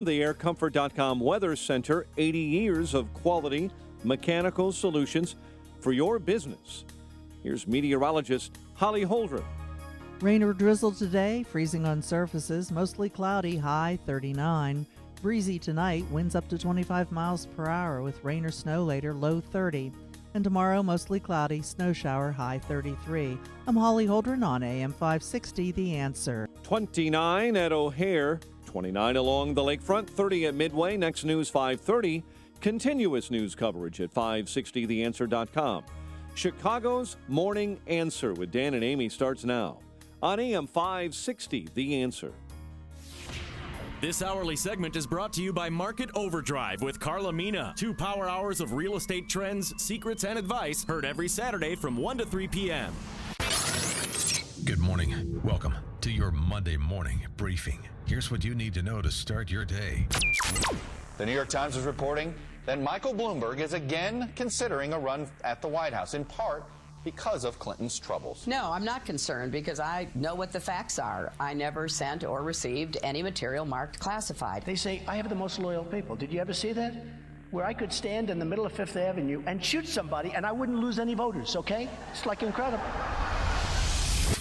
The AirComfort.com Weather Center, 80 years of quality mechanical solutions for your business. Here's meteorologist Holly Holdren. Rain or drizzle today, freezing on surfaces, mostly cloudy, high 39. Breezy tonight, winds up to 25 miles per hour with rain or snow later, low 30. And tomorrow, mostly cloudy, snow shower, high 33. I'm Holly Holdren on AM 560, The Answer. 29 at O'Hare, 29 along the lakefront, 30 at Midway. Next news 5:30. Continuous news coverage at 560theanswer.com. Chicago's Morning Answer with Dan and Amy starts now on AM 560, The Answer. This hourly segment is brought to you by Market Overdrive with Carla Mina. 2 power hours of real estate trends, secrets, and advice heard every Saturday from 1 to 3 p.m. Good morning. Welcome to your Monday morning briefing. Here's what you need to know to start your day. The New York Times is reporting that Michael Bloomberg is again considering a run at the White House, in part because of Clinton's troubles. No, I'm not concerned because I know what the facts are. I never sent or received any material marked classified. They say, I have the most loyal people. Did you ever see that? Where I could stand in the middle of Fifth Avenue and shoot somebody and I wouldn't lose any voters, okay? It's like incredible.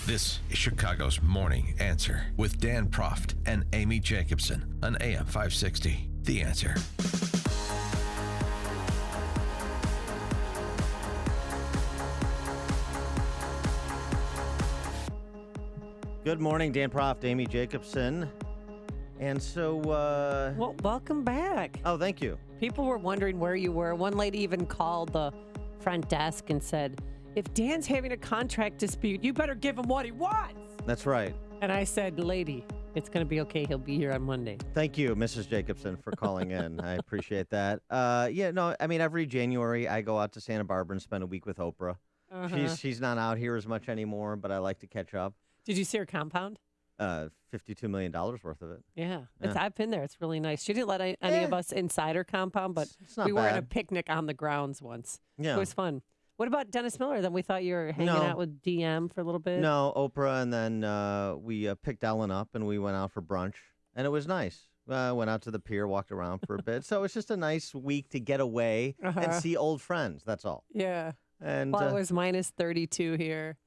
This is Chicago's Morning Answer with Dan Proft and Amy Jacobson on AM 560. The Answer. Good morning, Dan Proft, Amy Jacobson. And so, Well, welcome back. Oh, thank you. People were wondering where you were. One lady even called the front desk and said, if Dan's having a contract dispute, you better give him what he wants. That's right. And I said, lady, it's going to be okay. He'll be here on Monday. Thank you, Mrs. Jacobson, for calling in. I appreciate that. Every January I go out to Santa Barbara and spend a week with Oprah. She's not out here as much anymore, but I like to catch up. Did you see her compound? $52 million worth of it. Yeah. I've been there. It's really nice. She didn't let any of us inside her compound, but we were at a picnic on the grounds once. Yeah. It was fun. What about Dennis Miller? Then we thought you were hanging out with DM for a little bit. No, Oprah, and then we picked Ellen up and we went out for brunch, and it was nice. Went out to the pier, walked around for a bit. So it's just a nice week to get away and see old friends. That's all. Yeah. And it was minus 32 here.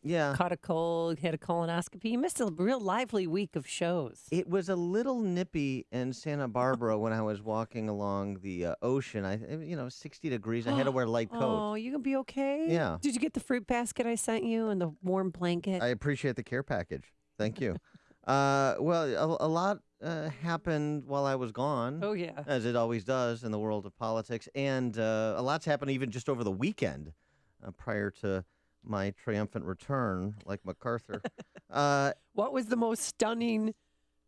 Yeah. Caught a cold, had a colonoscopy. You missed a real lively week of shows. It was a little nippy in Santa Barbara when I was walking along the ocean. 60 degrees. I had to wear a light coat. Oh, you gonna be okay? Yeah. Did you get the fruit basket I sent you and the warm blanket? I appreciate the care package. Thank you. A lot happened while I was gone. Oh, yeah. As it always does in the world of politics. And a lot's happened even just over the weekend prior to my triumphant return, like MacArthur. What was the most stunning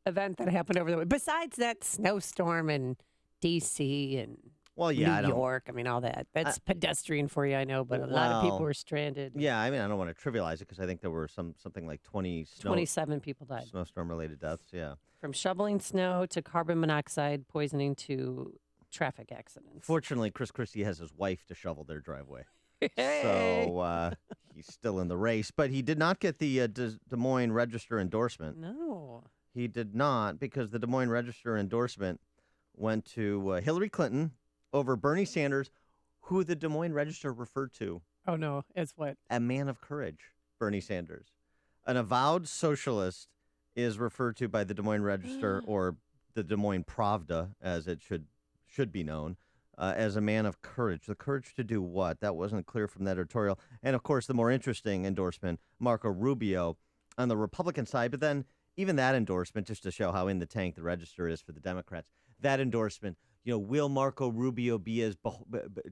event that happened over the week? Besides that snowstorm in D.C. and New York, all that. That's pedestrian for you, I know, but a lot of people were stranded. Yeah, I don't want to trivialize it because I think there were something like 27 people died. Snowstorm-related deaths, yeah. From shoveling snow to carbon monoxide poisoning to traffic accidents. Fortunately, Chris Christie has his wife to shovel their driveway. So he's still in the race. But he did not get the Des Moines Register endorsement. No. He did not, because the Des Moines Register endorsement went to Hillary Clinton over Bernie Sanders, who the Des Moines Register referred to. Oh, no. As what? A man of courage, Bernie Sanders. An avowed socialist is referred to by the Des Moines Register, or the Des Moines Pravda, as it should be known, as a man of courage. The courage to do what? That wasn't clear from that editorial. And, of course, the more interesting endorsement, Marco Rubio on the Republican side. But then even that endorsement, just to show how in the tank the Register is for the Democrats, that endorsement, will Marco Rubio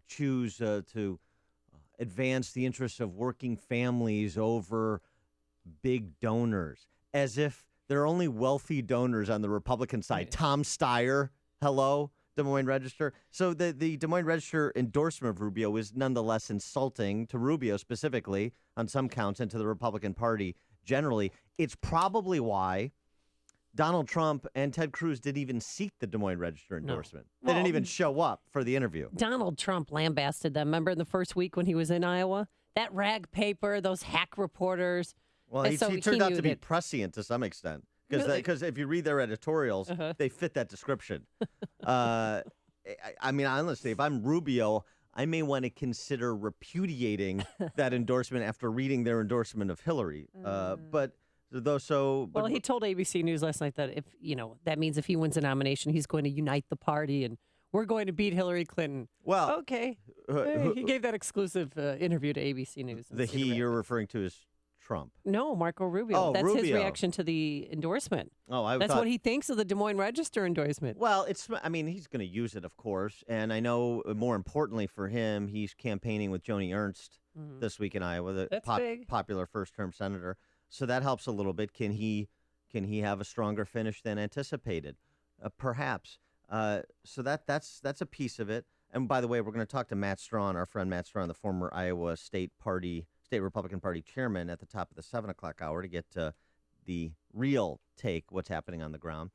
choose to advance the interests of working families over big donors, as if there are only wealthy donors on the Republican side. Right. Tom Steyer, hello? Des Moines Register. So the Des Moines Register endorsement of Rubio is nonetheless insulting to Rubio specifically on some counts and to the Republican Party generally. It's probably why Donald Trump and Ted Cruz didn't even seek the Des Moines Register endorsement. No. They didn't even show up for the interview. Donald Trump lambasted them. Remember in the first week when he was in Iowa? That rag paper, those hack reporters. Well, he turned out to be prescient to some extent. Because if you read their editorials, they fit that description. I mean, honestly, if I'm Rubio, I may want to consider repudiating that endorsement after reading their endorsement of Hillary. But he told ABC News last night that that means if he wins a nomination, he's going to unite the party and we're going to beat Hillary Clinton. Well, okay. He gave that exclusive interview to ABC News. The he you're referring to is Trump. No, Marco Rubio. Oh, That's Rubio. his reaction to the endorsement. Oh, That's what he thinks of the Des Moines Register endorsement. Well, he's going to use it, of course. And I know, more importantly for him, he's campaigning with Joni Ernst this week in Iowa, the popular first-term senator. So that helps a little bit. Can he have a stronger finish than anticipated? Perhaps. So that's a piece of it. And by the way, we're going to talk to Matt Strawn, our friend Matt Strawn, the former Iowa State Republican Party chairman, at the top of the 7 o'clock hour to get the real take, what's happening on the ground.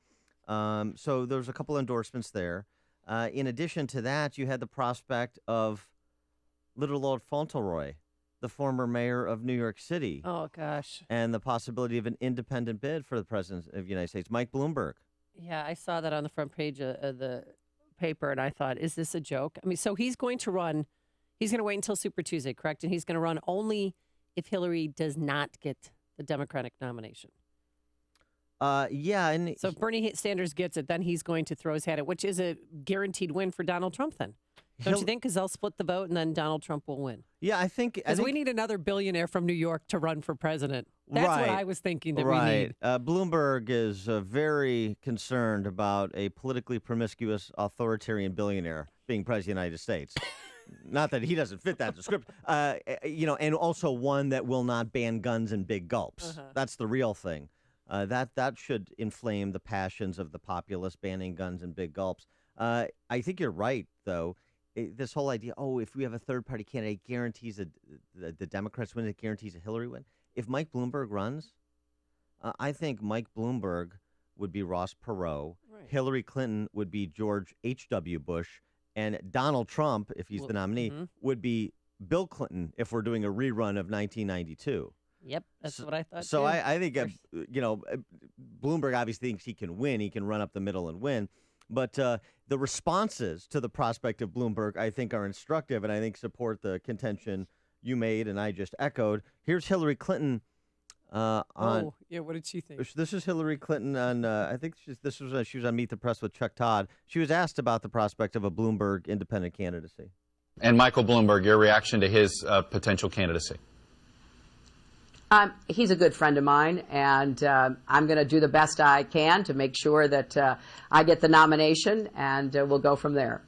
So there's a couple endorsements there. In addition to that, you had the prospect of little old Fauntleroy, the former mayor of New York City. Oh, gosh. And the possibility of an independent bid for the president of the United States, Mike Bloomberg. Yeah, I saw that on the front page of the paper, and I thought, is this a joke? I mean, so he's going to run. He's going to wait until Super Tuesday, correct? And he's going to run only if Hillary does not get the Democratic nomination. Yeah. And so if Bernie Sanders gets it, then he's going to throw his hat at it, which is a guaranteed win for Donald Trump then. Don't you think? Because they'll split the vote and then Donald Trump will win. Yeah, I think. Because we need another billionaire from New York to run for president. That's what I was thinking that we need. Bloomberg is very concerned about a politically promiscuous authoritarian billionaire being president of the United States. Not that he doesn't fit that description. And also one that will not ban guns in big gulps. That's the real thing. That should inflame the passions of the populace, banning guns in big gulps. I think you're right, though. This whole idea, if we have a third-party candidate, guarantees the Democrats win, it guarantees a Hillary win. If Mike Bloomberg runs, I think Mike Bloomberg would be Ross Perot. Right. Hillary Clinton would be George H.W. Bush. And Donald Trump, if he's the nominee, would be Bill Clinton if we're doing a rerun of 1992. Yep, that's what I thought. So I think, Bloomberg obviously thinks he can win. He can run up the middle and win. But the responses to the prospect of Bloomberg, I think, are instructive and I think support the contention you made and I just echoed. Here's Hillary Clinton what did she think? This is Hillary Clinton on, I think she was on Meet the Press with Chuck Todd. She was asked about the prospect of a Bloomberg independent candidacy. And Michael Bloomberg, your reaction to his potential candidacy? He's a good friend of mine, and I'm going to do the best I can to make sure that I get the nomination, and we'll go from there.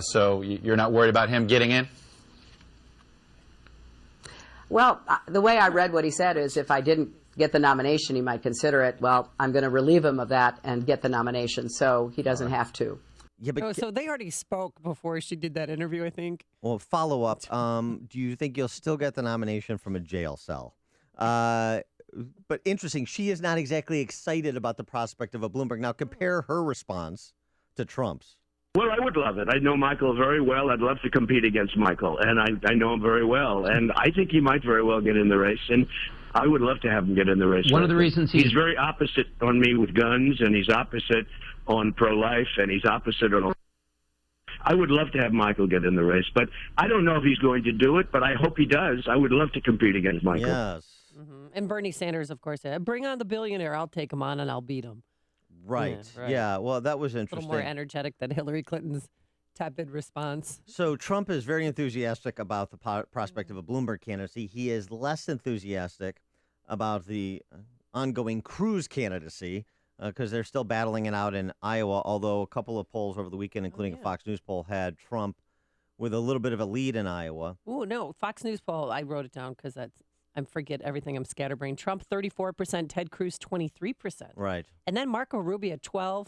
So you're not worried about him getting in? Well, the way I read what he said is if I didn't get the nomination, he might consider it. Well, I'm going to relieve him of that and get the nomination, so he doesn't have to. Yeah, but so they already spoke before she did that interview, I think. Well, follow up. Do you think you'll still get the nomination from a jail cell? But interesting, she is not exactly excited about the prospect of a Bloomberg. Now, compare her response to Trump's. Well, I would love it. I know Michael very well. I'd love to compete against Michael, and I know him very well. And I think he might very well get in the race, and I would love to have him get in the race. One of the reasons he's very opposite on me with guns, and he's opposite on pro-life, and he's opposite on... I would love to have Michael get in the race, but I don't know if he's going to do it, but I hope he does. I would love to compete against Michael. Yes. Mm-hmm. And Bernie Sanders, of course, said, bring on the billionaire. I'll take him on and I'll beat him. Right. Yeah. Well, that was interesting. A little more energetic than Hillary Clinton's tepid response. So Trump is very enthusiastic about the prospect of a Bloomberg candidacy. He is less enthusiastic about the ongoing Cruz candidacy because they're still battling it out in Iowa, although a couple of polls over the weekend, including a Fox News poll, had Trump with a little bit of a lead in Iowa. Oh, no. Fox News poll, I wrote it down because I forget everything. I'm scatterbrained. Trump, 34%. Ted Cruz, 23%. Right. And then Marco Rubio at 12%,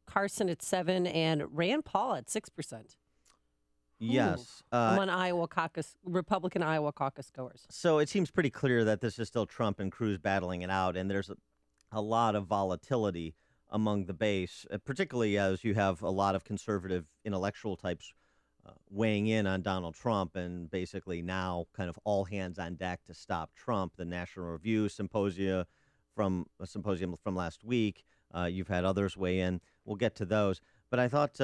Carson at 7%, and Rand Paul at 6%. Yes. Among Iowa caucus, Republican Iowa caucus goers. So it seems pretty clear that this is still Trump and Cruz battling it out, and there's a lot of volatility among the base, particularly as you have a lot of conservative intellectual types weighing in on Donald Trump and basically now kind of all hands on deck to stop Trump. The National Review Symposia from a symposium from last week. You've had others weigh in. We'll get to those. But I thought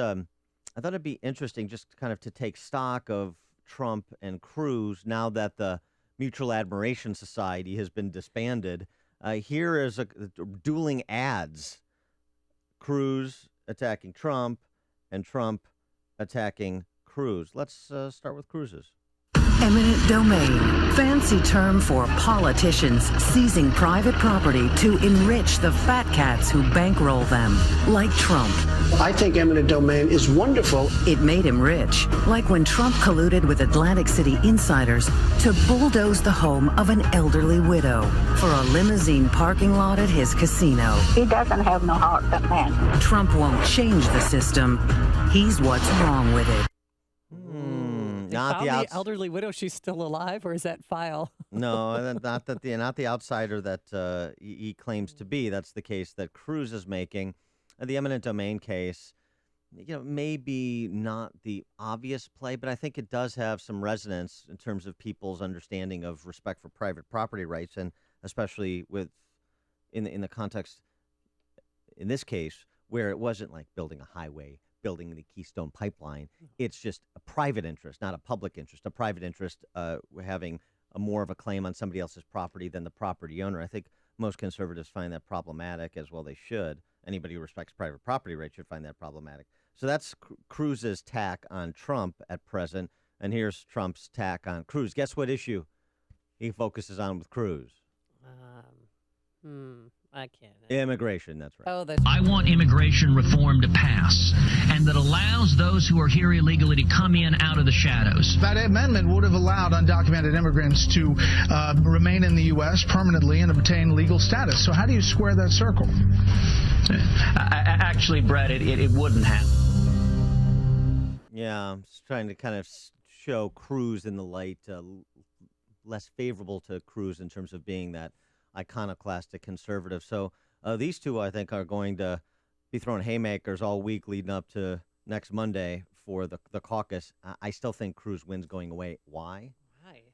it'd be interesting just kind of to take stock of Trump and Cruz now that the Mutual Admiration Society has been disbanded. Here is a dueling ads. Cruz attacking Trump and Trump attacking Cruz. Let's start with Cruz's. Eminent domain, fancy term for politicians seizing private property to enrich the fat cats who bankroll them, like Trump. I think eminent domain is wonderful. It made him rich, like when Trump colluded with Atlantic City insiders to bulldoze the home of an elderly widow for a limousine parking lot at his casino. He doesn't have no heart, that man. Trump won't change the system. He's what's wrong with it. Not the elderly widow. She's still alive, or is that file? No, not the outsider that he claims to be. That's the case that Cruz is making. The eminent domain case, maybe not the obvious play, but I think it does have some resonance in terms of people's understanding of respect for private property rights, and especially in the context in this case where it wasn't like building a highway, building the Keystone Pipeline. It's just a private interest, not a public interest. A private interest having more of a claim on somebody else's property than the property owner. I think most conservatives find that problematic, as well they should. Anybody who respects private property rights should find that problematic. So that's Cruz's tack on Trump at present, and here's Trump's tack on Cruz. Guess what issue he focuses on with Cruz? I can't. Immigration, that's right. I want immigration reform to pass, and that allows those who are here illegally to come in out of the shadows. That amendment would have allowed undocumented immigrants to remain in the U.S. permanently and obtain legal status. So how do you square that circle? Actually, Brett, it wouldn't happen. Yeah, I'm just trying to kind of show Cruz in the light, less favorable to Cruz in terms of being that iconoclastic conservative. So these two, I think, are going to be throwing haymakers all week leading up to next Monday for the caucus. I still think Cruz wins going away. Why?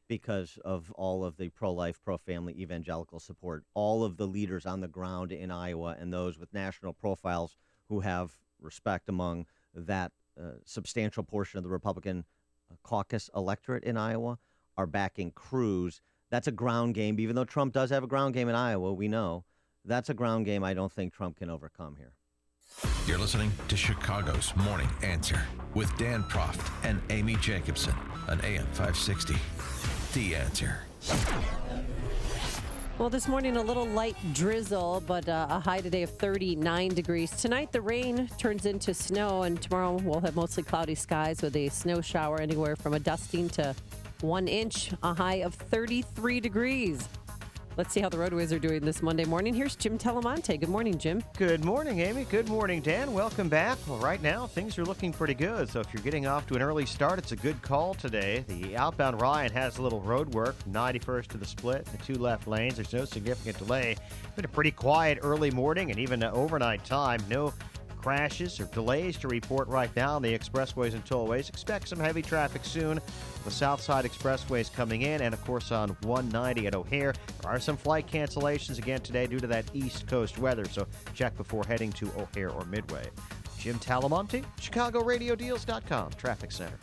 Because of all of the pro-life, pro-family, evangelical support, all of the leaders on the ground in Iowa and those with national profiles who have respect among that substantial portion of the Republican caucus electorate in Iowa are backing Cruz. That's a ground game. Even though Trump does have a ground game in Iowa, we know that's a ground game I don't think Trump can overcome here. You're listening to Chicago's Morning Answer with Dan Proft and Amy Jacobson on AM 560. The Answer. Well, this morning, a little light drizzle, but a high today of 39 degrees. Tonight, the rain turns into snow, and tomorrow we'll have mostly cloudy skies with a snow shower anywhere from a dusting to 1 inch, a high of 33 degrees. Let's see how the roadways are doing this Monday morning. Here's Jim Telemonte. Good morning, Jim. Good morning, Amy. Good morning, Dan. Welcome back. Well, right now, things are looking pretty good. So if you're getting off to an early start, it's a good call today. The outbound Ryan has a little road work, 91st to the split, the 2 left lanes. There's no significant delay. Been a pretty quiet early morning and even overnight time. No crashes or delays to report right now on the expressways and tollways. Expect some heavy traffic soon. The South Side expressways coming in, and of course on 190 at O'Hare. There are some flight cancellations again today due to that East Coast weather, so check before heading to O'Hare or Midway. Jim Talamonte, ChicagoRadioDeals.com, Traffic Center.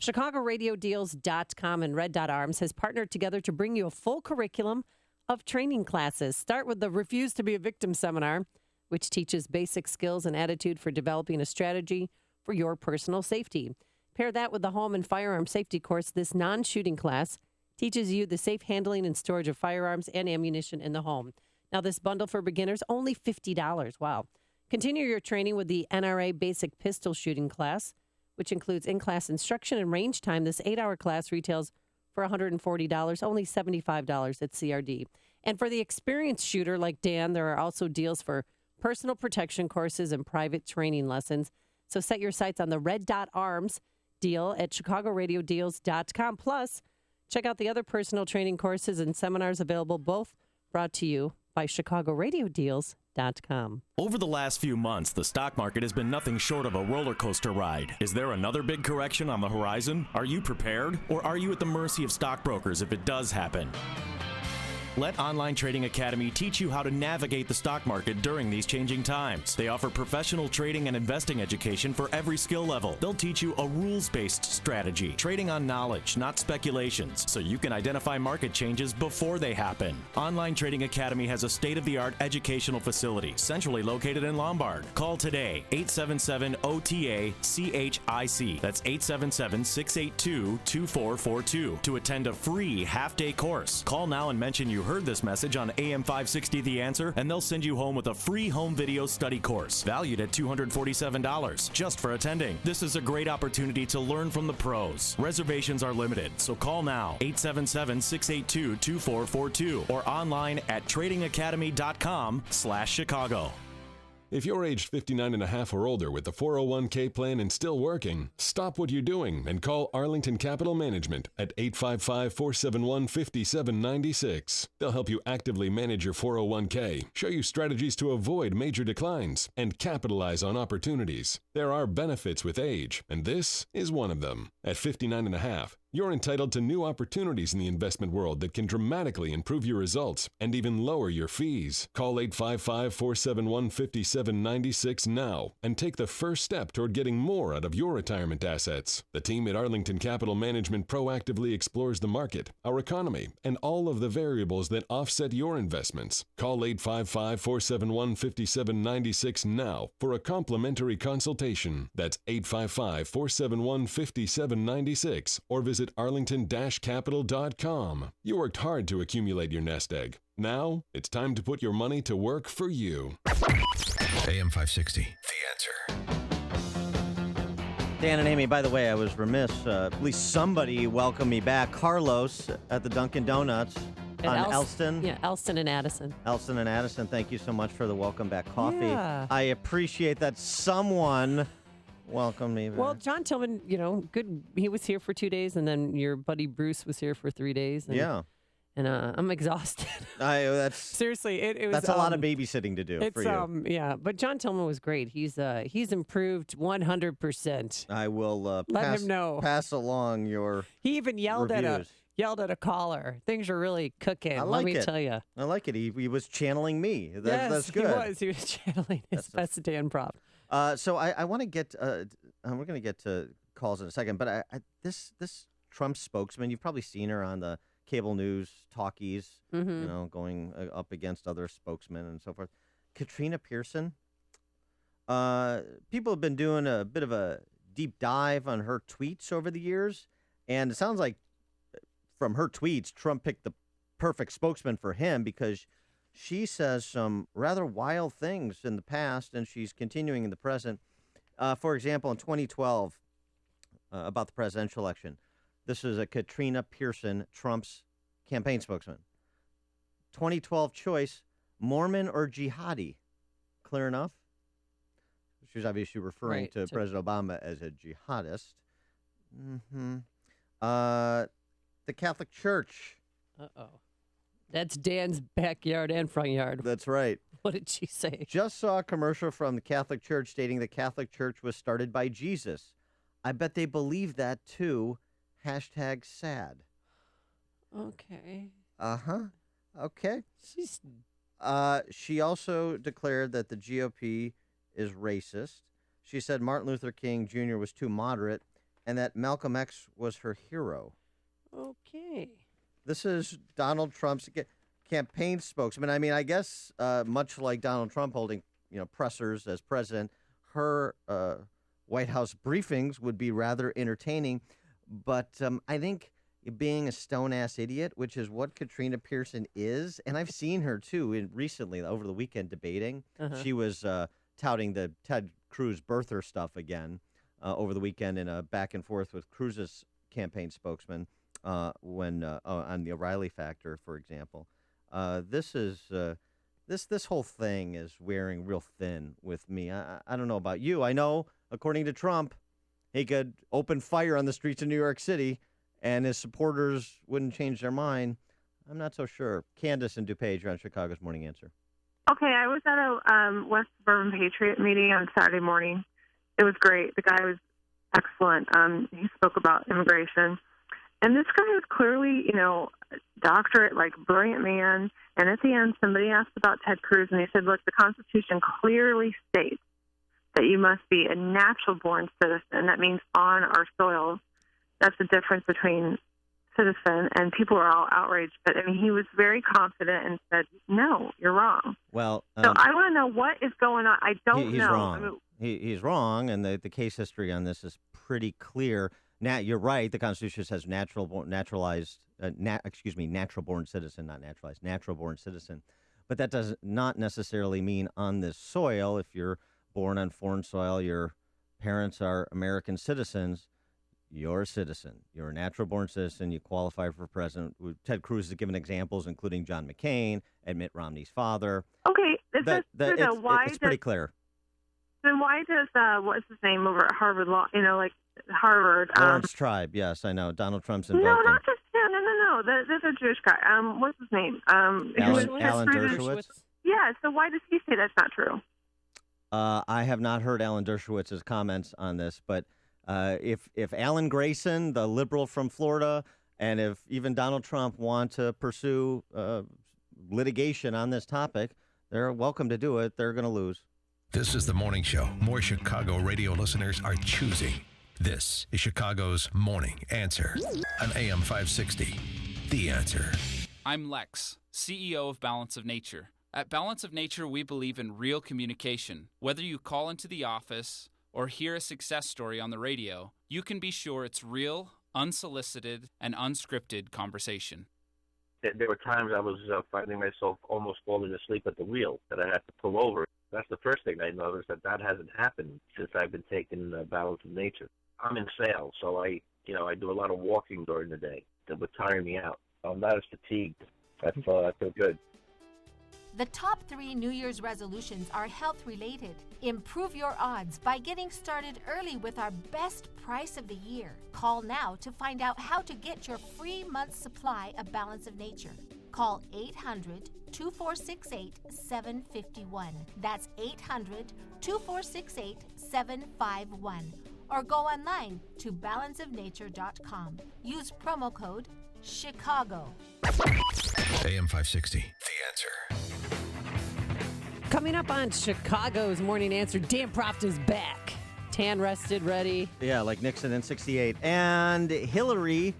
ChicagoRadioDeals.com and Red Dot Arms has partnered together to bring you a full curriculum of training classes. Start with the Refuse to be a Victim seminar, which teaches basic skills and attitude for developing a strategy for your personal safety. Pair that with the Home and Firearm Safety course. This non-shooting class teaches you the safe handling and storage of firearms and ammunition in the home. Now, this bundle for beginners, only $50. Wow. Continue your training with the NRA Basic Pistol Shooting class, which includes in-class instruction and range time. This 8-hour class retails for $140, only $75 at CRD. And for the experienced shooter like Dan, there are also deals for personal protection courses and private training lessons. So set your sights on the Red Dot Arms deal at ChicagoRadioDeals.com. Plus, check out the other personal training courses and seminars available, both brought to you by ChicagoRadioDeals.com. Over the last few months, the stock market has been nothing short of a roller coaster ride. Is there another big correction on the horizon? Are you prepared? Or are you at the mercy of stockbrokers if it does happen? Let Online Trading Academy teach you how to navigate the stock market during these changing times. They offer professional trading and investing education for every skill level. They'll teach you a rules-based strategy, trading on knowledge, not speculations, so you can identify market changes before they happen. Online Trading Academy has a state-of-the-art educational facility centrally located in Lombard. Call today, 877-OTA-CHIC. That's 877-682-2442 to attend a free half-day course. Call now and mention you heard this message on AM 560 The Answer, and they'll send you home with a free home video study course valued at $247 just for attending. This is a great opportunity to learn from the pros. Reservations are limited, so call now, 877-682-2442 or online at tradingacademy.com/Chicago. If you're aged 59 and a half or older with a 401k plan and still working, stop what you're doing and call Arlington Capital Management at 855-471-5796. They'll help you actively manage your 401k, show you strategies to avoid major declines, and capitalize on opportunities. There are benefits with age, and this is one of them. At 59 and a half, you're entitled to new opportunities in the investment world that can dramatically improve your results and even lower your fees. Call 855-471-5796 now and take the first step toward getting more out of your retirement assets. The team at Arlington Capital Management proactively explores the market, our economy, and all of the variables that offset your investments. Call 855-471-5796 now for a complimentary consultation. That's 855-471-5796 or visit arlington-capital.com. You worked hard to accumulate your nest egg. Now, it's time to put your money to work for you. AM 560, The Answer. Dan and Amy, by the way, I was remiss. At least somebody welcomed me back. Carlos at the Dunkin' Donuts on Elston. Yeah, Elston and Addison. Elston and Addison, thank you so much for the welcome back coffee. Yeah. I appreciate that someone welcome me back. Well, John Tillman, good. He was here for 2 days, and then your buddy Bruce was here for 3 days. And, yeah. And I'm exhausted. That's seriously, it was. That's a lot of babysitting to do for you. Yeah, but John Tillman was great. He's improved 100%. I will let him know. Pass along your. He even yelled reviews. at a caller. Things are really cooking. I like let me it. tell you. I like it. He was channeling me. Yes, that's good. He was channeling his best Dan Proft. So I want to get. We're going to get to calls in a second, but this Trump spokesman, you've probably seen her on the cable news talkies, going up against other spokesmen and so forth. Katrina Pearson. People have been doing a bit of a deep dive on her tweets over the years, and it sounds like from her tweets, Trump picked the perfect spokesman for him because she says some rather wild things in the past, and she's continuing in the present. For example, in 2012, about the presidential election, this is a Katrina Pearson, Trump's campaign spokesman. 2012 choice, Mormon or jihadi? Clear enough? She's obviously referring to President Obama as a jihadist. The Catholic Church. Uh-oh. That's Dan's backyard and front yard. That's right. What did she say? Just saw a commercial from the Catholic Church stating the Catholic Church was started by Jesus. I bet they believe that too. # sad. Okay. Okay. She also declared that the GOP is racist. She said Martin Luther King Jr. was too moderate and that Malcolm X was her hero. Okay. This is Donald Trump's campaign spokesman. I mean, I guess much like Donald Trump holding, pressers as president, her White House briefings would be rather entertaining. But I think being a stone-ass idiot, which is what Katrina Pearson is, and I've seen her, too, recently, over the weekend, debating. She was touting the Ted Cruz birther stuff again over the weekend in a back-and-forth with Cruz's campaign spokesman when on the O'Reilly factor, for example. This whole thing is wearing real thin with me. I don't know about you. I know, according to Trump, he could open fire on the streets of New York City and his supporters wouldn't change their mind. I'm not so sure. Candace and DuPage are on Chicago's Morning Answer. Okay, I was at a West Suburban Patriot meeting on Saturday morning. It was great. The guy was excellent. He spoke about immigration. And this guy is clearly, doctorate, brilliant man. And at the end, somebody asked about Ted Cruz, and he said, look, the Constitution clearly states that you must be a natural-born citizen. That means on our soil. That's the difference between citizen, and people are all outraged. But, he was very confident and said, no, you're wrong. Well, so I want to know what is going on. I don't he's know. Wrong. He's wrong, and the case history on this is pretty clear. Now, you're right. The Constitution says natural-born citizen, not naturalized, natural-born citizen. But that does not necessarily mean on this soil. If you're born on foreign soil, your parents are American citizens, you're a citizen. You're a natural-born citizen. You qualify for president. Ted Cruz has given examples, including John McCain and Mitt Romney's father. Okay, it's pretty clear. Then why does, what's his name over at Harvard Law, Harvard? Lawrence Tribe, yes, I know. Donald Trump's involved. No, not just him. No. There's a Jewish guy. What's his name? Alan Dershowitz? Yeah, so why does he say that's not true? I have not heard Alan Dershowitz's comments on this, but if Alan Grayson, the liberal from Florida, and if even Donald Trump want to pursue litigation on this topic, they're welcome to do it. They're going to lose. This is the morning show more Chicago radio listeners are choosing. This is Chicago's Morning Answer on AM 560. The Answer. I'm Lex, CEO of Balance of Nature. At Balance of Nature, we believe in real communication. Whether you call into the office or hear a success story on the radio, you can be sure it's real, unsolicited, and unscripted conversation. There were times I was finding myself almost falling asleep at the wheel, that I had to pull over. That's the first thing I noticed, that hasn't happened since I've been taking Balance of Nature. I'm in sales, so I do a lot of walking during the day that would tire me out. I'm not as fatigued. I feel good. The top 3 New Year's resolutions are health-related. Improve your odds by getting started early with our best price of the year. Call now to find out how to get your free month's supply of Balance of Nature. Call 800-2468-751. That's 800-2468-751. Or go online to balanceofnature.com. Use promo code Chicago. AM 560, The Answer. Coming up on Chicago's Morning Answer, Dan Proft is back. Tan rested, ready. Yeah, like Nixon in 68. And Hillary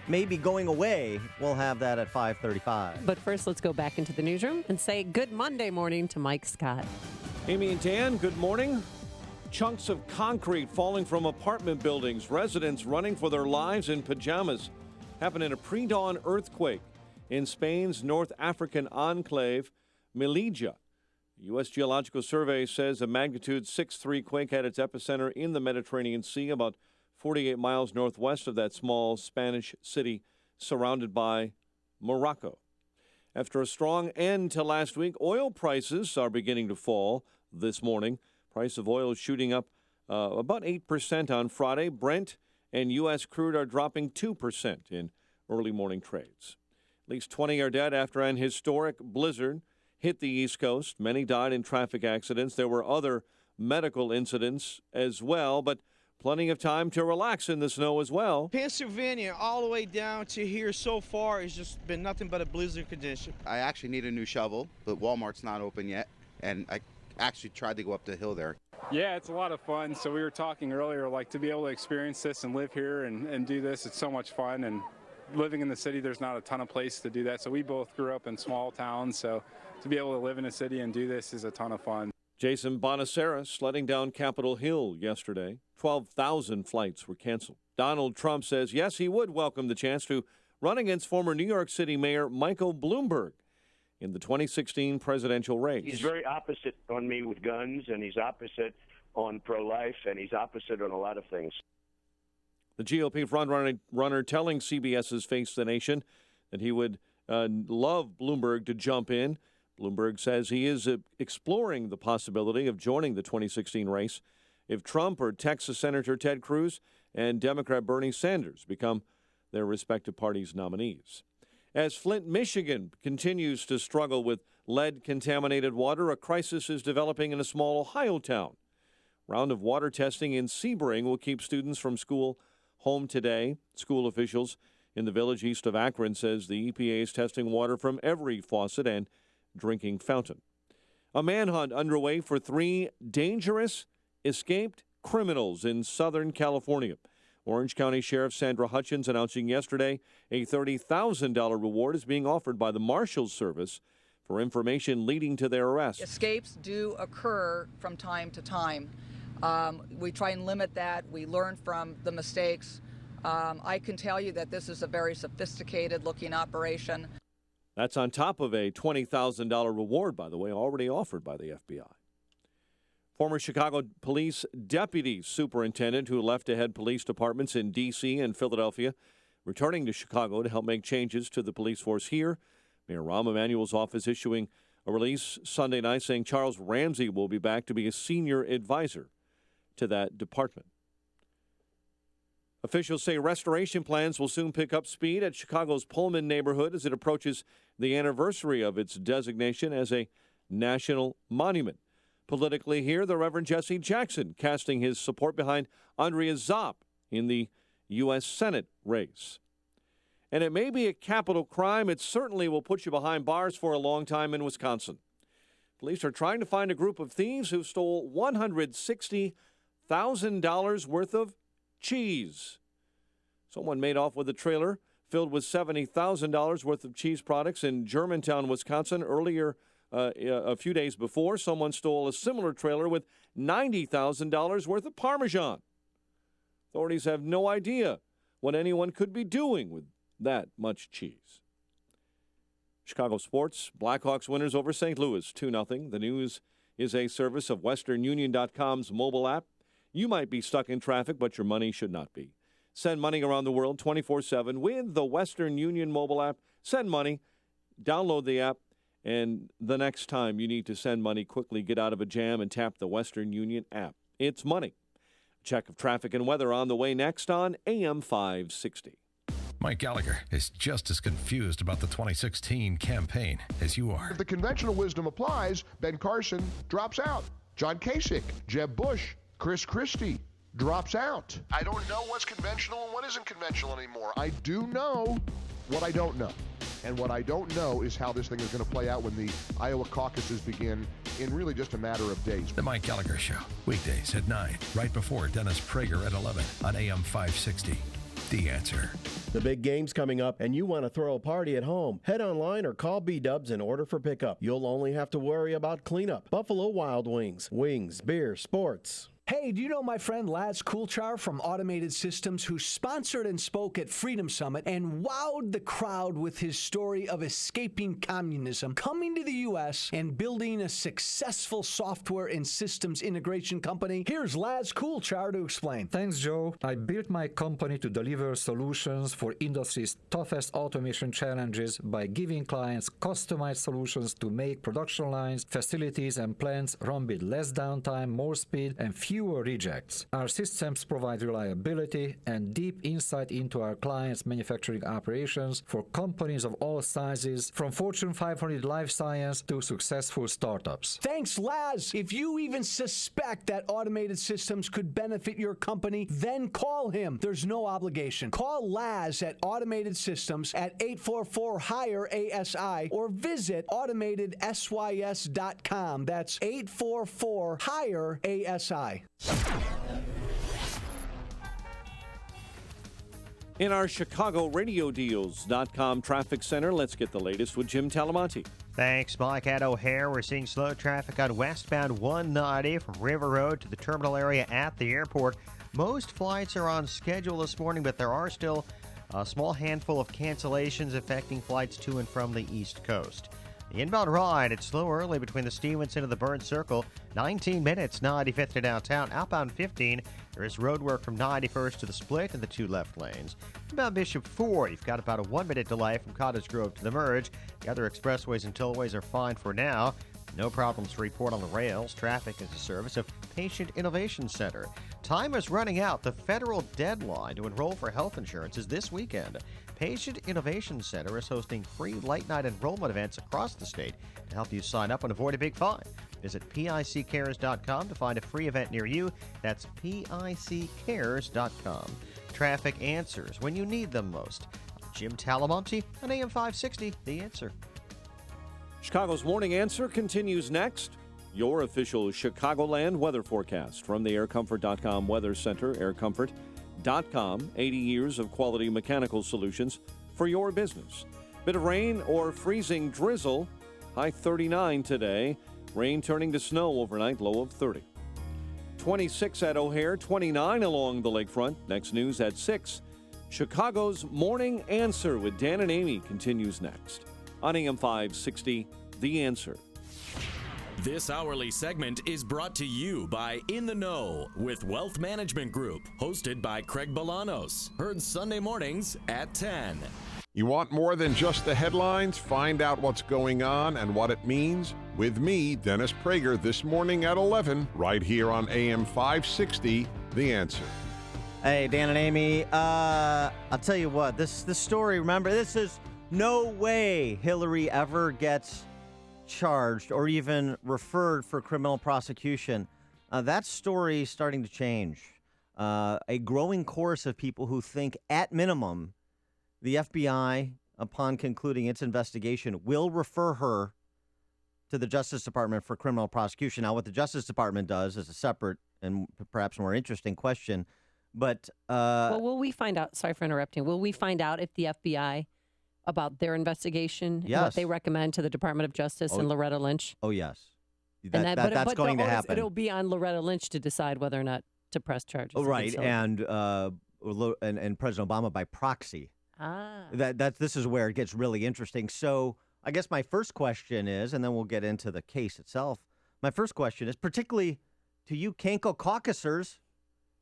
may be going away. We'll have that at 5:35. But first, let's go back into the newsroom and say good Monday morning to Mike Scott. Amy and Dan, good morning. Chunks of concrete falling from apartment buildings. Residents running for their lives in pajamas. Happened in a pre-dawn earthquake in Spain's North African enclave, Melilla. The U.S. Geological Survey says a magnitude 6.3 quake had its epicenter in the Mediterranean Sea, about 48 miles northwest of that small Spanish city surrounded by Morocco. After a strong end to last week, oil prices are beginning to fall this morning. Price of oil is shooting up about 8% on Friday. Brent and U.S. crude are dropping 2% in early morning trades. At least 20 are dead after an historic blizzard hit the East Coast. Many died in traffic accidents. There were other medical incidents as well, but plenty of time to relax in the snow as well. Pennsylvania all the way down to here so far has just been nothing but a blizzard condition. I actually need a new shovel, but Walmart's not open yet, and I actually tried to go up the hill there. Yeah, it's a lot of fun. So we were talking earlier, to be able to experience this and live here and do this, it's so much fun. And living in the city, there's not a ton of places to do that. So we both grew up in small towns, so to be able to live in a city and do this is a ton of fun. Jason Bonacera sledding down Capitol Hill yesterday. 12,000 flights were canceled. Donald Trump says, yes, he would welcome the chance to run against former New York City Mayor Michael Bloomberg in the 2016 presidential race. He's very opposite on me with guns, and he's opposite on pro-life, and he's opposite on a lot of things. The GOP frontrunner telling CBS's Face the Nation that he would love Bloomberg to jump in. Bloomberg says he is exploring the possibility of joining the 2016 race if Trump or Texas Senator Ted Cruz and Democrat Bernie Sanders become their respective parties' nominees. As Flint, Michigan continues to struggle with lead-contaminated water, a crisis is developing in a small Ohio town. Round of water testing in Sebring will keep students from school home today. School officials in the village east of Akron says the EPA is testing water from every faucet and drinking fountain. A manhunt underway for 3 dangerous escaped criminals in Southern California. Orange County Sheriff Sandra Hutchins announcing yesterday a $30,000 reward is being offered by the Marshals Service for information leading to their arrest. Escapes do occur from time to time. We try and limit that. We learn from the mistakes. I can tell you that this is a very sophisticated looking operation. That's on top of a $20,000 reward, by the way, already offered by the FBI. Former Chicago police deputy superintendent who left to head police departments in D.C. and Philadelphia, returning to Chicago to help make changes to the police force here. Mayor Rahm Emanuel's office issuing a release Sunday night saying Charles Ramsey will be back to be a senior advisor to that department. Officials say restoration plans will soon pick up speed at Chicago's Pullman neighborhood as it approaches the anniversary of its designation as a national monument. Politically here, the Reverend Jesse Jackson casting his support behind Andrea Zopp in the U.S. Senate race. And it may be a capital crime. It certainly will put you behind bars for a long time in Wisconsin. Police are trying to find a group of thieves who stole $160,000 worth of cheese. Someone made off with a trailer filled with $70,000 worth of cheese products in Germantown, Wisconsin. Earlier, a few days before, someone stole a similar trailer with $90,000 worth of Parmesan. Authorities have no idea what anyone could be doing with that much cheese. Chicago sports, Blackhawks winners over St. Louis, 2-0. The News is a service of WesternUnion.com's mobile app. You might be stuck in traffic, but your money should not be. Send money around the world 24/7 with the Western Union mobile app. Send money, download the app, and the next time you need to send money, quickly get out of a jam and tap the Western Union app. It's money. Check of traffic and weather on the way next on AM 560. Mike Gallagher is just as confused about the 2016 campaign as you are. If the conventional wisdom applies, Ben Carson drops out. John Kasich, Jeb Bush, Chris Christie drops out. I don't know what's conventional and what isn't conventional anymore. I do know what I don't know. And what I don't know is how this thing is going to play out when the Iowa caucuses begin in really just a matter of days. The Mike Gallagher Show, weekdays at 9, right before Dennis Prager at 11 on AM 560. The Answer. The big game's coming up, and you want to throw a party at home. Head online or call B-Dubs and order for pickup. You'll only have to worry about cleanup. Buffalo Wild Wings. Wings, beer, sports. Hey, do you know my friend Laz Coulchar from Automated Systems, who sponsored and spoke at Freedom Summit and wowed the crowd with his story of escaping communism, coming to the U.S., and building a successful software and systems integration company? Here's Laz Coulchar to explain. Thanks, Joe. I built my company to deliver solutions for industry's toughest automation challenges by giving clients customized solutions to make production lines, facilities, and plants run with less downtime, more speed, and fewer rejects. Our systems provide reliability and deep insight into our clients' manufacturing operations for companies of all sizes, from Fortune 500 life science to successful startups. Thanks, Laz. If you even suspect that Automated Systems could benefit your company, then call him. There's no obligation. Call Laz at Automated Systems at 844-HIRE-ASI or visit AutomatedSYS.com. That's 844-HIRE-ASI. In our ChicagoRadioDeals.com traffic center, let's get the latest with Jim Talamonte. Thanks, Mike. At O'Hare, we're seeing slow traffic on westbound 190 from River Road to the terminal area at the airport. Most flights are on schedule this morning, but there are still a small handful of cancellations affecting flights to and from the East Coast. The inbound ride, it's slow early between the Stevenson and the Burn Circle. 19 minutes, 95th to downtown. Outbound 15, there is road work from 91st to the Split and the 2 left lanes. Inbound Bishop 4, you've got about a 1-minute delay from Cottage Grove to the Merge. The other expressways and tollways are fine for now. No problems to report on the rails. Traffic is a service of Patient Innovation Center. Time is running out. The federal deadline to enroll for health insurance is this weekend. Patient Innovation Center is hosting free late-night enrollment events across the state to help you sign up and avoid a big fine. Visit PICcares.com to find a free event near you. That's PICcares.com. Traffic answers when you need them most. Jim Talamonte on AM 560, The Answer. Chicago's Morning Answer continues next. Your official Chicagoland weather forecast from the aircomfort.com Weather Center, aircomfort.com. 80 years of quality mechanical solutions for your business. Bit of rain or freezing drizzle. High 39 today. Rain turning to snow overnight, low of 30. 26 at O'Hare, 29 along the lakefront. Next news at 6. Chicago's Morning Answer with Dan and Amy continues next. On AM 560, The Answer. This hourly segment is brought to you by In the Know with Wealth Management Group, hosted by Craig Bolanos. Heard Sunday mornings at 10. You want more than just the headlines? Find out what's going on and what it means with me, Dennis Prager, this morning at 11, right here on AM 560, The Answer. Hey, Dan and Amy, I'll tell you what, this story, remember, this is no way Hillary ever gets charged or even referred for criminal prosecution. That story is starting to change. A growing chorus of people who think, at minimum, the FBI, upon concluding its investigation, will refer her to the Justice Department for criminal prosecution. Now, what the Justice Department does is a separate and perhaps more interesting question. But well, will we find out? Sorry for interrupting. Will we find out if the FBI about their investigation and what they recommend to the Department of Justice and Loretta Lynch? Oh, yes. That's going to happen. It'll be on Loretta Lynch to decide whether or not to press charges. Oh, right, and President Obama by proxy. This is where it gets really interesting. So I guess my first question is, and then we'll get into the case itself. My first question is, particularly to you Kanko caucusers,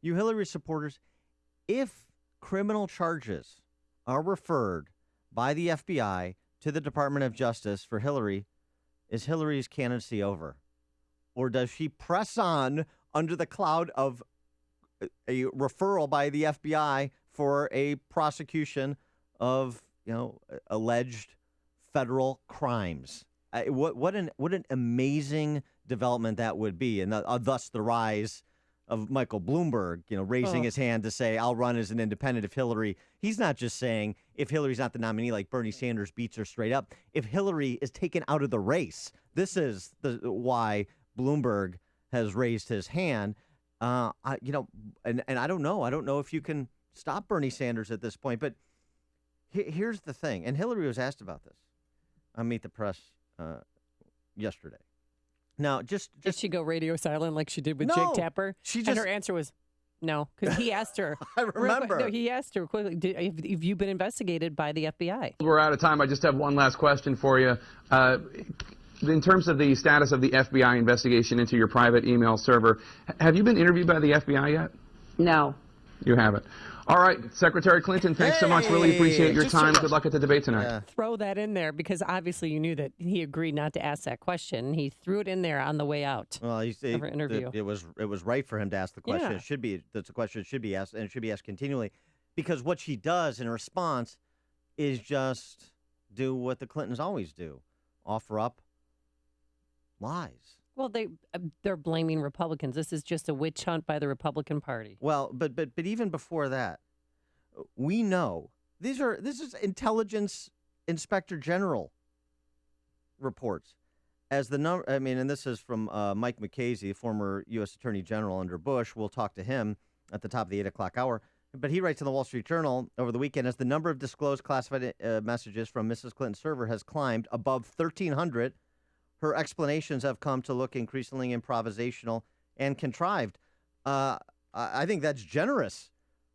you Hillary supporters, if criminal charges are referred by the FBI to the Department of Justice for Hillary, is Hillary's candidacy over? Or does she press on under the cloud of a referral by the FBI for a prosecution of, alleged federal crimes? What an amazing development that would be, and thus the rise of Michael Bloomberg, raising his hand to say, I'll run as an independent if Hillary. He's not just saying if Hillary's not the nominee like Bernie Sanders beats her straight up. If Hillary is taken out of the race, this is why Bloomberg has raised his hand. And I don't know. I don't know if you can stop Bernie Sanders at this point. But here's the thing. And Hillary was asked about this on Meet the Press yesterday. Now, did she go radio silent like she did with Jake Tapper? And her answer was no, because he asked her. I remember. He asked her quickly, have you been investigated by the FBI? We're out of time. I just have one last question for you. In terms of the status of the FBI investigation into your private email server, have you been interviewed by the FBI yet? No. You haven't. All right, Secretary Clinton, thanks so much. Really appreciate your time. Good luck at the debate tonight. Yeah. Throw that in there because obviously you knew that he agreed not to ask that question. He threw it in there on the way out. Well, interview. It was right for him to ask the question. Yeah. The question should be asked, and it should be asked continually, because what she does in response is just do what the Clintons always do: offer up lies. Well, they're blaming Republicans. This is just a witch hunt by the Republican Party. Well, but even before that, we know this is Intelligence Inspector General reports as the number. I mean, and this is from Mike Mukasey, former U.S. Attorney General under Bush. We'll talk to him at the top of the 8 o'clock hour. But he writes in the Wall Street Journal over the weekend, as the number of disclosed classified messages from Mrs. Clinton's server has climbed above 1,300. Her explanations have come to look increasingly improvisational and contrived. I think that's generous.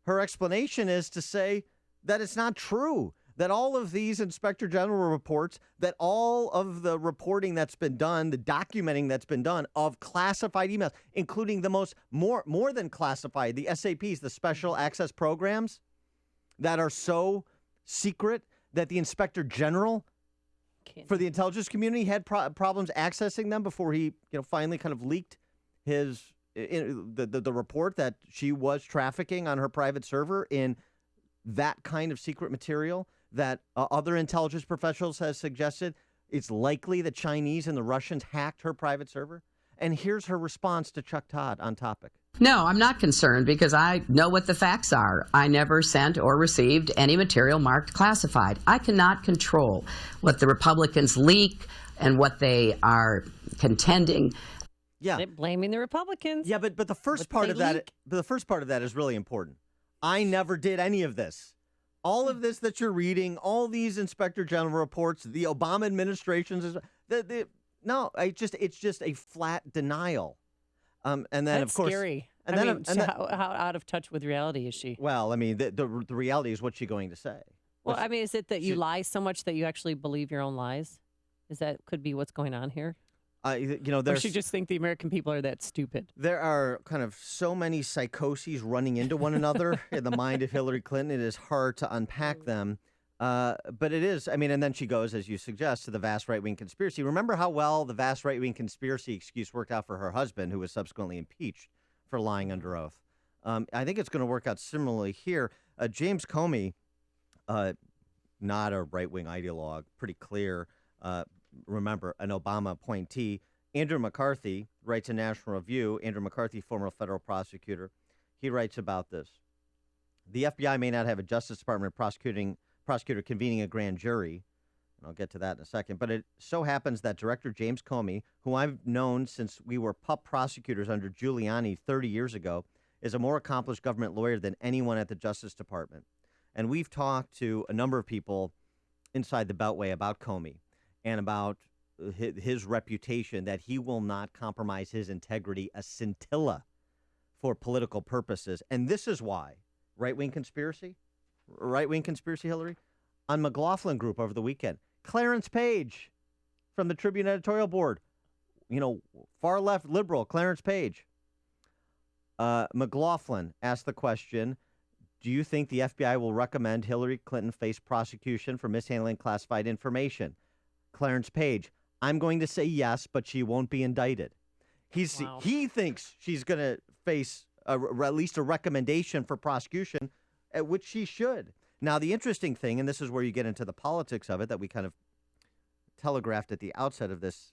Her explanation is to say that it's not true, that all of these Inspector General reports, that all of the reporting that's been done, the documenting that's been done of classified emails, including the more than classified, the SAPs, the special access programs that are so secret that the Inspector General for the intelligence community had problems accessing them before he, finally kind of leaked the report that she was trafficking on her private server in that kind of secret material that other intelligence professionals have suggested it's likely the Chinese and the Russians hacked her private server. And here's her response to Chuck Todd on topic. No, I'm not concerned because I know what the facts are. I never sent or received any material marked classified. I cannot control what the Republicans leak and what they are contending. Yeah, they're blaming the Republicans. Yeah, but the first part of that, is really important. I never did any of this. All of this that you're reading, all these Inspector General reports, the Obama administration's, it's just a flat denial. And then, That's of course, scary. And how out of touch with reality is she? Well, I mean, the reality is what's she going to say? Well, I mean, is it that you lie so much that you actually believe your own lies? Could be what's going on here? Or she just think the American people are that stupid? There are kind of so many psychoses running into one another in the mind of Hillary Clinton. It is hard to unpack them. But it is, and then she goes, as you suggest, to the vast right-wing conspiracy. Remember how well the vast right-wing conspiracy excuse worked out for her husband, who was subsequently impeached for lying under oath. I think it's going to work out similarly here. James Comey, not a right-wing ideologue, pretty clear. Remember, an Obama appointee. Andrew McCarthy writes in National Review. Andrew McCarthy, former federal prosecutor. He writes about this. The FBI may not have a Justice Department prosecutor convening a grand jury, and I'll get to that in a second, but it so happens that Director James Comey, who I've known since we were pup prosecutors under Giuliani 30 years ago, is a more accomplished government lawyer than anyone at the Justice Department. And we've talked to a number of people inside the Beltway about Comey and about his reputation, that he will not compromise his integrity a scintilla for political purposes. And this is why right-wing conspiracy, Hillary, on McLaughlin Group over the weekend. Clarence Page from the Tribune editorial board, far left liberal Clarence Page. McLaughlin asked the question, do you think the FBI will recommend Hillary Clinton face prosecution for mishandling classified information? Clarence Page, I'm going to say yes, but she won't be indicted. He thinks she's going to face at least a recommendation for prosecution, at which she should. Now, the interesting thing, and this is where you get into the politics of it that we kind of telegraphed at the outset of this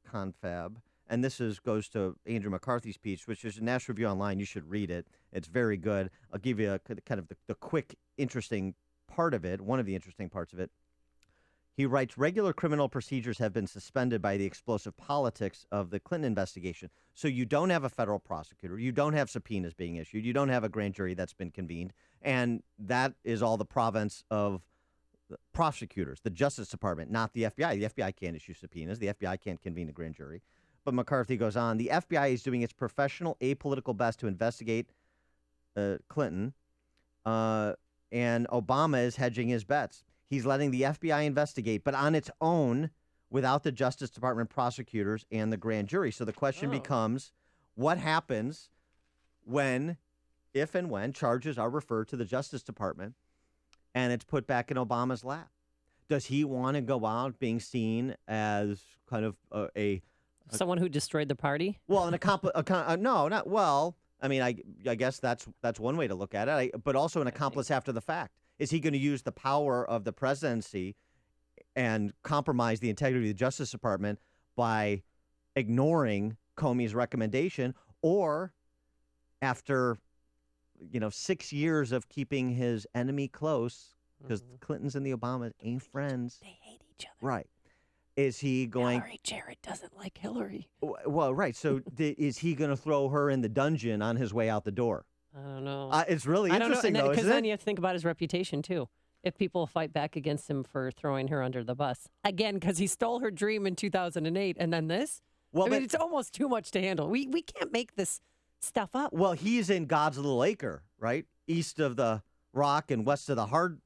confab, and this goes to Andrew McCarthy's piece, which is a National Review Online. You should read it. It's very good. I'll give you kind of the quick, interesting part of it, one of the interesting parts of it. He writes, regular criminal procedures have been suspended by the explosive politics of the Clinton investigation. So you don't have a federal prosecutor. You don't have subpoenas being issued. You don't have a grand jury that's been convened. And that is all the province of the prosecutors, the Justice Department, not the FBI. The FBI can't issue subpoenas. The FBI can't convene a grand jury. But McCarthy goes on, the FBI is doing its professional, apolitical best to investigate Clinton, and Obama is hedging his bets. He's letting the FBI investigate, but on its own, without the Justice Department prosecutors and the grand jury. So the question becomes, what happens if and when charges are referred to the Justice Department and it's put back in Obama's lap? Does he want to go out being seen as kind of someone who destroyed the party? Well, no, not well. I mean, I guess that's one way to look at it, but also an accomplice after the fact. Is he going to use the power of the presidency and compromise the integrity of the Justice Department by ignoring Comey's recommendation? Or after, 6 years of keeping his enemy close, because Clintons and the Obamas ain't friends. They hate each other. Right. Is he going... Hillary Jared doesn't like Hillary. Well, right. So is he going to throw her in the dungeon on his way out the door? I don't know. It's really interesting, though, because then you have to think about his reputation, too. If people fight back against him for throwing her under the bus. Again, because he stole her dream in 2008, and then this? Well, it's almost too much to handle. We can't make this stuff up. Well, he's in God's little acre, right? East of the rock and west of the hard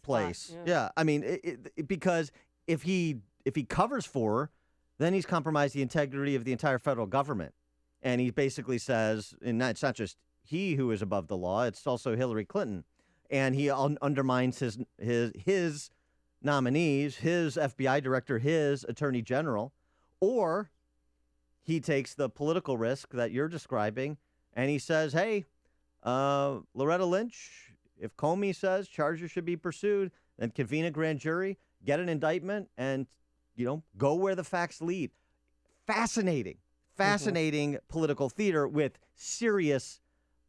place. Yeah. I mean, because if he covers for her, then he's compromised the integrity of the entire federal government. And he basically says, and it's not just he who is above the law, it's also Hillary Clinton. And he undermines his nominees, his FBI director, his attorney general. Or he takes the political risk that you're describing and he says, hey, Loretta Lynch, if Comey says charges should be pursued, then convene a grand jury, get an indictment, and, go where the facts lead. Fascinating. fascinating political theater with serious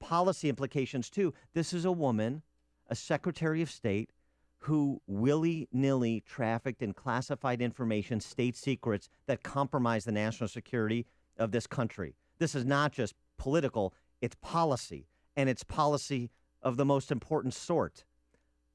policy implications, too. This is a woman, a Secretary of State, who willy-nilly trafficked in classified information, state secrets, that compromise the national security of this country. This is not just political, it's policy, and it's policy of the most important sort.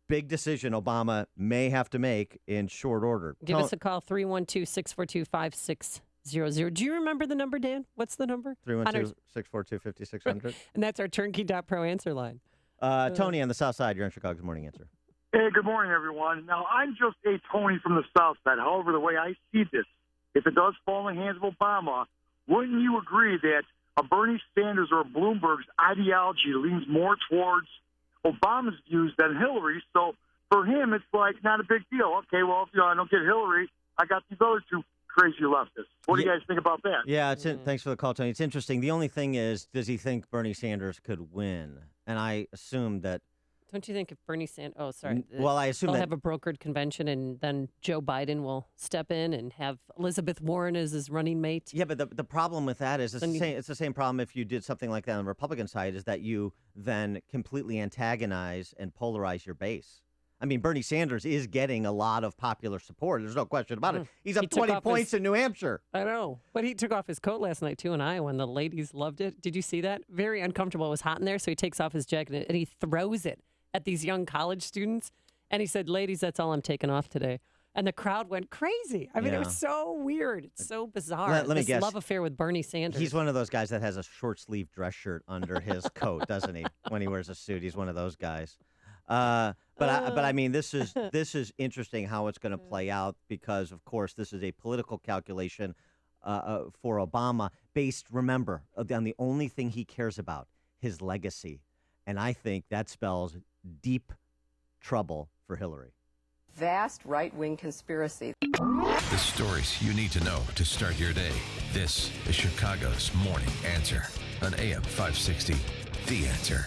Big decision Obama may have to make in short order. Give us a call, 312-642-5600. Do you remember the number, Dan? What's the number? 312-642-5600. And that's our turnkey.pro answer line. Tony on the South Side, you're on Chicago's Morning Answer. Hey, good morning, everyone. Now, I'm just a Tony from the South Side. However, the way I see this, if it does fall in the hands of Obama, wouldn't you agree that a Bernie Sanders or a Bloomberg's ideology leans more towards Obama's views than Hillary? So for him, it's like not a big deal. Okay, well, if I don't get Hillary, I got these other two crazy leftists. What do you guys think about that? Yeah, thanks for the call, Tony. It's interesting. The only thing is, does he think Bernie Sanders could win? And I assume that. Don't you think if Bernie Sanders, well, I assume they'll have a brokered convention and then Joe Biden will step in and have Elizabeth Warren as his running mate? Yeah, but the problem with that is it's the same problem if you did something like that on the Republican side, is that you then completely antagonize and polarize your base. I mean, Bernie Sanders is getting a lot of popular support. There's no question about it. He's up 20 points in New Hampshire. I know. But he took off his coat last night, too, in Iowa, and the ladies loved it. Did you see that? Very uncomfortable. It was hot in there, so he takes off his jacket and he throws it at these young college students. And he said, ladies, that's all I'm taking off today. And the crowd went crazy. I mean, it was so weird. It's so bizarre. Let me guess. Love affair with Bernie Sanders. He's one of those guys that has a short-sleeve dress shirt under his coat, doesn't he? When he wears a suit, he's one of those guys. But I mean, this is interesting how it's going to play out because, of course, this is a political calculation for Obama based, remember, on the only thing he cares about, his legacy. And I think that spells deep trouble for Hillary. Vast right-wing conspiracy. The stories you need to know to start your day. This is Chicago's Morning Answer on AM 560, The Answer.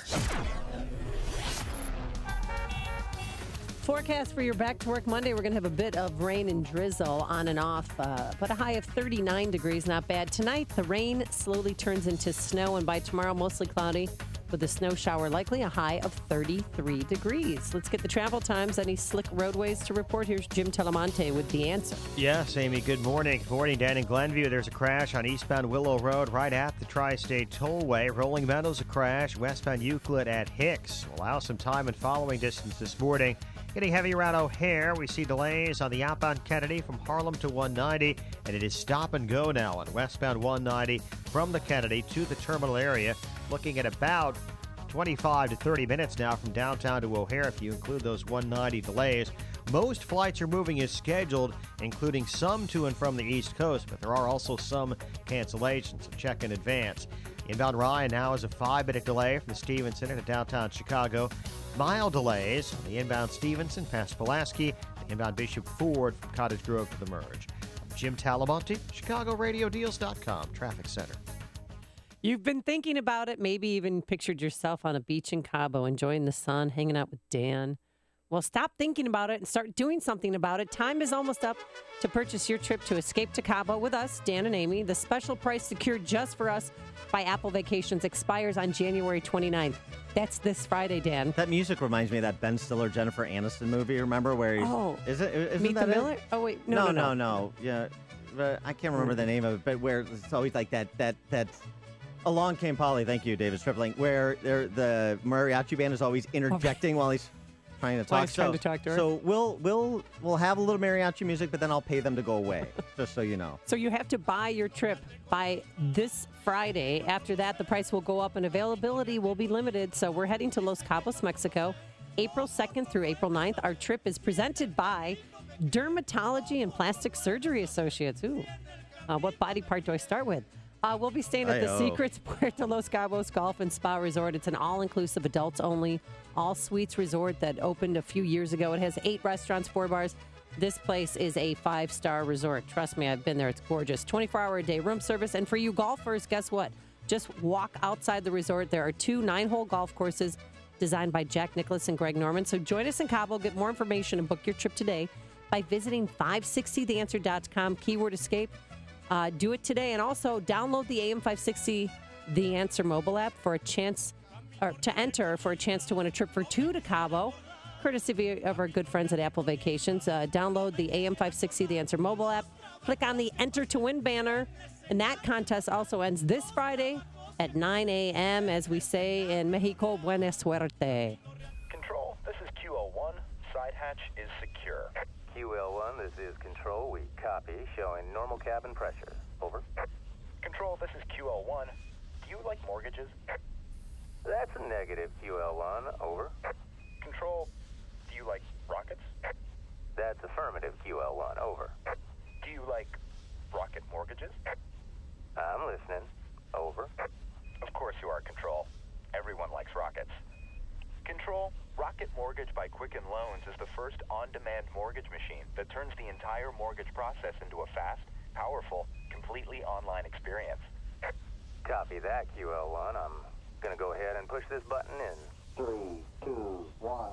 Forecast for your back-to-work Monday, we're going to have a bit of rain and drizzle on and off, but a high of 39 degrees, not bad. Tonight, the rain slowly turns into snow, and by tomorrow, mostly cloudy with a snow shower likely, a high of 33 degrees. Let's get the travel times. Any slick roadways to report? Here's Jim Telemonte with the answer. Yes, Amy, good morning. Good morning, Dan in Glenview. There's a crash on eastbound Willow Road right at the Tri-State Tollway. Rolling Meadows, a crash. Westbound Euclid at Hicks. Allow some time and following distance this morning. Getting heavy around O'Hare. We see delays on the outbound Kennedy from Harlem to 190, and it is stop and go now on westbound 190 from the Kennedy to the terminal area. Looking at about 25 to 30 minutes now from downtown to O'Hare if you include those 190 delays. Most flights are moving as scheduled, including some to and from the East Coast, but there are also some cancellations, so check in advance. Inbound Ryan now is a 5-minute delay from the Stevenson into downtown Chicago. Mile delays on the inbound Stevenson past Pulaski, the inbound Bishop Ford from Cottage Grove to the merge. Jim Talamonte, ChicagoRadioDeals.com, Traffic Center. You've been thinking about it, maybe even pictured yourself on a beach in Cabo, enjoying the sun, hanging out with Dan. Well, stop thinking about it and start doing something about it. Time is almost up to purchase your trip to Escape to Cabo with us, Dan and Amy. The special price secured just for us by Apple Vacations expires on January 29th. That's this Friday, Dan. That music reminds me of that Ben Stiller, Jennifer Aniston movie, remember? Where he's, Meet the Miller? Oh, wait. No. Yeah, but I can't remember the name of it, but where it's always like that Along Came Polly, thank you, David Stripling, where the mariachi band is always interjecting while he's trying to talk. Trying to talk to her. So we'll have a little mariachi music, but then I'll pay them to go away, just so you know. So you have to buy your trip by this Friday. After that, the price will go up and availability will be limited. So we're heading to Los Cabos, Mexico, April 2nd through April 9th. Our trip is presented by Dermatology and Plastic Surgery Associates. Ooh, what body part do I start with? We'll be staying at the Secrets Puerto Los Cabos Golf and Spa Resort. It's an all-inclusive, adults-only, all-suites resort that opened a few years ago. It has 8 restaurants, 4 bars. This place is a 5-star resort. Trust me, I've been there. It's gorgeous. 24-hour-a-day room service. And for you golfers, guess what? Just walk outside the resort. There are 2 9-hole golf courses designed by Jack Nicklaus and Greg Norman. So join us in Cabo. Get more information and book your trip today by visiting 560theanswer.com, keyword escape. Do it today, and also download the AM560 The Answer mobile app for a chance, or to enter for a chance to win a trip for two to Cabo, courtesy of our good friends at Apple Vacations. Download the AM560 The Answer mobile app, click on the Enter to Win banner, and that contest also ends this Friday at 9 a.m. As we say in Mexico, buena suerte. Control, this is QL1. Side hatch is secure. QL1, this is Control. We copy, showing normal cabin pressure. Over. Control, this is QL1. Do you like mortgages? That's a negative, QL1. Over. Control, do you like rockets? That's affirmative, QL1. Over. Do you like rocket mortgages? I'm listening. Over. Of course you are, Control. Everyone likes rockets. Control, Rocket Mortgage by Quicken Loans is the first on-demand mortgage machine that turns the entire mortgage process into a fast, powerful, completely online experience. Copy that, QL1. I'm going to go ahead and push this button in. 3, 2, 1.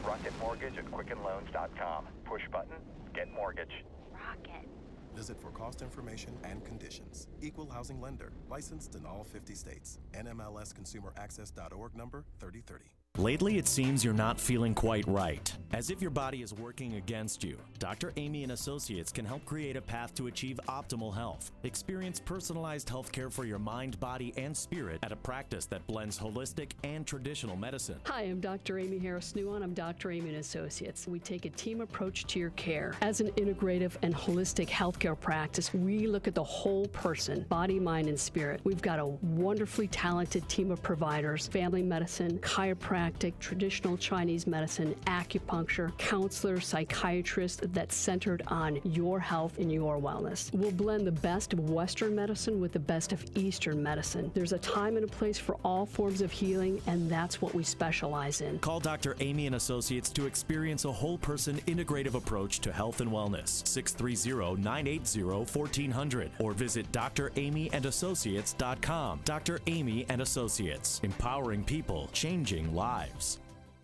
Rocket Mortgage at QuickenLoans.com. Push button, get mortgage. Rocket. Visit for cost information and conditions. Equal housing lender. Licensed in all 50 states. NMLSconsumeraccess.org number 3030. Lately, it seems you're not feeling quite right. As if your body is working against you, Dr. Amy and Associates can help create a path to achieve optimal health. Experience personalized health care for your mind, body, and spirit at a practice that blends holistic and traditional medicine. Hi, I'm Dr. Amy Harris-Nuon. I'm Dr. Amy and Associates. We take a team approach to your care. As an integrative and holistic healthcare practice, we look at the whole person, body, mind, and spirit. We've got a wonderfully talented team of providers, family medicine, chiropractic, traditional Chinese medicine, acupuncture, counselors, psychiatrists that's centered on your health and your wellness. We'll blend the best of Western medicine with the best of Eastern medicine. There's a time and a place for all forms of healing, and that's what we specialize in. Call Dr. Amy and Associates to experience a whole person integrative approach to health and wellness. 630-980-1400 or visit DrAmyAndAssociates.com. Dr. Amy and Associates, empowering people, changing lives.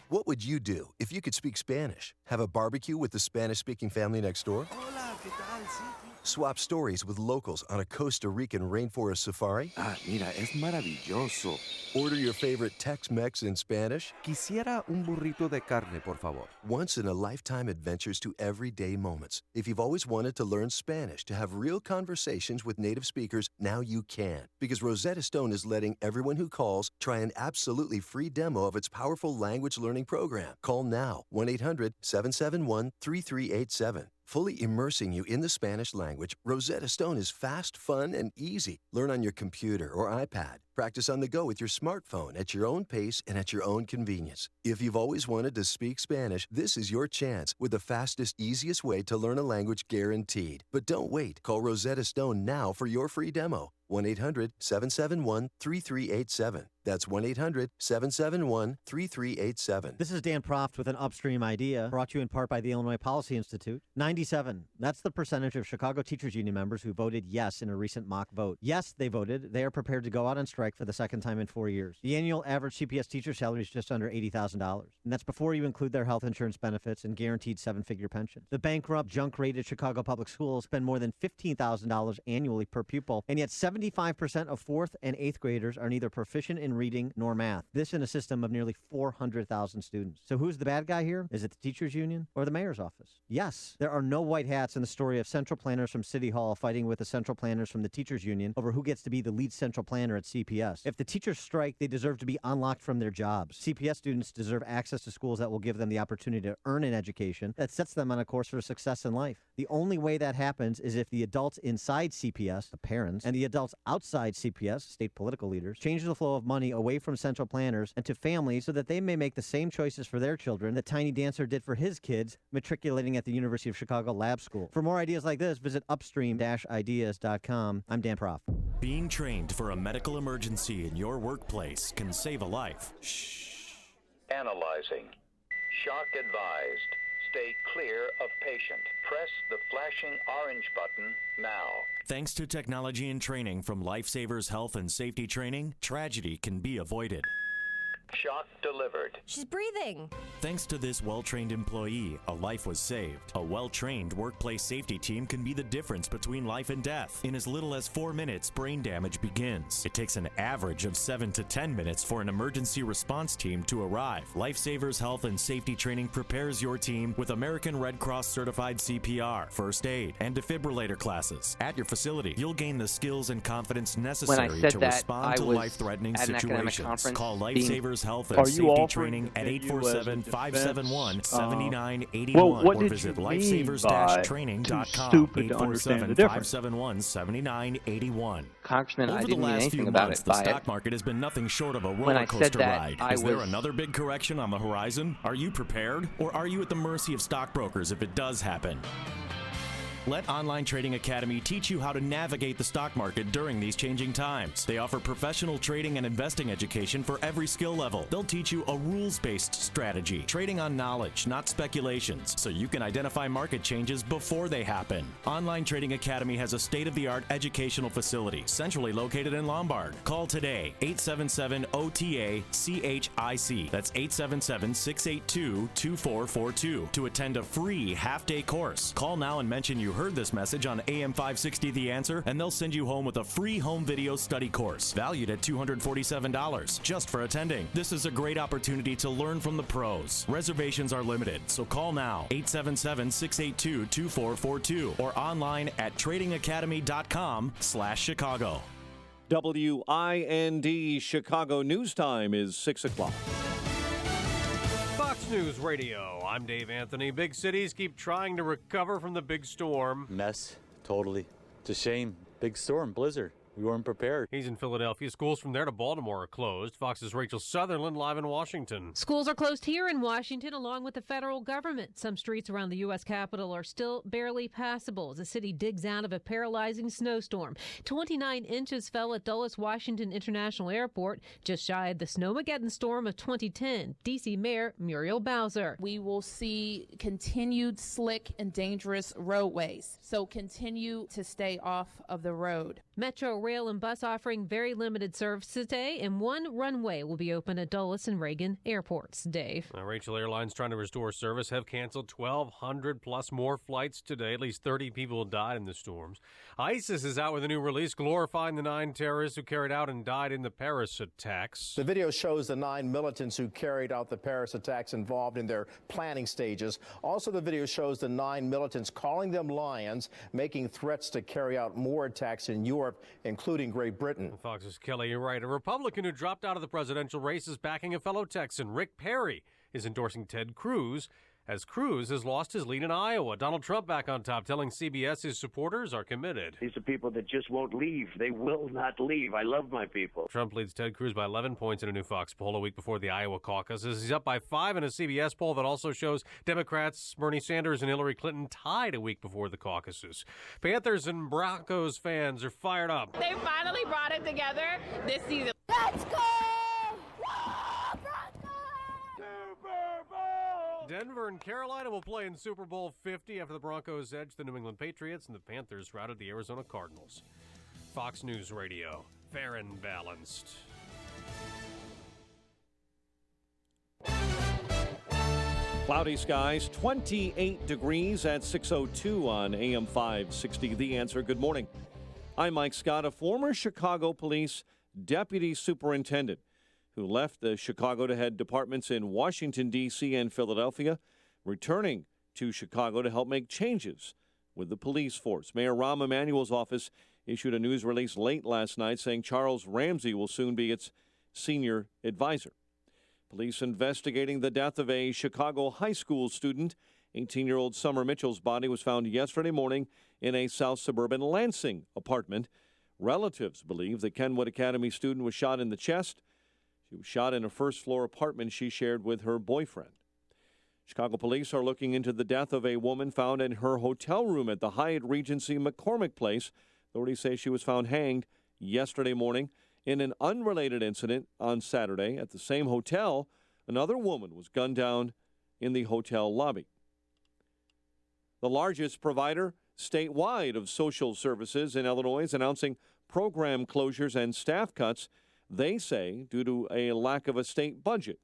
What would you do if you could speak Spanish? Have a barbecue with the Spanish-speaking family next door? Hola, ¿qué tal? Sí. Swap stories with locals on a Costa Rican rainforest safari? Mira, es maravilloso. Order your favorite Tex-Mex in Spanish? Quisiera un burrito de carne, por favor. Once-in-a-lifetime adventures to everyday moments. If you've always wanted to learn Spanish, to have real conversations with native speakers, now you can. Because Rosetta Stone is letting everyone who calls try an absolutely free demo of its powerful language learning program. Call now, 1-800-771-3387. Fully immersing you in the Spanish language, Rosetta Stone is fast, fun, and easy. Learn on your computer or iPad. Practice on the go with your smartphone at your own pace and at your own convenience. If you've always wanted to speak Spanish, this is your chance with the fastest, easiest way to learn a language guaranteed. But don't wait. Call Rosetta Stone now for your free demo. 1-800-771-3387. That's 1-800-771-3387. This is Dan Proft with an Upstream Idea, brought to you in part by the Illinois Policy Institute. 97. That's the percentage of Chicago Teachers Union members who voted yes in a recent mock vote. Yes, they voted. They are prepared to go out on strike for the second time in 4 years. The annual average CPS teacher salary is just under $80,000. And that's before you include their health insurance benefits and guaranteed seven-figure pensions. The bankrupt, junk-rated Chicago public schools spend more than $15,000 annually per pupil, and yet 75% of 4th and 8th graders are neither proficient in reading nor math. This in a system of nearly 400,000 students. So who's the bad guy here? Is it the teachers union or the mayor's office? Yes, there are no white hats in the story of central planners from City Hall fighting with the central planners from the teachers union over who gets to be the lead central planner at CPS. If the teachers strike, they deserve to be unlocked from their jobs. CPS students deserve access to schools that will give them the opportunity to earn an education that sets them on a course for success in life. The only way that happens is if the adults inside CPS, the parents, and the adults outside CPS, state political leaders, change the flow of money away from central planners and to families so that they may make the same choices for their children that Tiny Dancer did for his kids matriculating at the University of Chicago Lab School. For more ideas like this, visit upstream-ideas.com. I'm Dan Proft. Being trained for a medical emergency in your workplace can save a life. Shh. Analyzing. Shock advised. Stay clear of patient. Press the flashing orange button now. Thanks to technology and training from Lifesavers Health and Safety Training, tragedy can be avoided. Shock delivered. She's breathing. Thanks to this well-trained employee, a life was saved. A well-trained workplace safety team can be the difference between life and death. In as little as 4 minutes, brain damage begins. It takes an average of 7 to 10 minutes for an emergency response team to arrive. Lifesavers Health and Safety Training prepares your team with American Red Cross certified CPR, first aid, and defibrillator classes. At your facility, you'll gain the skills and confidence necessary to respond to life-threatening situations. Call Lifesavers Health and Safety Training at 847-571-7981 or visit lifesavers-training.com. 847-571-7981. Congressman, Over I the didn't mean last anything few about months, it. the stock market has been nothing short of a roller coaster ride. Is there another big correction on the horizon? Are you prepared? Or are you at the mercy of stockbrokers if it does happen? Let Online Trading Academy teach you how to navigate the stock market during these changing times. They offer professional trading and investing education for every skill level. They'll teach you a rules-based strategy, trading on knowledge, not speculations, so you can identify market changes before they happen. Online Trading Academy has a state-of-the-art educational facility centrally located in Lombard. Call today, 877-OTA-CHIC. That's 877-682-2442 to attend a free half-day course. Call now and mention you heard this message on AM 560 The Answer, and they'll send you home with a free home video study course valued at $247 just for attending. This is a great opportunity to learn from the pros. Reservations are limited, so call now, 877-682-2442 or online at tradingacademy.com/Chicago. WIND Chicago News Time is 6 o'clock. Fox News Radio. I'm Dave Anthony. Big cities keep trying to recover from the big storm. Mess, totally. It's a shame. Big storm, blizzard. We weren't prepared. He's in Philadelphia. Schools from there to Baltimore are closed. Fox's Rachel Sutherland live in Washington. Schools are closed here in Washington along with the federal government. Some streets around the U.S. Capitol are still barely passable as the city digs out of a paralyzing snowstorm. 29 inches fell at Dulles Washington International Airport, just shy of the Snowmageddon storm of 2010. D.C. Mayor Muriel Bowser. We will see continued slick and dangerous roadways, so continue to stay off of the road. Metro Rail and Bus offering very limited service today, and one runway will be open at Dulles and Reagan airports. Dave. Rachel, airlines trying to restore service have canceled 1,200 plus more flights today. At least 30 people died in the storms. ISIS is out with a new release glorifying the 9 terrorists who carried out and died in the Paris attacks. The video shows the 9 militants who carried out the Paris attacks involved in their planning stages. Also, the video shows the 9 militants calling them lions, making threats to carry out more attacks in Europe, including Great Britain. Fox's Kelly, you're right. A Republican who dropped out of the presidential race is backing a fellow Texan. Rick Perry is endorsing Ted Cruz, as Cruz has lost his lead in Iowa. Donald Trump back on top, telling CBS his supporters are committed. These are people that just won't leave. They will not leave. I love my people. Trump leads Ted Cruz by 11 points in a new Fox poll a week before the Iowa caucus. He's up by 5 in a CBS poll that also shows Democrats Bernie Sanders and Hillary Clinton tied a week before the caucuses. Panthers and Broncos fans are fired up. They finally brought it together this season. Let's go! Denver and Carolina will play in Super Bowl 50 after the Broncos edged the New England Patriots and the Panthers routed the Arizona Cardinals. Fox News Radio, fair and balanced. Cloudy skies, 28 degrees at 6:02 on AM 560. The Answer. Good morning. I'm Mike Scott, a former Chicago police deputy superintendent who left the Chicago to head departments in Washington, D.C. and Philadelphia, returning to Chicago to help make changes with the police force. Mayor Rahm Emanuel's office issued a news release late last night saying Charles Ramsey will soon be its senior advisor. Police investigating the death of a Chicago high school student. 18-year-old Summer Mitchell's body was found yesterday morning in a south suburban Lansing apartment. Relatives believe the Kenwood Academy student was shot in the chest. She was shot in a first-floor apartment she shared with her boyfriend. Chicago police are looking into the death of a woman found in her hotel room at the Hyatt Regency McCormick Place. Authorities say she was found hanged yesterday morning. In an unrelated incident on Saturday at the same hotel, another woman was gunned down in the hotel lobby. The largest provider statewide of social services in Illinois is announcing program closures and staff cuts they say due to a lack of a state budget.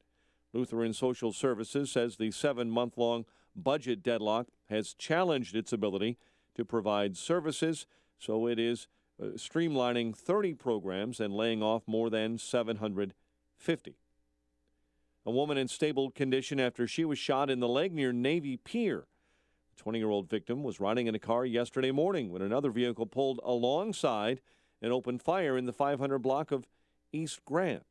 Lutheran Social Services says the 7-month-long budget deadlock has challenged its ability to provide services, so it is streamlining 30 programs and laying off more than 750. A woman in stable condition after she was shot in the leg near Navy Pier. The 20-year-old victim was riding in a car yesterday morning when another vehicle pulled alongside and opened fire in the 500 block of East Grand.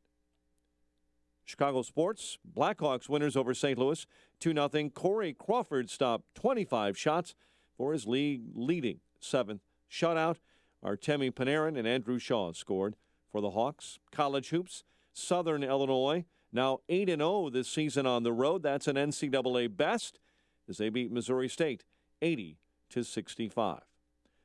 Chicago sports, Blackhawks winners over St. Louis, 2-0. Corey Crawford stopped 25 shots for his league-leading 7th shutout. Artemi Panarin and Andrew Shaw scored for the Hawks. College hoops, Southern Illinois, now 8-0 this season on the road. That's an NCAA best as they beat Missouri State 80-65.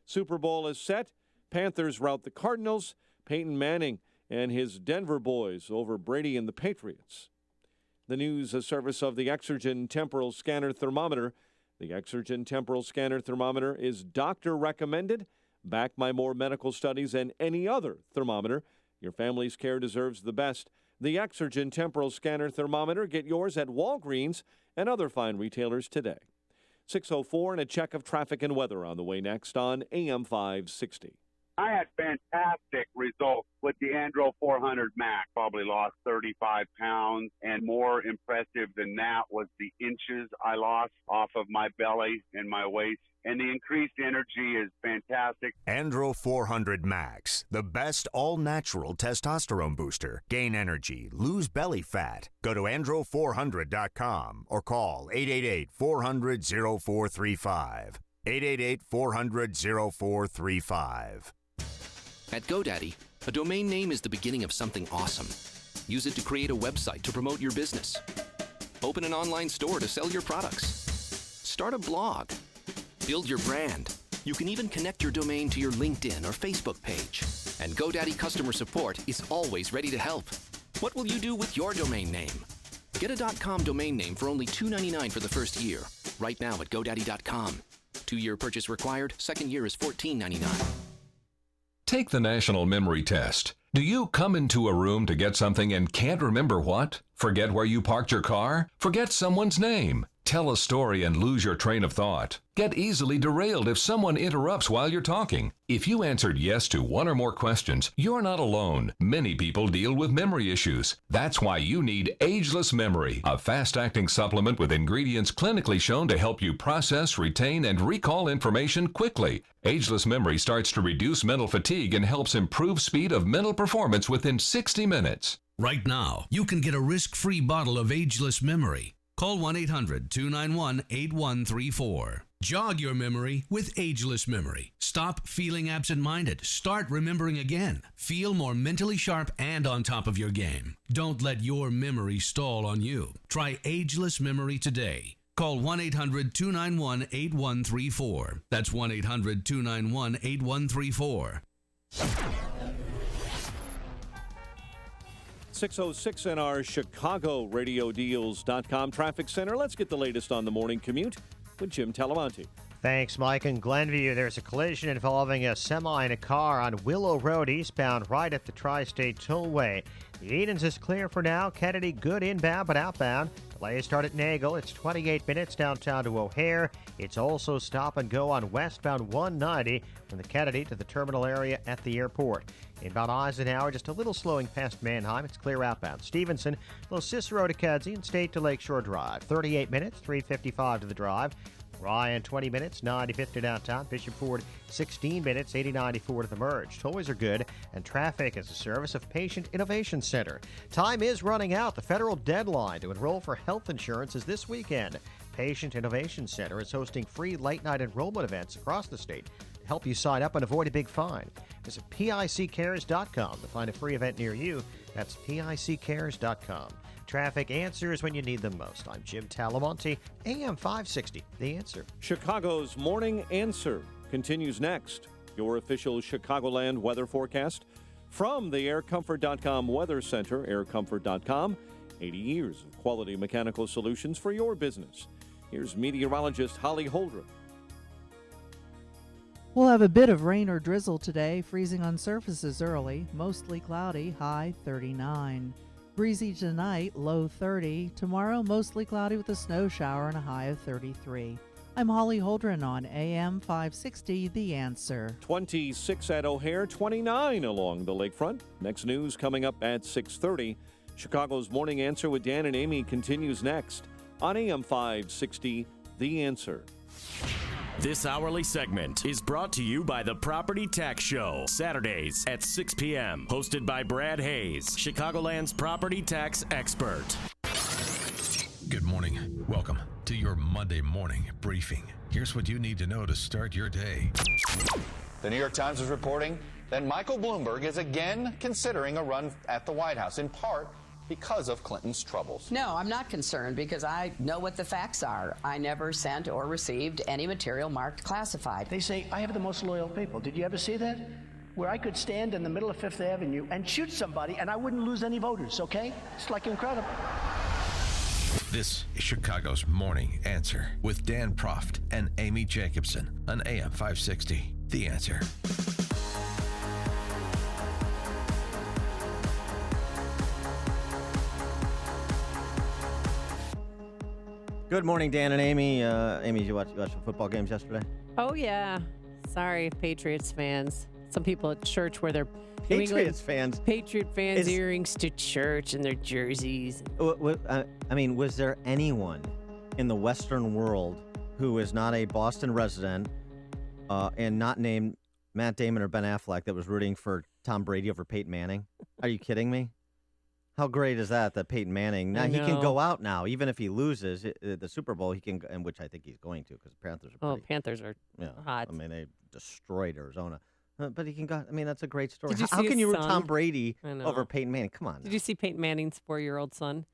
Super Bowl is set. Panthers rout the Cardinals. Peyton Manning and his Denver boys over Brady and the Patriots. The news, a service of the Exergen Temporal Scanner Thermometer. The Exergen Temporal Scanner Thermometer is doctor recommended, backed by more medical studies than any other thermometer. Your family's care deserves the best. The Exergen Temporal Scanner Thermometer. Get yours at Walgreens and other fine retailers today. 6:04 and a check of traffic and weather on the way next on AM 560. I had fantastic results with the Andro 400 Max. Probably lost 35 pounds, and more impressive than that was the inches I lost off of my belly and my waist. And the increased energy is fantastic. Andro 400 Max, the best all-natural testosterone booster. Gain energy, lose belly fat. Go to andro400.com or call 888-400-0435. 888-400-0435. At GoDaddy, a domain name is the beginning of something awesome. Use it to create a website to promote your business. Open an online store to sell your products. Start a blog. Build your brand. You can even connect your domain to your LinkedIn or Facebook page. And GoDaddy customer support is always ready to help. What will you do with your domain name? Get a .com domain name for only $2.99 for the first year. Right now at GoDaddy.com. 2-year purchase required. Second year is $14.99. Take the National Memory Test. Do you come into a room to get something and can't remember what? Forget where you parked your car? Forget someone's name? Tell a story and lose your train of thought. Get easily derailed if someone interrupts while you're talking. If you answered yes to one or more questions, you're not alone. Many people deal with memory issues. That's why you need Ageless Memory, a fast-acting supplement with ingredients clinically shown to help you process, retain, and recall information quickly. Ageless Memory starts to reduce mental fatigue and helps improve speed of mental performance within 60 minutes. Right now, you can get a risk-free bottle of Ageless Memory. Call 1-800-291-8134. Jog your memory with Ageless Memory. Stop feeling absent-minded. Start remembering again. Feel more mentally sharp and on top of your game. Don't let your memory stall on you. Try Ageless Memory today. Call 1-800-291-8134. That's 1-800-291-8134. 6:06 in our Chicago RadioDeals.com traffic center. Let's get the latest on the morning commute with Jim Talamonte. Thanks, Mike. In Glenview, there's a collision involving a semi and a car on Willow Road eastbound right at the Tri-State Tollway. The Edens is clear for now. Kennedy good inbound but outbound. Delays start at Nagel. It's 28 minutes downtown to O'Hare. It's also stop and go on westbound 190 from the Kennedy to the terminal area at the airport. Inbound Eisenhower, just a little slowing past Manheim. It's clear outbound. Stevenson, Little Cicero to Kedzie and State to Lakeshore Drive. 38 minutes, 3:55 to the drive. Ryan, 20 minutes, 90-50 to downtown. Bishop Ford, 16 minutes, 80-94 to the merge. Tollways are good, and traffic is a service of Patient Innovation Center. Time is running out. The federal deadline to enroll for health insurance is this weekend. Patient Innovation Center is hosting free late-night enrollment events across the state to help you sign up and avoid a big fine. Visit PICcares.com to find a free event near you. That's PICcares.com. Traffic answers when you need them most. I'm Jim Talamonte, AM 560, The Answer. Chicago's Morning Answer continues next. Your official Chicagoland weather forecast from the aircomfort.com Weather Center, aircomfort.com. 80 years of quality mechanical solutions for your business. Here's meteorologist Holly Holdren. We'll have a bit of rain or drizzle today, freezing on surfaces early, mostly cloudy, high 39. Breezy tonight, low 30. Tomorrow, mostly cloudy with a snow shower and a high of 33. I'm Holly Holdren on AM 560, The Answer. 26 at O'Hare, 29 along the lakefront. Next news coming up at 6:30. Chicago's Morning Answer with Dan and Amy continues next on AM 560, The Answer. This hourly segment is brought to you by the Property Tax Show, Saturdays at 6 p.m., hosted by Brad Hayes, Chicagoland's property tax expert. Good morning. Welcome to your Monday morning briefing. Here's what you need to know to start your day. The New York Times is reporting that Michael Bloomberg is again considering a run at the White House, in part because of Clinton's troubles. No, I'm not concerned because I know what the facts are. I never sent or received any material marked classified. They say, I have the most loyal people. Did you ever see that? Where I could stand in the middle of Fifth Avenue and shoot somebody and I wouldn't lose any voters, okay? It's like incredible. This is Chicago's Morning Answer with Dan Proft and Amy Jacobson on AM 560. The Answer. Good morning, Dan and Amy. Amy, did you watch some football games yesterday? Oh, yeah. Sorry, Patriots fans. Some people at church wear their Patriots fans. Patriot fans earrings to church and their jerseys. I mean, was there anyone in the Western world who is not a Boston resident and not named Matt Damon or Ben Affleck that was rooting for Tom Brady over Peyton Manning? Are you kidding me? How great is that Peyton Manning, now he can go out now, even if he loses the Super Bowl, he can, and which I think he's going to because the Panthers are pretty, Panthers are hot. I mean, they destroyed Arizona. But he can go, I mean, that's a great story. Did you How see can his you root son? Tom Brady over Peyton Manning? Come on. Did you see Peyton Manning's 4-year-old son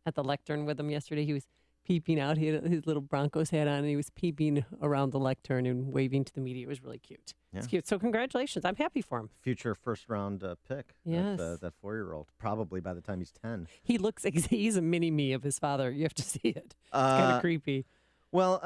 at the lectern with him yesterday? He was peeping out. He had his little Broncos hat on, and he was peeping around the lectern and waving to the media. It was really cute. Yeah. It's cute. So congratulations. I'm happy for him. Future first-round pick. Yes. That 4-year-old, probably by the time he's 10. He looks, he's a mini-me of his father. You have to see it. It's kind of creepy. Well,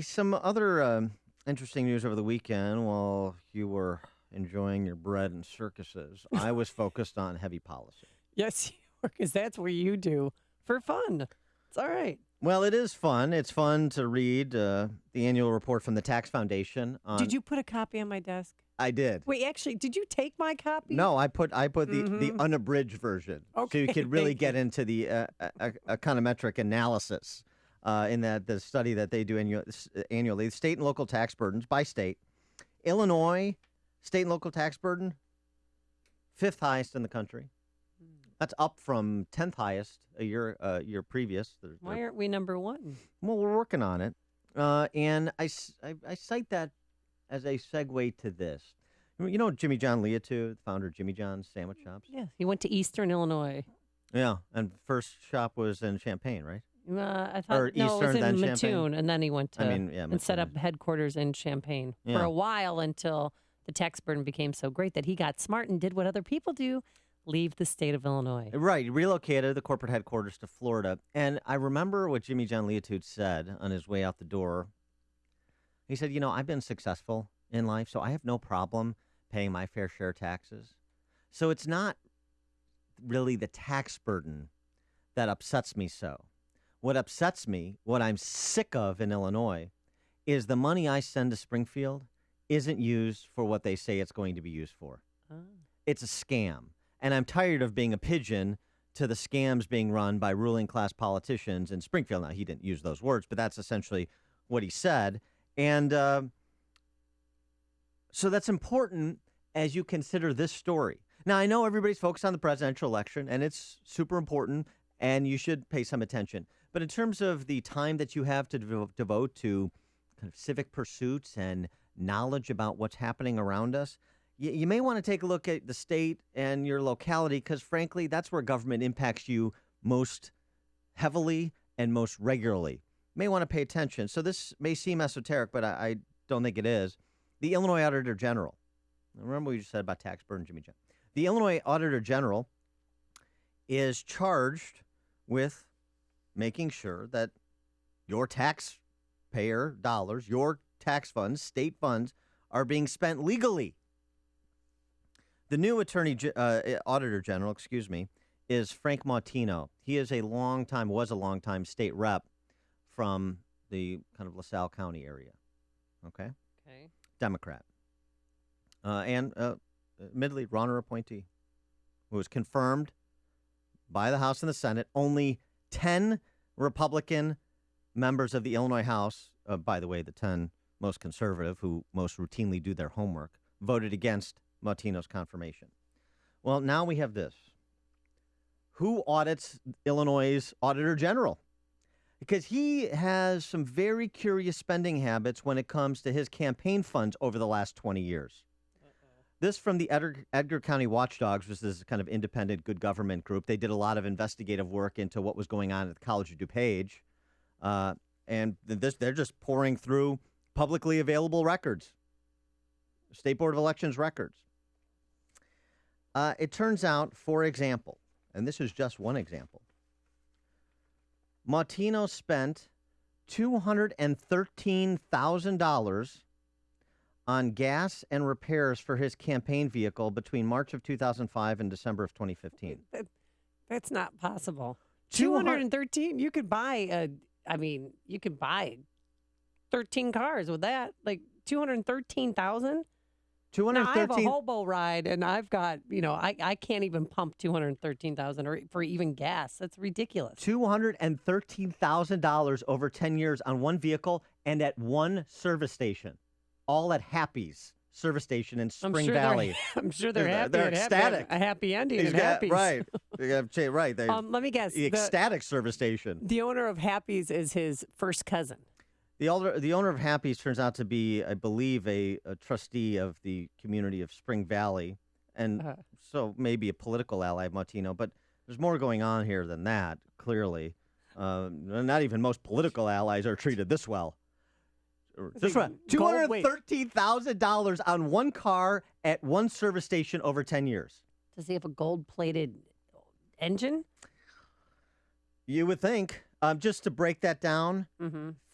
some other interesting news over the weekend while you were enjoying your bread and circuses. I was focused on heavy policy. Yes, you were, because that's where you do for fun. It's all right. Well, it is fun. It's fun to read the annual report from the Tax Foundation. Did you put a copy on my desk? I did. Wait, actually, did you take my copy? No, I put the unabridged version, Okay, so you could really get into the econometric analysis in the study that they do annually. State and local tax burdens by state. Illinois, state and local tax burden, 5th highest in the country. That's up from 10th highest a year previous. Why aren't we number one? Well, we're working on it. And I cite that as a segue to this. You know Jimmy John Leotu, the founder of Jimmy John's Sandwich Shops? Yeah, he went to Eastern Illinois. Yeah, and first shop was in Champaign, right? I thought Or it was Eastern, in then Mattoon, Champaign? and then he went to Mattoon. set up headquarters in Champaign for Yeah. a while until the tax burden became so great that he got smart and did what other people do. Leave the state of Illinois. Right. He relocated the corporate headquarters to Florida. And I remember what Jimmy John Leotude said on his way out the door. He said, I've been successful in life, so I have no problem paying my fair share of taxes. So it's not really the tax burden that upsets me so. What upsets me, what I'm sick of in Illinois, is the money I send to Springfield isn't used for what they say it's going to be used for. Oh. It's a scam. And I'm tired of being a pigeon to the scams being run by ruling class politicians in Springfield. Now, he didn't use those words, but that's essentially what he said. And so that's important as you consider this story. Now, I know everybody's focused on the presidential election, and it's super important, and you should pay some attention. But in terms of the time that you have to devote to kind of civic pursuits and knowledge about what's happening around us, you may want to take a look at the state and your locality because, frankly, that's where government impacts you most heavily and most regularly. You may want to pay attention. So this may seem esoteric, but I don't think it is. The Illinois Auditor General. Remember what you just said about tax burden, Jimmy John. The Illinois Auditor General is charged with making sure that your taxpayer dollars, your tax funds, state funds, are being spent legally. The new Auditor General, is Frank Mautino. He is was a longtime state rep from the kind of LaSalle County area. Okay. Democrat. And admittedly, runner appointee, who was confirmed by the House and the Senate. Only 10 Republican members of the Illinois House, by the way, the 10 most conservative, who most routinely do their homework, voted against Mautino's confirmation. Well, now we have this. Who audits Illinois' Auditor General? Because he has some very curious spending habits when it comes to his campaign funds over the last 20 years. This from the Edgar County Watchdogs, which is kind of independent good government group. They did a lot of investigative work into what was going on at the College of DuPage. And they're just pouring through publicly available records, State Board of Elections records. It turns out, for example, and this is just one example, Mautino spent $213,000 on gas and repairs for his campaign vehicle between March of 2005 and December of 2015. That's not possible. 213? You could buy 13 cars with that. Like 213,000? Now, I have a hobo ride, and I've got, I can't even pump 213,000 or for even gas. That's ridiculous. $213,000 over 10 years on one vehicle and at one service station, all at Happy's service station in Spring Valley. I'm sure they're happy. They're ecstatic. A happy ending at Happy's. Right. Right. Let me guess. The ecstatic service station. The owner of Happy's is his first cousin. The owner of Happy's turns out to be, I believe, a trustee of the community of Spring Valley, and so maybe a political ally of Mautino. But there's more going on here than that, clearly. Not even most political allies are treated this well. This one, $213,000 on one car at one service station over 10 years. Does he have a gold-plated engine? You would think. Just to break that down,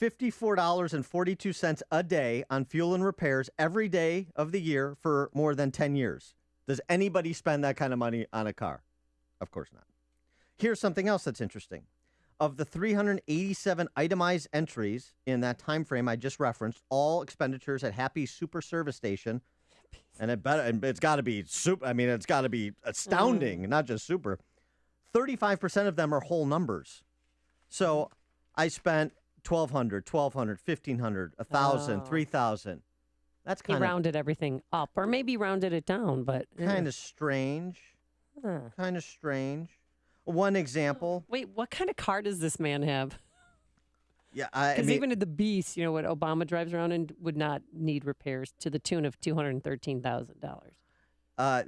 $54.42 a day on fuel and repairs every day of the year for more than 10 years. Does anybody spend that kind of money on a car? Of course not. Here's something else that's interesting. Of the 387 itemized entries in that time frame I just referenced, all expenditures at Happy Super Service Station, and it's got to be super. I mean, it's got to be astounding, not just super. 35% of them are whole numbers. So I spent $1,200, $1,200, $1,500, $1,000, $3,000. That's kind of rounded everything up, or maybe rounded it down, but kind of strange. Kind of strange. One example. Wait, what kind of car does this man have? Yeah, because even at the Beast, what Obama drives around in would not need repairs to the tune of $213,000.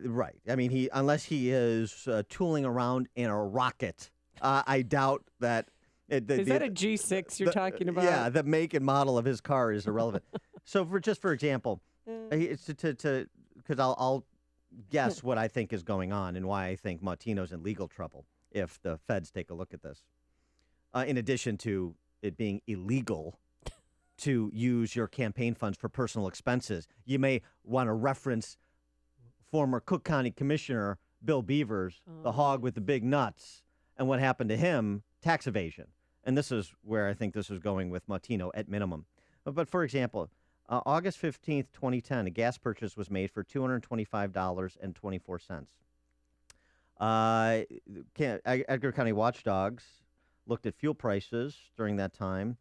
Right. I mean, unless he is tooling around in a rocket, I doubt that. Is that a G6 you're talking about? Yeah, the make and model of his car is irrelevant. So, for example, because I'll guess what I think is going on and why I think Mautino's in legal trouble if the feds take a look at this. In addition to it being illegal to use your campaign funds for personal expenses, you may want to reference former Cook County Commissioner Bill Beavers, the hog with the big nuts, and what happened to him, tax evasion. And this is where I think this is going with Mautino at minimum. But for example, August 15th, 2010, a gas purchase was made for $225.24. Edgar County Watchdogs looked at fuel prices during that time.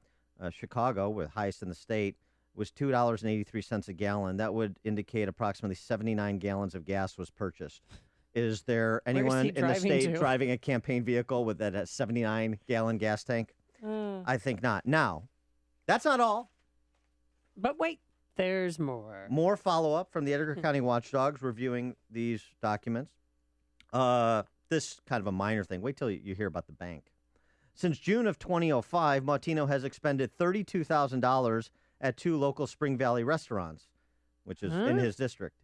Chicago, with highest in the state, was $2.83 a gallon. That would indicate approximately 79 gallons of gas was purchased. Is there anyone in the state driving a campaign vehicle with that 79-gallon gas tank? I think not. Now, that's not all. But wait, there's more. More follow-up from the Edgar County Watchdogs reviewing these documents. This kind of a minor thing. Wait till you hear about the bank. Since June of 2005, Mautino has expended $32,000 at two local Spring Valley restaurants, which is in his district.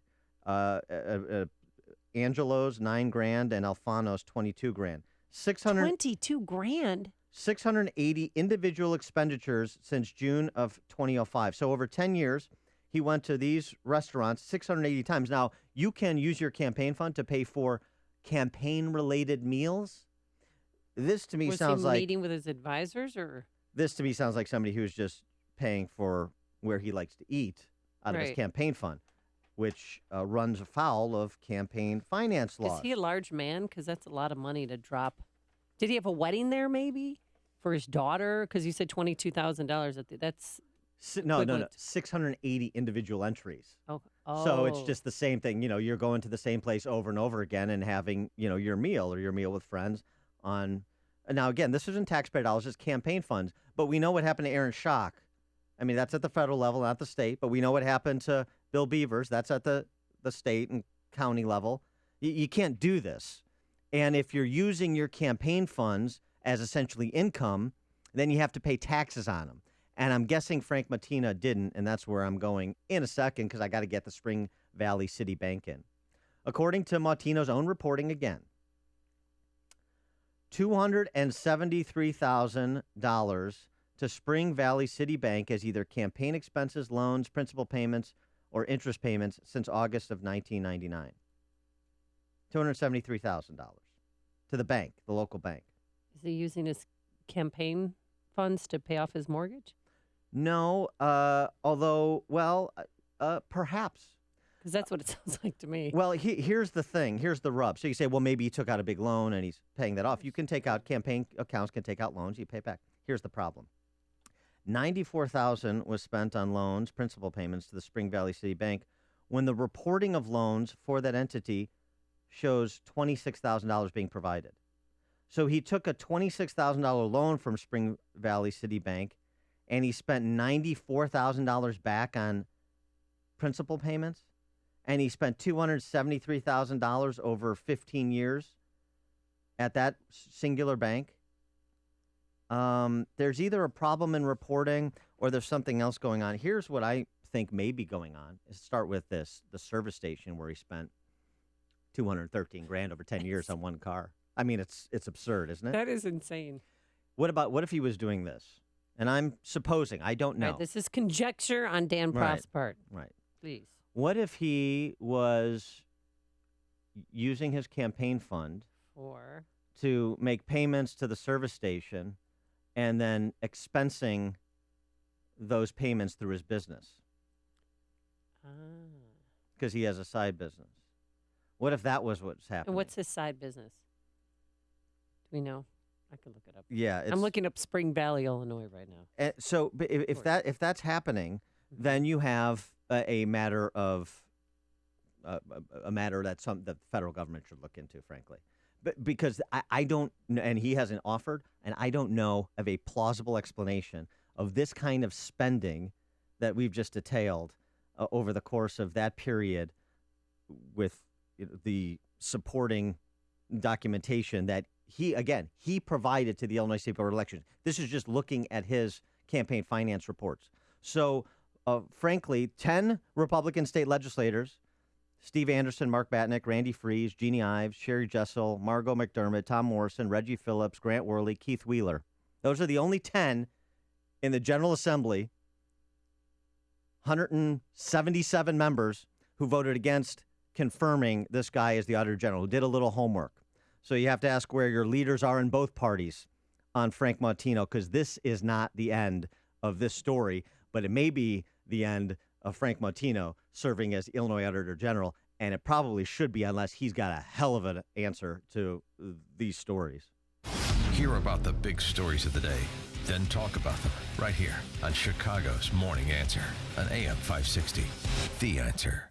Angelo's $9,000 and Alfano's $22,000. $22,000. 680 individual expenditures since June of 2005. So over 10 years, he went to these restaurants 680 times. Now, you can use your campaign fund to pay for campaign-related meals. This to me sounds Was like... he meeting with his advisors, or...? This to me sounds like somebody who's just paying for where he likes to eat out of his campaign fund, which runs afoul of campaign finance laws. Is he a large man? Because that's a lot of money to drop. Did he have a wedding there, maybe, for his daughter? Because you said $22,000. That's... No. 680 individual entries. Oh. So it's just the same thing. You're going to the same place over and over again and having, your meal or your meal with friends on. Now, again, this isn't taxpayer dollars, it's campaign funds. But we know what happened to Aaron Schock. I mean, that's at the federal level, not the state. But we know what happened to Bill Beavers. That's at the state and county level. You can't do this. And if you're using your campaign funds as essentially income, then you have to pay taxes on them. And I'm guessing Frank Mautino didn't, and that's where I'm going in a second because I got to get the Spring Valley City Bank in. According to Mautino's own reporting again, $273,000 to Spring Valley City Bank as either campaign expenses, loans, principal payments, or interest payments since August of 1999. $273,000 to the bank, the local bank. Is he using his campaign funds to pay off his mortgage? No, although, perhaps. Because that's what it sounds like to me. Well, here's the thing. Here's the rub. So you say, well, maybe he took out a big loan and he's paying that off. You can take out campaign accounts, can take out loans, you pay back. Here's the problem. $94,000 was spent on loans, principal payments to the Spring Valley City Bank when the reporting of loans for that entity shows $26,000 being provided. So he took a $26,000 loan from Spring Valley City Bank and he spent $94,000 back on principal payments. And he spent $273,000 over 15 years at that singular bank. There's either a problem in reporting or there's something else going on. Here's what I think may be going on. Let's start with this, the service station where he spent $213,000 over 10 years on one car. I mean, it's absurd, isn't it? That is insane. What if he was doing this? And I'm supposing, I don't know. Right, this is conjecture on Dan Proft's part. Right. Please. What if he was using his campaign fund to make payments to the service station and then expensing those payments through his business? Because he has a side business. What if that was what's happening? And what's his side business? Do we know? I can look it up. Yeah. I'm looking up Spring Valley, Illinois right now. So if that's happening, then you have a matter of a matter that the federal government should look into, frankly. But because I don't, and he hasn't offered, and I don't know of a plausible explanation of this kind of spending that we've just detailed over the course of that period with the supporting documentation that he provided to the Illinois State Board of Elections. This is just looking at his campaign finance reports. So, frankly, 10 Republican state legislators, Steve Anderson, Mark Batnick, Randy Freese, Jeannie Ives, Sherry Jessel, Margot McDermott, Tom Morrison, Reggie Phillips, Grant Worley, Keith Wheeler. Those are the only 10 in the General Assembly, 177 members who voted against confirming this guy as the Auditor General, who did a little homework. So you have to ask where your leaders are in both parties on Frank Mautino, because this is not the end of this story, but it may be the end of Frank Mautino serving as Illinois Auditor General, and it probably should be unless he's got a hell of an answer to these stories. Hear about the big stories of the day, then talk about them right here on Chicago's Morning Answer on AM 560. The Answer.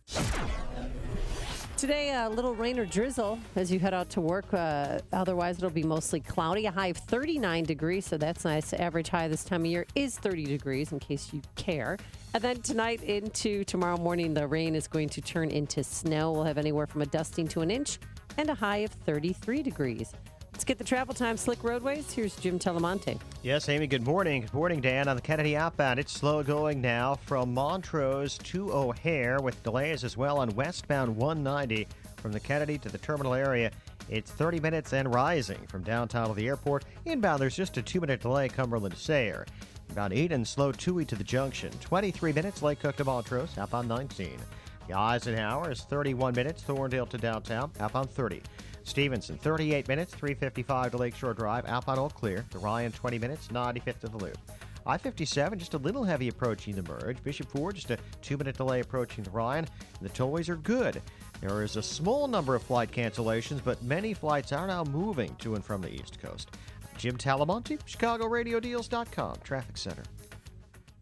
Today, a little rain or drizzle as you head out to work. Otherwise, it'll be mostly cloudy. A high of 39 degrees, so that's nice. Average high this time of year is 30 degrees, in case you care. And then tonight into tomorrow morning, the rain is going to turn into snow. We'll have anywhere from a dusting to an inch and a high of 33 degrees. Let's get the travel time. Slick roadways. Here's Jim Telemonte. Yes, Amy, good morning. Good morning, Dan. On the Kennedy outbound, it's slow going now from Montrose to O'Hare with delays as well on westbound 190 from the Kennedy to the terminal area. It's 30 minutes and rising from downtown to the airport. Inbound, there's just a 2-minute delay, Cumberland to Sayre. About 8 and slow 2E to the junction. 23 minutes, Lake Cook to Montrose, outbound 19. The Eisenhower is 31 minutes, Thorndale to downtown, outbound 30. Stevenson, 38 minutes, 355 to Lakeshore Drive, outbound all clear. The Ryan, 20 minutes, 95th to the Loop. I-57, just a little heavy approaching the merge. Bishop Ford, just a 2-minute delay approaching the Ryan. And the tollways are good. There is a small number of flight cancellations, but many flights are now moving to and from the East Coast. Jim Talamonte, ChicagoRadioDeals.com, Traffic Center.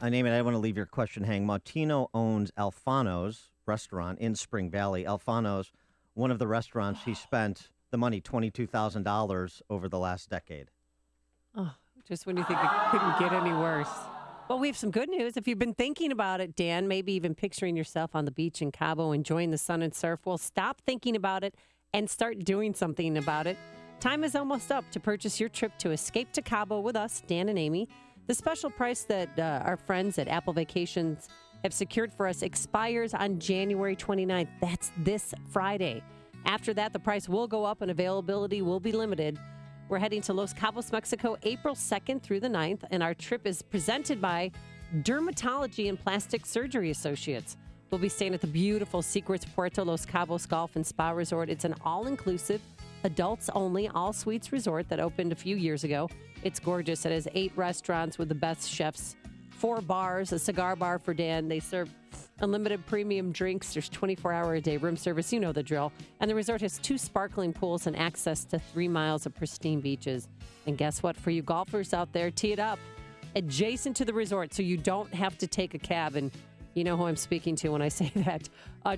I name it. I don't want to leave your question hang. Mautino owns Alfano's restaurant in Spring Valley. Alfano's, one of the restaurants he spent the money, $22,000 over the last decade. Oh, just when you think it couldn't get any worse. Well, we have some good news. If you've been thinking about it, Dan, maybe even picturing yourself on the beach in Cabo enjoying the sun and surf, well, stop thinking about it and start doing something about it. Time is almost up to purchase your trip to Escape to Cabo with us, Dan and Amy. The special price that our friends at Apple Vacations have secured for us expires on January 29th. That's this Friday. After that, the price will go up and availability will be limited. We're heading to Los Cabos, Mexico, April 2nd through the 9th, and our trip is presented by Dermatology and Plastic Surgery Associates. We'll be staying at the beautiful Secrets Puerto Los Cabos Golf and Spa Resort. It's an all-inclusive, adults-only, all-suites resort that opened a few years ago. It's gorgeous. It has 8 restaurants with the best chefs, 4 bars, a cigar bar for Dan. They serve unlimited premium drinks. There's 24-hour-a-day room service. You know the drill. And the resort has 2 sparkling pools and access to 3 miles of pristine beaches. And guess what? For you golfers out there, tee it up adjacent to the resort so you don't have to take a cab. And you know who I'm speaking to when I say that.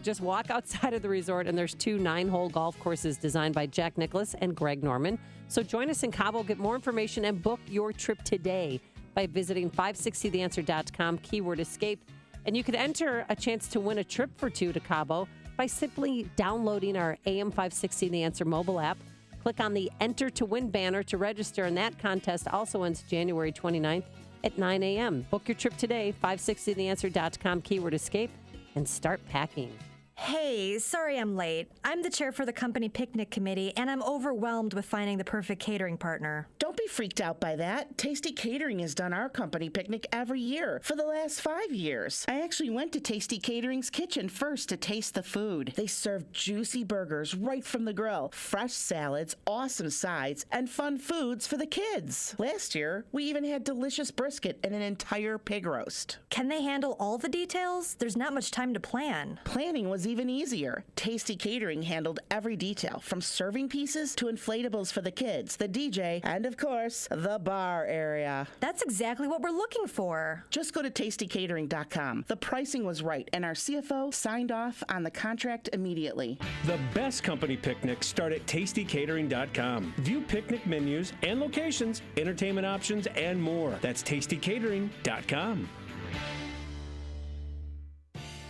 Just walk outside of the resort, and there's 2 9-hole golf courses designed by Jack Nicklaus and Greg Norman. So join us in Cabo. Get more information and book your trip today by visiting 560theanswer.com, keyword escape. And you can enter a chance to win a trip for 2 to Cabo by simply downloading our AM 560 The Answer mobile app. Click on the Enter to Win banner to register, and that contest also ends January 29th at 9 a.m. Book your trip today, 560theanswer.com, keyword escape, and start packing. Hey, sorry I'm late. I'm the chair for the company picnic committee, and I'm overwhelmed with finding the perfect catering partner. Don't be freaked out by that. Tasty Catering has done our company picnic every year for the last 5 years. I actually went to Tasty Catering's kitchen first to taste the food. They serve juicy burgers right from the grill, fresh salads, awesome sides, and fun foods for the kids. Last year, we even had delicious brisket and an entire pig roast. Can they handle all the details? There's not much time to plan. Planning was even easier. Tasty Catering handled every detail, from serving pieces to inflatables for the kids, the DJ, and of course, the bar area. That's exactly what we're looking for. Just go to tastycatering.com. The pricing was right, and our CFO signed off on the contract immediately. The best company picnics start at tastycatering.com. View picnic menus and locations, entertainment options, and more. That's tastycatering.com.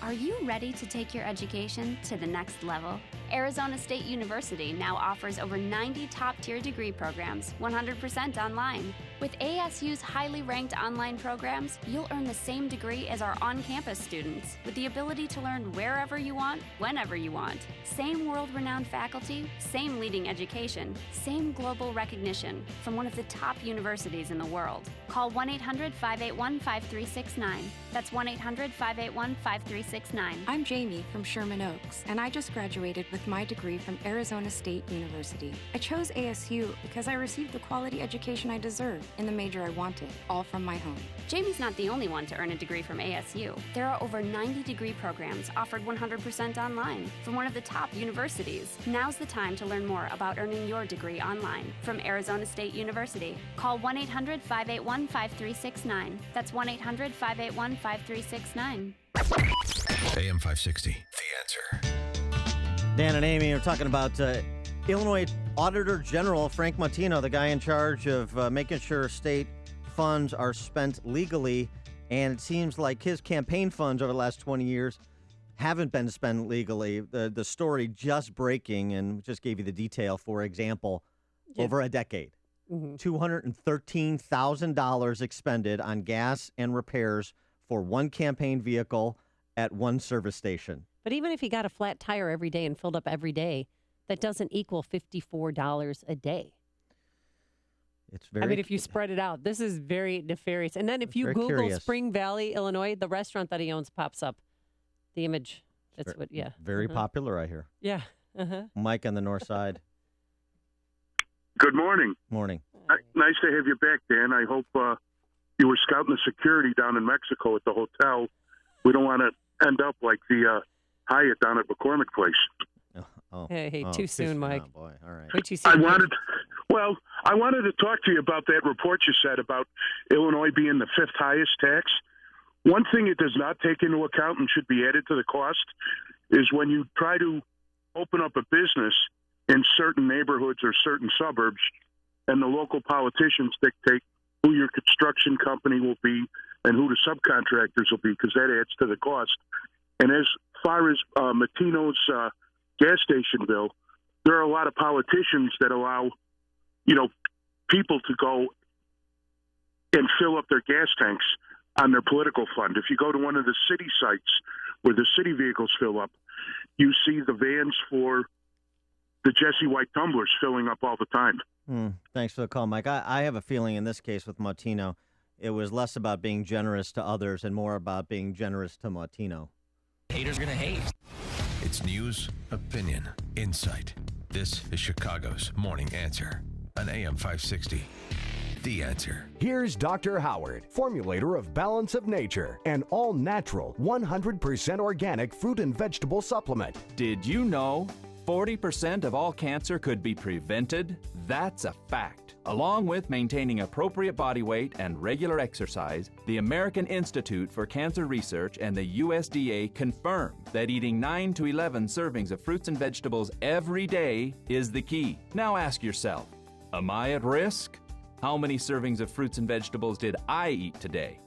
Are you ready to take your education to the next level? Arizona State University now offers over 90 top-tier degree programs, 100% online. With ASU's highly ranked online programs, you'll earn the same degree as our on-campus students, with the ability to learn wherever you want, whenever you want. Same world-renowned faculty, same leading education, same global recognition from one of the top universities in the world. Call 1-800-581-5369. That's 1-800-581-5369. I'm Jamie from Sherman Oaks, and I just graduated with my degree from Arizona State University. I chose ASU because I received the quality education I deserve in the major I wanted, all from my home. Jamie's not the only one to earn a degree from ASU. There are over 90 degree programs offered 100% online from one of the top universities. Now's the time to learn more about earning your degree online from Arizona State University. Call 1-800-581-5369. That's 1-800-581-5369. AM 560, The Answer. Dan and Amy are talking about Illinois Auditor General Frank Mautino, the guy in charge of making sure state funds are spent legally. And it seems like his campaign funds over the last 20 years haven't been spent legally. The story just breaking, and just gave you the detail, for example, over a decade. $213,000 expended on gas and repairs for one campaign vehicle at one service station. But even if he got a flat tire every day and filled up every day, that doesn't equal $54 a day. It's very. I mean, if you spread it out, this is very nefarious. And then if you Google curious. Spring Valley, Illinois, the restaurant that he owns pops up. The image. That's what. Yeah. Very popular, I hear. Yeah. Uh-huh. Mike on the north side. Good morning. Morning. Nice to have you back, Dan. I hope you were scouting the security down in Mexico at the hotel. We don't want to end up like the Hyatt down at McCormick Place. Hey, too soon, Mike. Oh, boy. All right. Way too soon. I wanted to talk to you about that report you said about Illinois being the 5th highest tax. One thing it does not take into account and should be added to the cost is when you try to open up a business in certain neighborhoods or certain suburbs, and the local politicians dictate who your construction company will be and who the subcontractors will be, because that adds to the cost. And as far as Mautino's gas station bill, there are a lot of politicians that allow, people to go and fill up their gas tanks on their political fund. If you go to one of the city sites where the city vehicles fill up, you see the vans for the Jesse White tumblers filling up all the time. Thanks for the call, Mike. I have a feeling in this case with Mautino, it was less about being generous to others and more about being generous to Mautino. Haters gonna hate. It's news, opinion, insight. This is Chicago's Morning Answer on AM 560. The Answer. Here's Dr. Howard, formulator of Balance of Nature, an all-natural, 100% organic fruit and vegetable supplement. Did you know 40% of all cancer could be prevented? That's a fact. Along with maintaining appropriate body weight and regular exercise, the American Institute for Cancer Research and the USDA confirm that eating 9 to 11 servings of fruits and vegetables every day is the key. Now ask yourself, am I at risk? How many servings of fruits and vegetables did I eat today?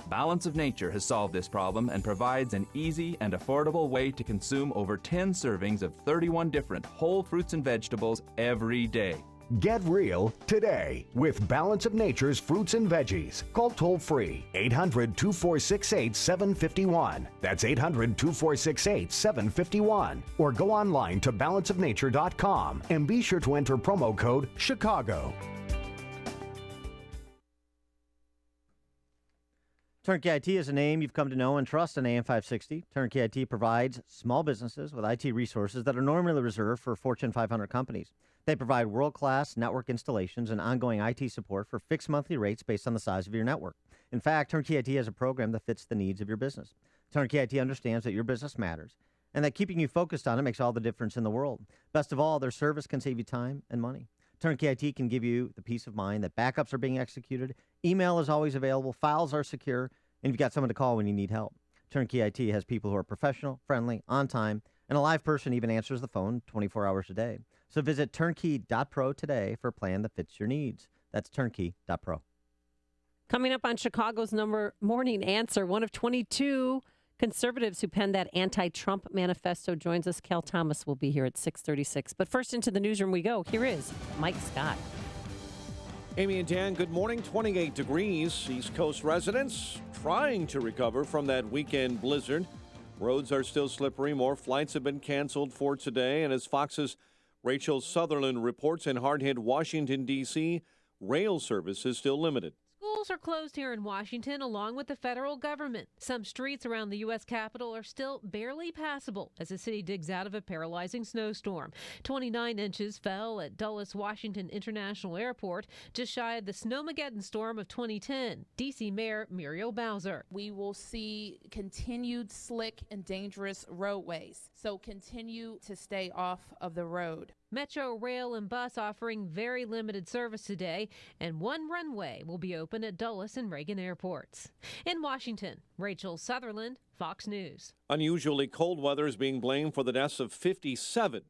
Balance of Nature has solved this problem and provides an easy and affordable way to consume over 10 servings of 31 different whole fruits and vegetables every day. Get real today with Balance of Nature's fruits and veggies. Call toll-free 800-2468-751. That's 800-2468-751. Or go online to balanceofnature.com and be sure to enter promo code Chicago. Turnkey IT is a name you've come to know and trust on AM 560. Turnkey IT provides small businesses with IT resources that are normally reserved for Fortune 500 companies. They provide world-class network installations and ongoing IT support for fixed monthly rates based on the size of your network. In fact, Turnkey IT has a program that fits the needs of your business. Turnkey IT understands that your business matters and that keeping you focused on it makes all the difference in the world. Best of all, their service can save you time and money. Turnkey IT can give you the peace of mind that backups are being executed, email is always available, files are secure, and you've got someone to call when you need help. Turnkey IT has people who are professional, friendly, on time, and a live person even answers the phone 24 hours a day. So visit turnkey.pro today for a plan that fits your needs. That's turnkey.pro. Coming up on Chicago's Morning Answer, one of 22 conservatives who penned that anti-Trump manifesto joins us. Cal Thomas will be here at 6:36. But first into the newsroom we go. Here is Mike Scott. Amy and Dan, good morning. 28 degrees. East Coast residents trying to recover from that weekend blizzard. Roads are still slippery. More flights have been canceled for today. And as Fox's Rachel Sutherland reports, in hard-hit Washington, D.C., rail service is still limited. Schools are closed here in Washington, along with the federal government. Some streets around the U.S. Capitol are still barely passable as the city digs out of a paralyzing snowstorm. 29 inches fell at Dulles Washington International Airport, just shy of the Snowmageddon storm of 2010. D.C. Mayor Muriel Bowser. We will see continued slick and dangerous roadways, so continue to stay off of the road. Metro Rail and Bus offering very limited service today, and one runway will be open at Dulles and Reagan airports. In Washington, Rachel Sutherland, Fox News. Unusually cold weather is being blamed for the deaths of 57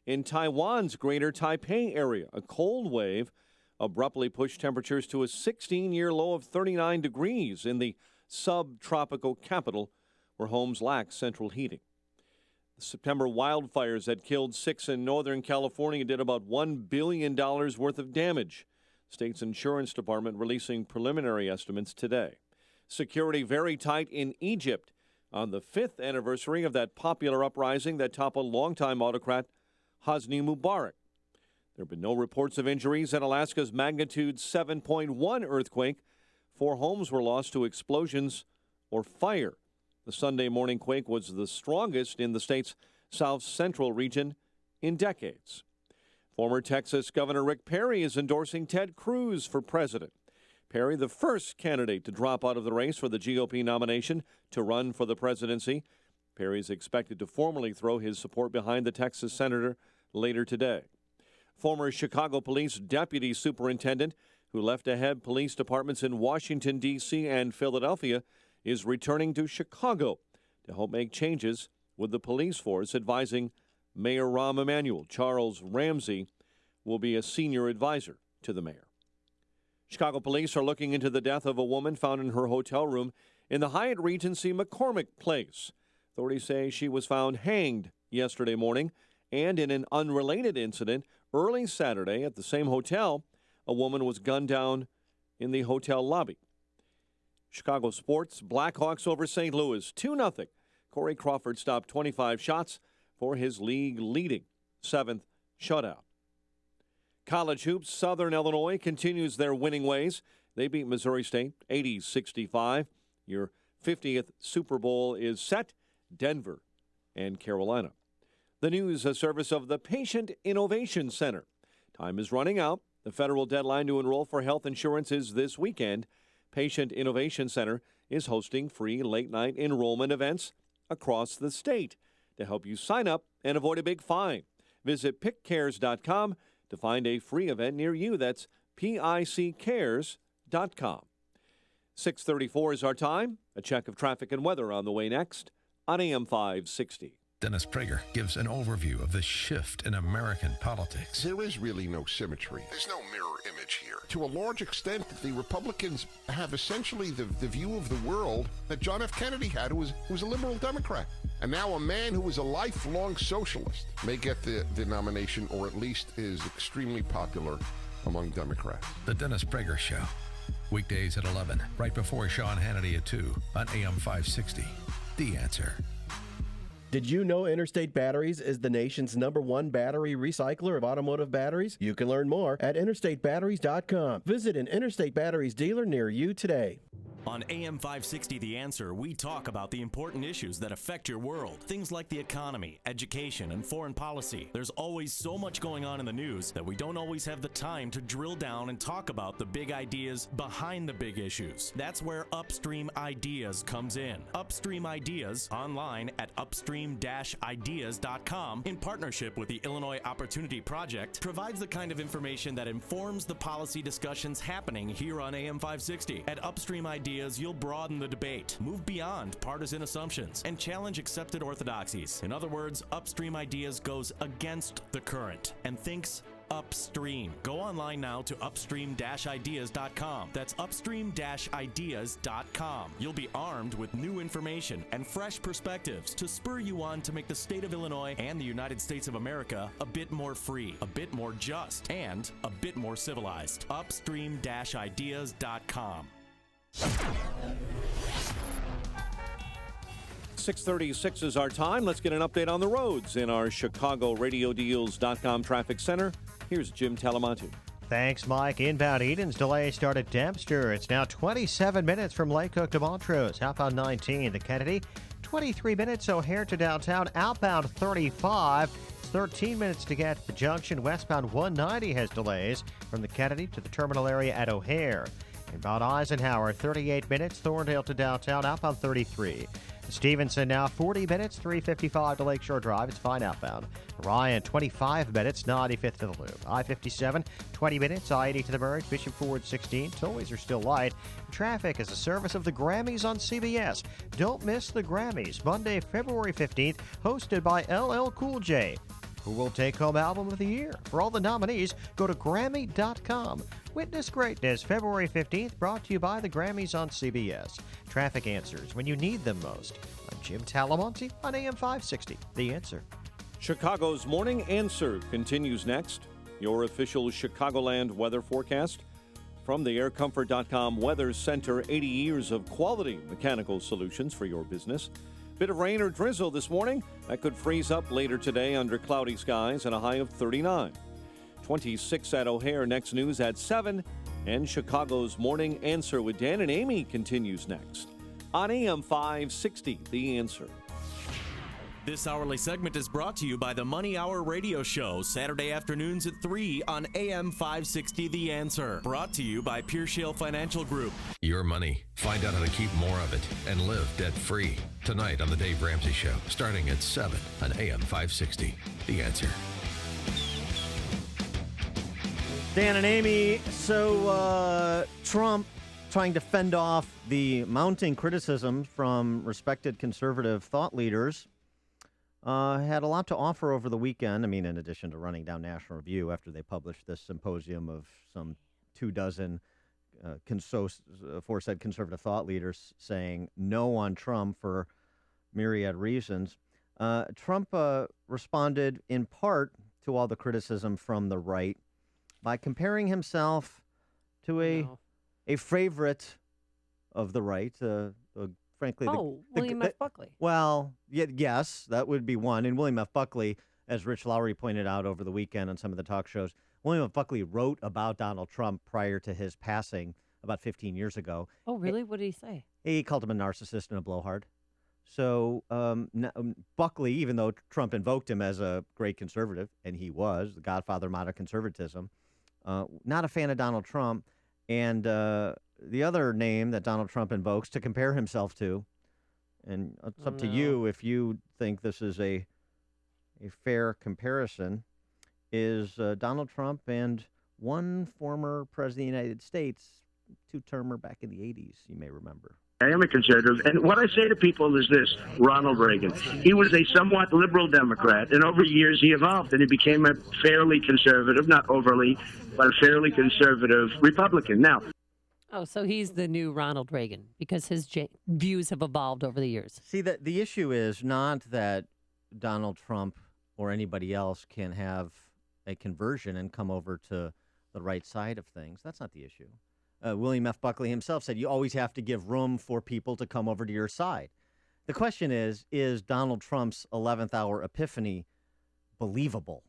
in Taiwan's greater Taipei area. A cold wave abruptly pushed temperatures to a 16-year low of 39 degrees in the subtropical capital, where homes lack central heating. September wildfires that killed 6 in Northern California did about $1 billion worth of damage. State's insurance department releasing preliminary estimates today. Security very tight in Egypt on the 5th anniversary of that popular uprising that toppled longtime autocrat Hosni Mubarak. There have been no reports of injuries at Alaska's magnitude 7.1 earthquake. 4 homes were lost to explosions or fire. The Sunday morning quake was the strongest in the state's south central region in decades. Former Texas Governor Rick Perry is endorsing Ted Cruz for president. Perry, the first candidate to drop out of the race for the GOP nomination to run for the presidency. Perry is expected to formally throw his support behind the Texas senator later today. Former Chicago Police Deputy Superintendent, who left to head police departments in Washington, D.C. and Philadelphia, is returning to Chicago to help make changes with the police force, advising Mayor Rahm Emanuel. Charles Ramsey will be a senior advisor to the mayor. Chicago police are looking into the death of a woman found in her hotel room in the Hyatt Regency McCormick Place. Authorities say she was found hanged yesterday morning, and in an unrelated incident early Saturday at the same hotel, a woman was gunned down in the hotel lobby. Chicago sports, Blackhawks over St. Louis, 2-0. Corey Crawford stopped 25 shots for his league-leading 7th shutout. College hoops, Southern Illinois continues their winning ways. They beat Missouri State 80-65. Your 50th Super Bowl is set, Denver and Carolina. The news, a service of the Patient Innovation Center. Time is running out. The federal deadline to enroll for health insurance is this weekend. Patient Innovation Center is hosting free late-night enrollment events across the state to help you sign up and avoid a big fine. Visit pickcares.com to find a free event near you. That's pickcares.com. 6:34 is our time. A check of traffic and weather on the way next on AM 560. Dennis Prager gives an overview of the shift in American politics. There is really no symmetry. There's no mirror image here. To a large extent, the Republicans have essentially the view of the world that John F. Kennedy had, who was a liberal Democrat. And now a man who was a lifelong socialist may get the nomination, or at least is extremely popular among Democrats. The Dennis Prager Show. Weekdays at 11, right before Sean Hannity at 2 on AM 560. The Answer. Did you know Interstate Batteries is the nation's #1 battery recycler of automotive batteries? You can learn more at interstatebatteries.com. Visit an Interstate Batteries dealer near you today. On AM 560 The Answer, we talk about the important issues that affect your world. Things like the economy, education, and foreign policy. There's always so much going on in the news that we don't always have the time to drill down and talk about the big ideas behind the big issues. That's where Upstream Ideas comes in. Upstream Ideas, online at upstream-ideas.com, in partnership with the Illinois Opportunity Project, provides the kind of information that informs the policy discussions happening here on AM 560. At Upstream Ideas, you'll broaden the debate, move beyond partisan assumptions, and challenge accepted orthodoxies. In other words, Upstream Ideas goes against the current and thinks upstream. Go online now to upstream-ideas.com. That's upstream-ideas.com. You'll be armed with new information and fresh perspectives to spur you on to make the state of Illinois and the United States of America a bit more free, a bit more just, and a bit more civilized. Upstream-ideas.com. 6:36 is our time. Let's get an update on the roads in our ChicagoRadioDeals.com traffic center. Here's Jim Talamonte. Thanks, Mike. Inbound Eden's delay started Dempster. It's now 27 minutes from Lake Cook to Montrose. Outbound 19 to Kennedy. 23 minutes O'Hare to downtown. Outbound 35. It's 13 minutes to get to the junction. Westbound 190 has delays from the Kennedy to the terminal area at O'Hare. Inbound Eisenhower, 38 minutes, Thorndale to downtown, outbound 33. Stevenson now 40 minutes, 355 to Lakeshore Drive. It's fine outbound. Ryan, 25 minutes, 95th to the Loop. I-57, 20 minutes, I-80 to the Merrick, Bishop Ford 16. Tollways are still light. Traffic is a service of the Grammys on CBS. Don't miss the Grammys, Monday, February 15th, hosted by LL Cool J. Who will take home Album of the Year? For all the nominees, go to Grammy.com. Witness Greatness, February 15th, brought to you by the Grammys on CBS. Traffic answers when you need them most. I'm Jim Talamonte on AM 560. The Answer. Chicago's Morning Answer continues next. Your official Chicagoland weather forecast from the aircomfort.com Weather Center. 80 years of quality mechanical solutions for your business. Bit of rain or drizzle this morning. That could freeze up later today under cloudy skies and a high of 39. 26 at O'Hare. Next news at 7. And Chicago's Morning Answer with Dan and Amy continues next on AM 560, The Answer. This hourly segment is brought to you by the Money Hour Radio Show, Saturday afternoons at 3 on AM 560 The Answer. Brought to you by Pure Shale Financial Group. Your money. Find out how to keep more of it and live debt-free. Tonight on The Dave Ramsey Show, starting at 7 on AM 560. The Answer. Dan and Amy, so Trump trying to fend off the mounting criticism from respected conservative thought leaders had a lot to offer over the weekend. I mean, in addition to running down National Review after they published this symposium of some 24 aforesaid conservative thought leaders saying no on Trump for myriad reasons. Trump responded in part to all the criticism from the right by comparing himself to a favorite of the right, frankly. William F. Buckley. Well, yes, that would be one. And William F. Buckley, as Rich Lowry pointed out over the weekend on some of the talk shows, William F. Buckley wrote about Donald Trump prior to his passing about 15 years ago. Oh, really? What did he say? He called him a narcissist and a blowhard. So Buckley, even though Trump invoked him as a great conservative, and he was, the godfather of modern conservatism, not a fan of Donald Trump. And the other name that Donald Trump invokes to compare himself to, and it's up to you if you think this is a fair comparison, is Donald Trump and one former president of the United States, two-termer back in the 80s, you may remember. I am a conservative, and what I say to people is this: Ronald Reagan. He was a somewhat liberal Democrat, and over years he evolved, and he became a fairly conservative, not overly, but a fairly conservative Republican. Now, oh, so he's the new Ronald Reagan because his views have evolved over the years. See, the issue is not that Donald Trump or anybody else can have a conversion and come over to the right side of things. That's not the issue. William F. Buckley himself said you always have to give room for people to come over to your side. The question is Donald Trump's 11th hour epiphany believable?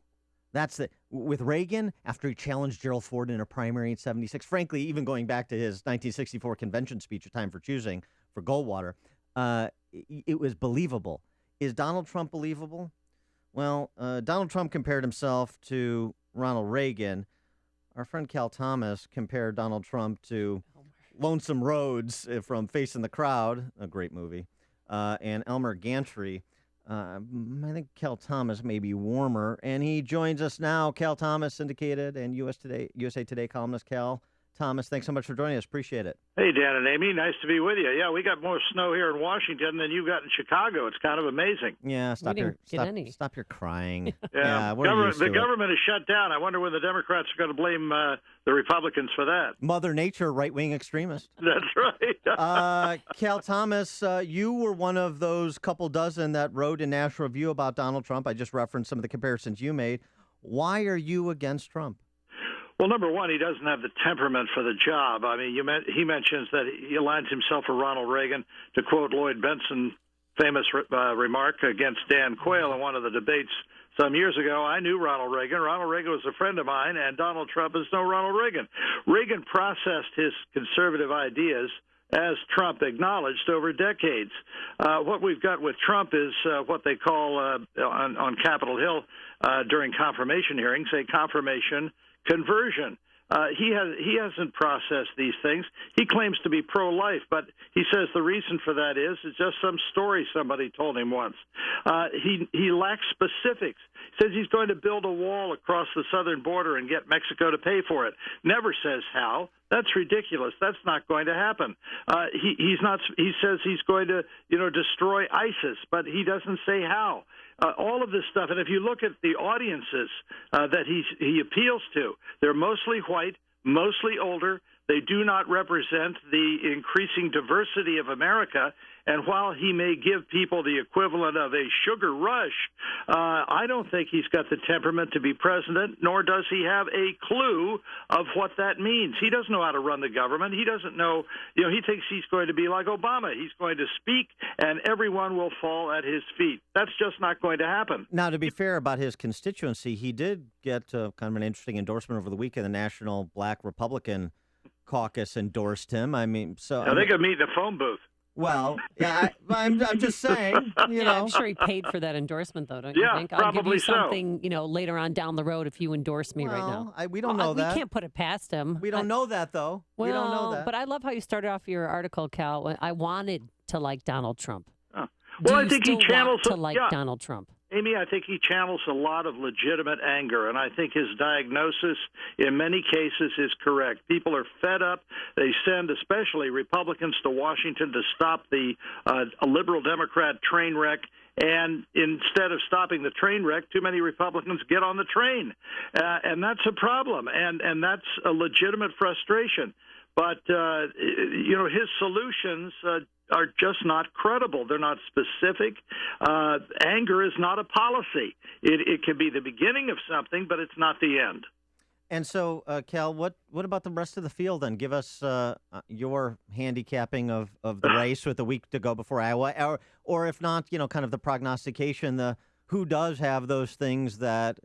That's with Reagan, after he challenged Gerald Ford in a primary in 76, frankly, even going back to his 1964 convention speech, A Time for Choosing, for Goldwater, it was believable. Is Donald Trump believable? Well, Donald Trump compared himself to Ronald Reagan. Our friend Cal Thomas compared Donald Trump to Lonesome Rhodes from Facing the Crowd, a great movie, and Elmer Gantry. I think Cal Thomas may be warmer, and he joins us now. Cal Thomas, syndicated and USA Today columnist. Cal Thomas, thanks so much for joining us. Appreciate it. Hey, Dan and Amy, nice to be with you. Yeah, we got more snow here in Washington than you got in Chicago. It's kind of amazing. Yeah, stop your crying. Yeah, the government is shut down. I wonder when the Democrats are going to blame the Republicans for that. Mother Nature, right-wing extremist. That's right. Cal Thomas, you were one of those couple dozen that wrote in National Review about Donald Trump. I just referenced some of the comparisons you made. Why are you against Trump? Well, number one, he doesn't have the temperament for the job. I mean, he mentions that he aligns himself with Ronald Reagan, to quote Lloyd Benson's famous remark against Dan Quayle in one of the debates some years ago. I knew Ronald Reagan. Ronald Reagan was a friend of mine, and Donald Trump is no Ronald Reagan. Reagan processed his conservative ideas, as Trump acknowledged, over decades. What we've got with Trump is what they call on Capitol Hill during confirmation hearings, a confirmation conversion. He hasn't processed these things. He claims to be pro-life, but he says the reason for that is just some story somebody told him once. He lacks specifics. He says he's going to build a wall across the southern border and get Mexico to pay for it. Never says how. That's ridiculous. That's not going to happen. He says he's going to, destroy ISIS, but he doesn't say how. All of this stuff, and if you look at the audiences that he appeals to, they're mostly white, mostly older, They do not represent the increasing diversity of America. And while he may give people the equivalent of a sugar rush, I don't think he's got the temperament to be president, nor does he have a clue of what that means. He doesn't know how to run the government. He doesn't know, he thinks he's going to be like Obama. He's going to speak, and everyone will fall at his feet. That's just not going to happen. Now, to be fair about his constituency, he did get kind of an interesting endorsement over the weekend. The National Black Republican Caucus endorsed him. I mean, so they could meet in a phone booth. Well, yeah, I'm just saying, I'm sure he paid for that endorsement, though, don't you think? I'll give you something, later on down the road if you endorse me right now. We don't know that. We can't put it past him. We don't know that, though. Well, we don't know that. But I love how you started off your article, Cal. I wanted to like Donald Trump. Well, I think he channels to like Donald Trump. Amy, I think he channels a lot of legitimate anger, and I think his diagnosis in many cases is correct. People are fed up. They send, especially Republicans, to Washington to stop the liberal Democrat train wreck. And instead of stopping the train wreck, too many Republicans get on the train. And that's a problem, and that's a legitimate frustration. But, his solutions are just not credible. They're not specific. Anger is not a policy. It can be the beginning of something, but it's not the end. And so, Cal, what about the rest of the field then? Give us your handicapping of the race with a week to go before Iowa, or if not, kind of the prognostication, who does have those things that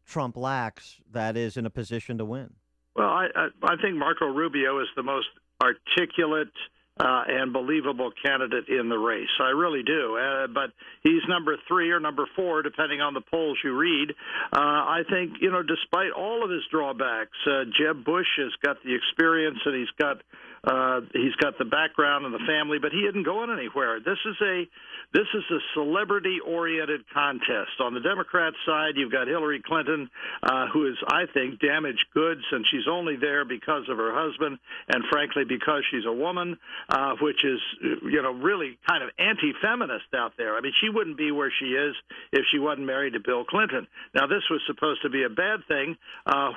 Trump lacks that is in a position to win? Well, I think Marco Rubio is the most articulate and believable candidate in the race. I really do. But he's number 3 or number 4, depending on the polls you read. I think, despite all of his drawbacks, Jeb Bush has got the experience and he's got the background and the family, but he isn't going anywhere. This is a celebrity-oriented contest. On the Democrat side, you've got Hillary Clinton, who is, I think, damaged goods, and she's only there because of her husband, and frankly, because she's a woman, which is, really kind of anti-feminist out there. I mean, she wouldn't be where she is if she wasn't married to Bill Clinton. Now, this was supposed to be a bad thing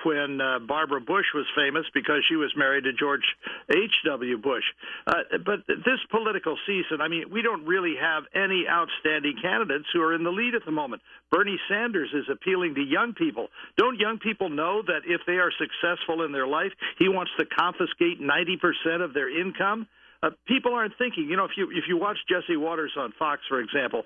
when Barbara Bush was famous because she was married to George H.W. Bush. But this political season, I mean, we don't really have any outstanding candidates who are in the lead at the moment. Bernie Sanders is appealing to young people. Don't young people know that if they are successful in their life, he wants to confiscate 90% of their income? People aren't thinking. If you watch Jesse Waters on Fox, for example,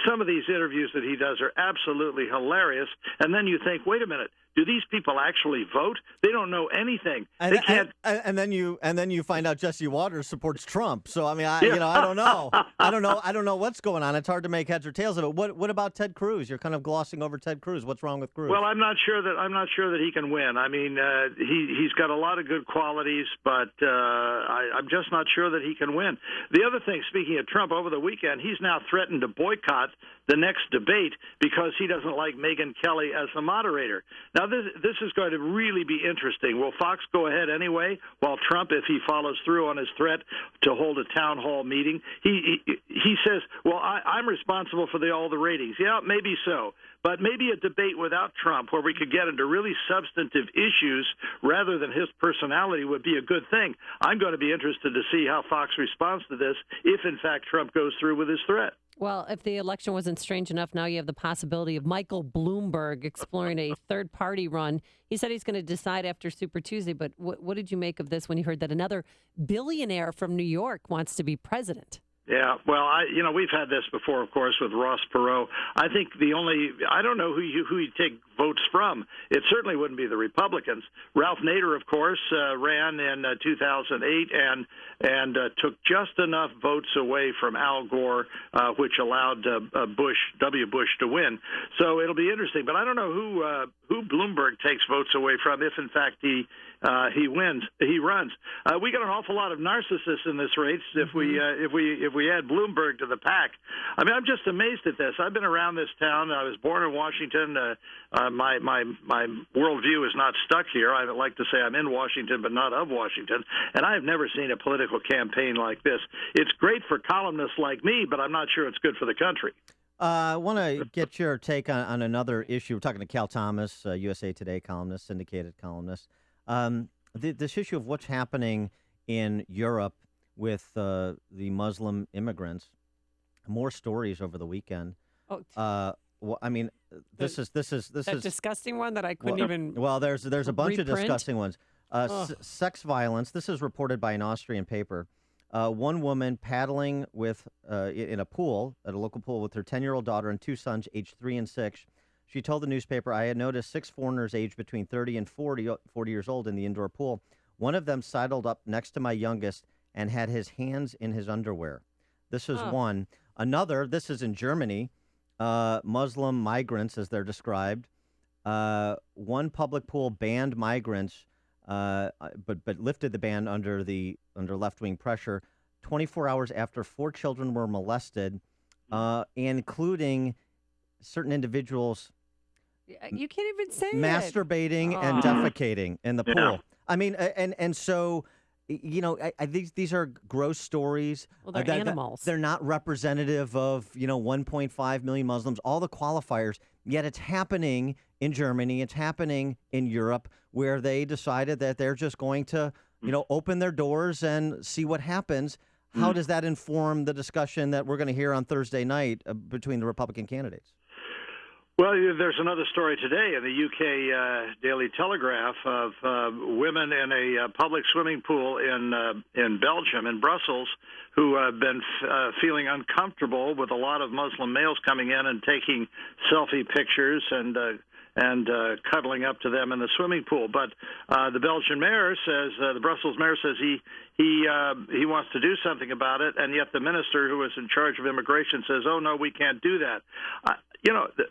some of these interviews that he does are absolutely hilarious. And then you think, wait a minute, do these people actually vote? They don't know anything. They can't. And then you find out Jesse Waters supports Trump. So I mean, I don't know. I don't know what's going on. It's hard to make heads or tails of it. What about Ted Cruz? You're kind of glossing over Ted Cruz. What's wrong with Cruz? Well, I'm not sure that he can win. I mean, he's got a lot of good qualities, but I'm just not sure that he can win. The other thing, speaking of Trump, over the weekend, he's now threatened to boycott the next debate because he doesn't like Megyn Kelly as the moderator. Now, this is going to really be interesting. Will Fox go ahead anyway, while Trump, if he follows through on his threat to hold a town hall meeting, he says, well, I'm responsible for all the ratings. Yeah, maybe so. But maybe a debate without Trump where we could get into really substantive issues rather than his personality would be a good thing. I'm going to be interested to see how Fox responds to this if, in fact, Trump goes through with his threat. Well, if the election wasn't strange enough, now you have the possibility of Michael Bloomberg exploring a third-party run. He said he's going to decide after Super Tuesday, but what did you make of this when you heard that another billionaire from New York wants to be president? Yeah, well, we've had this before, of course, with Ross Perot. I think I don't know who you take votes from. It certainly wouldn't be the Republicans. Ralph Nader, of course, ran in 2008 and took just enough votes away from Al Gore, which allowed W. Bush to win. So it'll be interesting. But I don't know who Bloomberg takes votes away from if, in fact, he runs. We got an awful lot of narcissists in this race if we add Bloomberg to the pack. I mean, I'm just amazed at this. I've been around this town. I was born in Washington. My worldview is not stuck here. I like to say I'm in Washington, but not of Washington. And I have never seen a political campaign like this. It's great for columnists like me, but I'm not sure it's good for the country. I want to get your take on another issue. We're talking to Cal Thomas, USA Today columnist, syndicated columnist. this issue of what's happening in Europe with the Muslim immigrants. More stories over the weekend. Well, I mean, this is that disgusting one that I couldn't even. Well, there's a bunch of reprint. disgusting ones. Sex violence. This is reported by an Austrian paper. One woman paddling with in a pool at a local pool with her 10-year-old daughter and 2 sons, aged 3 and 6. She told the newspaper, "I had noticed 6 foreigners aged between 30 and 40 years old in the indoor pool. One of them sidled up next to my youngest and had his hands in his underwear." This is one. Another. This is in Germany. Muslim migrants, as they're described. One public pool banned migrants, but lifted the ban under left-wing pressure. 24 hours after 4 children were molested, including certain individuals. You can't even say masturbating and defecating in the pool. I mean, and so. These are gross stories. Well, they're animals. They're not representative of, 1.5 million Muslims, all the qualifiers, yet it's happening in Germany. It's happening in Europe, where they decided that they're just going to, open their doors and see what happens. How does that inform the discussion that we're going to hear on Thursday night between the Republican candidates? Well, there's another story today in the UK Daily Telegraph of women in a public swimming pool in Belgium, in Brussels, who have been feeling uncomfortable with a lot of Muslim males coming in and taking selfie pictures and cuddling up to them in the swimming pool. But the Belgian mayor says, the Brussels mayor says he wants to do something about it, and yet the minister who is in charge of immigration says, "Oh no, we can't do that."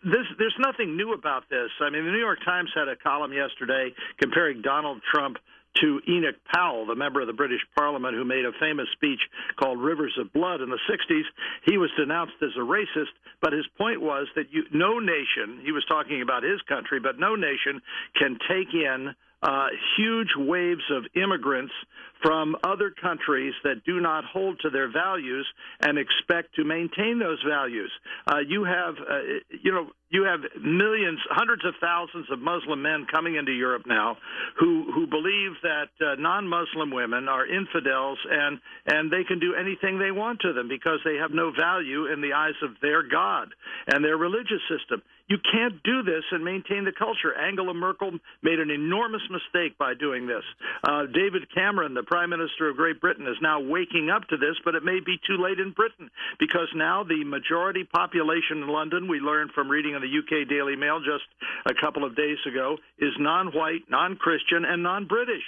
There's nothing new about this. I mean, the New York Times had a column yesterday comparing Donald Trump to Enoch Powell, the member of the British Parliament who made a famous speech called Rivers of Blood in the 60s. He was denounced as a racist, but his point was that no nation, he was talking about his country, but no nation can take in huge waves of immigrants from other countries that do not hold to their values and expect to maintain those values. You have millions, hundreds of thousands of Muslim men coming into Europe now who believe that non-Muslim women are infidels and they can do anything they want to them because they have no value in the eyes of their God and their religious system. You can't do this and maintain the culture. Angela Merkel made an enormous mistake by doing this. David Cameron, the Prime Minister of Great Britain, is now waking up to this, but it may be too late in Britain because now the majority population in London, we learned from reading in the UK Daily Mail just a couple of days ago, is non-white, non-Christian, and non-British.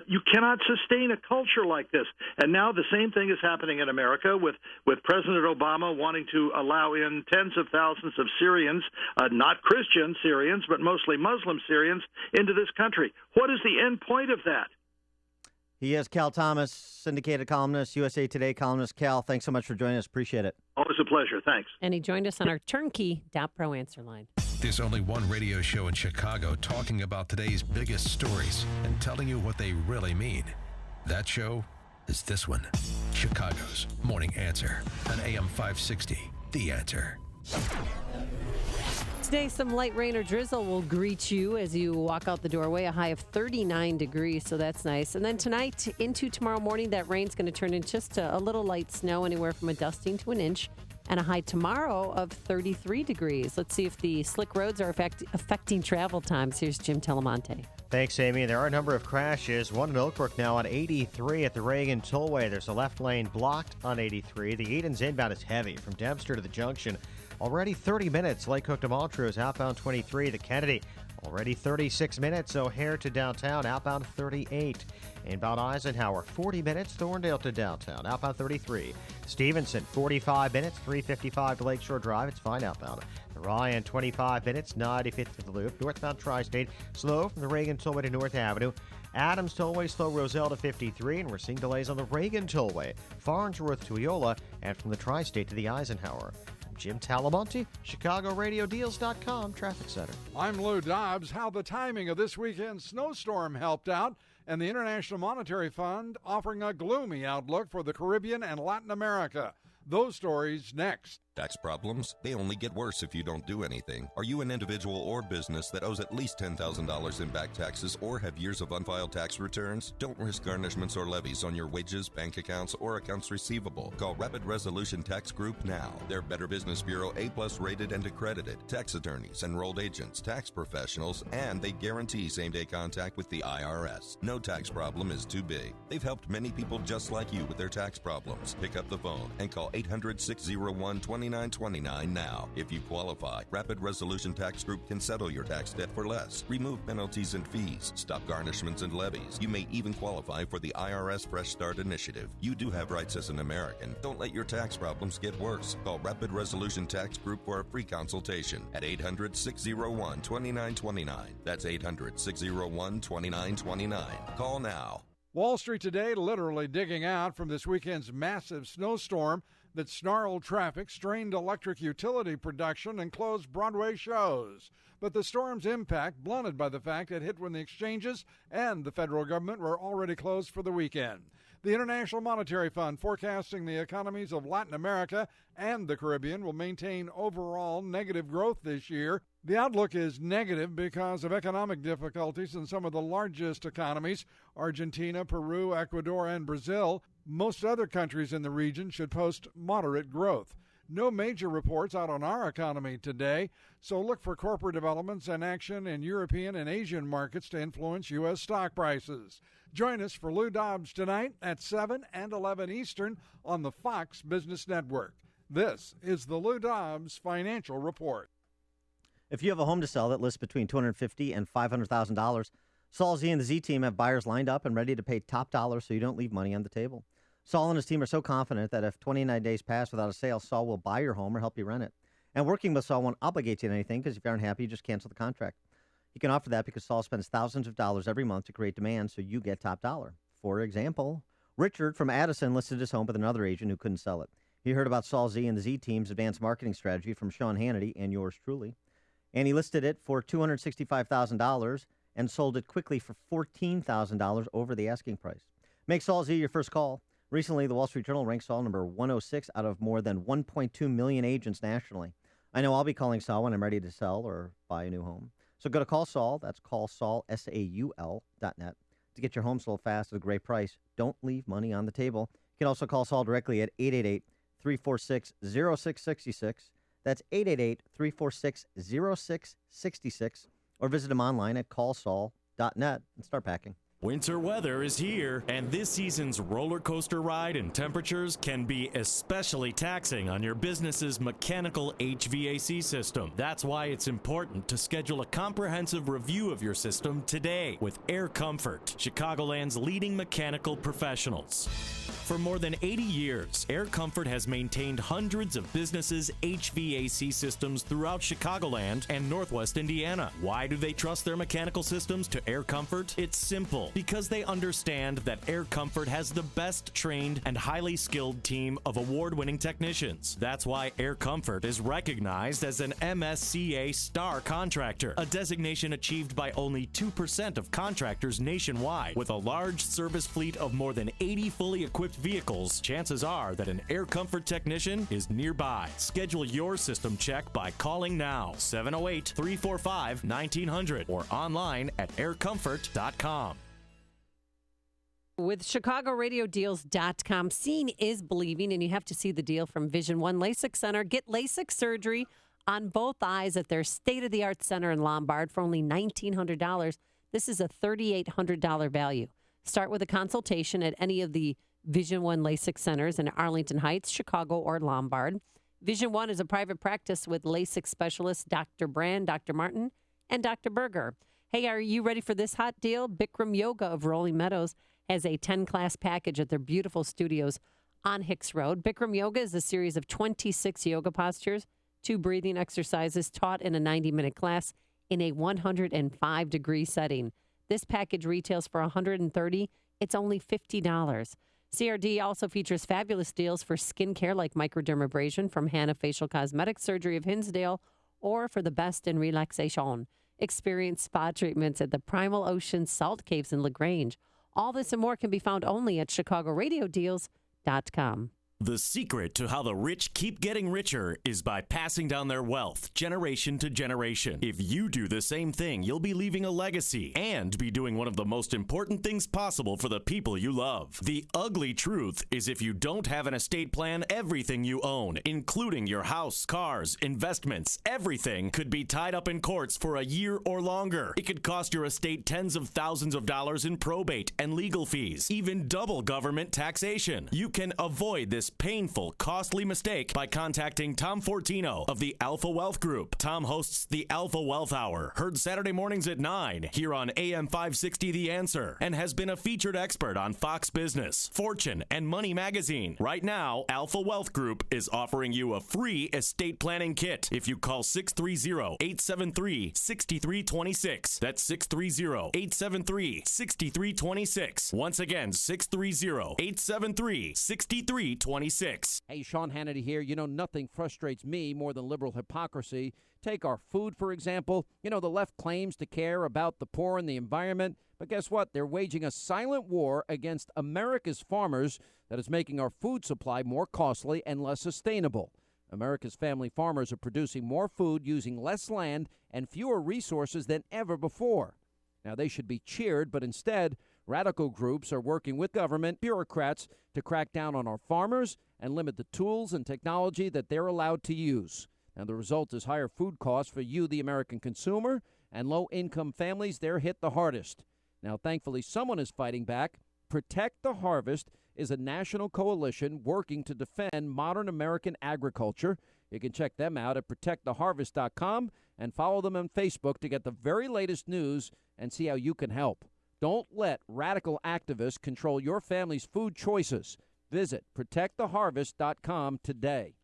You cannot sustain a culture like this. And now the same thing is happening in America with President Obama wanting to allow in tens of thousands of Syrians, not Christian Syrians, but mostly Muslim Syrians, into this country. What is the end point of that? He is Cal Thomas, syndicated columnist, USA Today columnist. Cal, thanks so much for joining us. Appreciate it. Always a pleasure. Thanks. And he joined us on our turnkey.pro answer line. There's only one radio show in Chicago talking about today's biggest stories and telling you what they really mean. That show is this one, Chicago's Morning Answer on AM 560, The Answer. Today, some light rain or drizzle will greet you as you walk out the doorway, a high of 39 degrees, so that's nice. And then tonight into tomorrow morning, that rain's going to turn into just a little light snow, anywhere from a dusting to an inch, and a high tomorrow of 33 degrees. Let's see if the slick roads are affecting travel times. Here's Jim Telemonte. Thanks, Amy. There are a number of crashes. One in Oak Brook now on 83 at the Reagan Tollway. There's a left lane blocked on 83. The Edens inbound is heavy from Dempster to the junction. Already 30 minutes. Lake Cook to Montrose, outbound 23. The Kennedy, already 36 minutes. O'Hare to downtown, outbound 38. Inbound Eisenhower, 40 minutes. Thorndale to downtown, outbound 33. Stevenson, 45 minutes. 355 to Lakeshore Drive. It's fine outbound. The Ryan, 25 minutes. 95th to the Loop. Northbound Tri-State, slow from the Reagan Tollway to North Avenue. Adams Tollway, slow Roselle to 53, and we're seeing delays on the Reagan Tollway, Farnsworth to Eola, and from the Tri-State to the Eisenhower. I'm Jim Talamonte, ChicagoRadioDeals.com Traffic Center. I'm Lou Dobbs. How the timing of this weekend's snowstorm helped out, and the International Monetary Fund offering a gloomy outlook for the Caribbean and Latin America. Those stories next. Tax problems? They only get worse if you don't do anything. Are you an individual or business that owes at least $10,000 in back taxes or have years of unfiled tax returns? Don't risk garnishments or levies on your wages, bank accounts, or accounts receivable. Call Rapid Resolution Tax Group now. They're Better Business Bureau A+ rated and accredited. Tax attorneys, enrolled agents, tax professionals, and they guarantee same-day contact with the IRS. No tax problem is too big. They've helped many people just like you with their tax problems. Pick up the phone and call 800-601-2929 now. If you qualify, Rapid Resolution Tax Group can settle your tax debt for less, remove penalties and fees, stop garnishments and levies. You may even qualify for the IRS Fresh Start Initiative. You do have rights as an American. Don't let your tax problems get worse. Call Rapid Resolution Tax Group for a free consultation at 800-601-2929. That's 800-601-2929. Call now. Wall Street today literally digging out from this weekend's massive snowstorm that snarled traffic, strained electric utility production, and closed Broadway shows. But the storm's impact blunted by the fact it hit when the exchanges and the federal government were already closed for the weekend. The International Monetary Fund forecasting the economies of Latin America and the Caribbean will maintain overall negative growth this year. The outlook is negative because of economic difficulties in some of the largest economies, Argentina, Peru, Ecuador, and Brazil. Most other countries in the region should post moderate growth. No major reports out on our economy today, so look for corporate developments and action in European and Asian markets to influence U.S. stock prices. Join us for Lou Dobbs tonight at 7 and 11 Eastern on the Fox Business Network. This is the Lou Dobbs Financial Report. If you have a home to sell that lists between $250,000 and $500,000, Saul Z and the Z team have buyers lined up and ready to pay top dollar so you don't leave money on the table. Saul and his team are so confident that if 29 days pass without a sale, Saul will buy your home or help you rent it. And working with Saul won't obligate you to anything because if you aren't happy, you just cancel the contract. He can offer that because Saul spends thousands of dollars every month to create demand so you get top dollar. For example, Richard from Addison listed his home with another agent who couldn't sell it. He heard about Saul Z and the Z team's advanced marketing strategy from Sean Hannity and yours truly. And he listed it for $265,000 and sold it quickly for $14,000 over the asking price. Make Saul Z your first call. Recently, the Wall Street Journal ranked Saul number 106 out of more than 1.2 million agents nationally. I know I'll be calling Saul when I'm ready to sell or buy a new home. So go to Call Saul, that's callsaul, SAUL.net, to get your home sold fast at a great price. Don't leave money on the table. You can also call Saul directly at 888-346-0666. That's 888-346-0666. Or visit him online at callsaul.net and start packing. Winter weather is here, and this season's roller coaster ride and temperatures can be especially taxing on your business's mechanical HVAC system. That's why it's important to schedule a comprehensive review of your system today with Air Comfort, Chicagoland's leading mechanical professionals. For more than 80 years, Air Comfort has maintained hundreds of businesses' HVAC systems throughout Chicagoland and Northwest Indiana. Why do they trust their mechanical systems to Air Comfort? It's simple. Because they understand that Air Comfort has the best trained and highly skilled team of award-winning technicians. That's why Air Comfort is recognized as an MSCA Star Contractor, a designation achieved by only 2% of contractors nationwide. With a large service fleet of more than 80 fully equipped vehicles, chances are that an Air Comfort technician is nearby. Schedule your system check by calling now, 708-345-1900, or online at aircomfort.com. With ChicagoRadioDeals.com, seeing is believing, and you have to see the deal from Vision One LASIK Center. Get LASIK surgery on both eyes at their state-of-the-art center in Lombard for only $1,900. This is a $3,800 value. Start with a consultation at any of the Vision One LASIK centers in Arlington Heights, Chicago, or Lombard. Vision One is a private practice with LASIK specialists Dr. Brand, Dr. Martin, and Dr. Berger. Hey, are you ready for this hot deal? Bikram Yoga of Rolling Meadows has a 10-class package at their beautiful studios on Hicks Road. Bikram Yoga is a series of 26 yoga postures, 2 breathing exercises taught in a 90-minute class in a 105-degree setting. This package retails for $130. It's only $50. CRD also features fabulous deals for skincare like microdermabrasion from Hannah Facial Cosmetic Surgery of Hinsdale, or for the best in relaxation. Experience spa treatments at the Primal Ocean Salt Caves in LaGrange. All this and more can be found only at ChicagoRadioDeals.com. The secret to how the rich keep getting richer is by passing down their wealth generation to generation. If you do the same thing, you'll be leaving a legacy and be doing one of the most important things possible for the people you love. The ugly truth is if you don't have an estate plan, everything you own, including your house, cars, investments, everything could be tied up in courts for a year or longer. It could cost your estate tens of thousands of dollars in probate and legal fees, even double government taxation. You can avoid this painful, costly mistake by contacting Tom Fortino of the Alpha Wealth Group. Tom hosts the Alpha Wealth Hour, heard Saturday mornings at 9 here on AM 560 The Answer, and has been a featured expert on Fox Business, Fortune, and Money Magazine. Right now, Alpha Wealth Group is offering you a free estate planning kit if you call 630-873-6326. That's 630-873-6326. Once again, 630-873-6326. Hey, Sean Hannity here. You know, nothing frustrates me more than liberal hypocrisy. Take our food, for example. You know, the left claims to care about the poor and the environment, but guess what? They're waging a silent war against America's farmers that is making our food supply more costly and less sustainable. America's family farmers are producing more food using less land and fewer resources than ever before. Now, they should be cheered, but instead, radical groups are working with government bureaucrats to crack down on our farmers and limit the tools and technology that they're allowed to use. Now, the result is higher food costs for you, the American consumer, and low-income families, they're hit the hardest. Now, thankfully, someone is fighting back. Protect the Harvest is a national coalition working to defend modern American agriculture. You can check them out at protecttheharvest.com and follow them on Facebook to get the very latest news and see how you can help. Don't let radical activists control your family's food choices. Visit protecttheharvest.com today.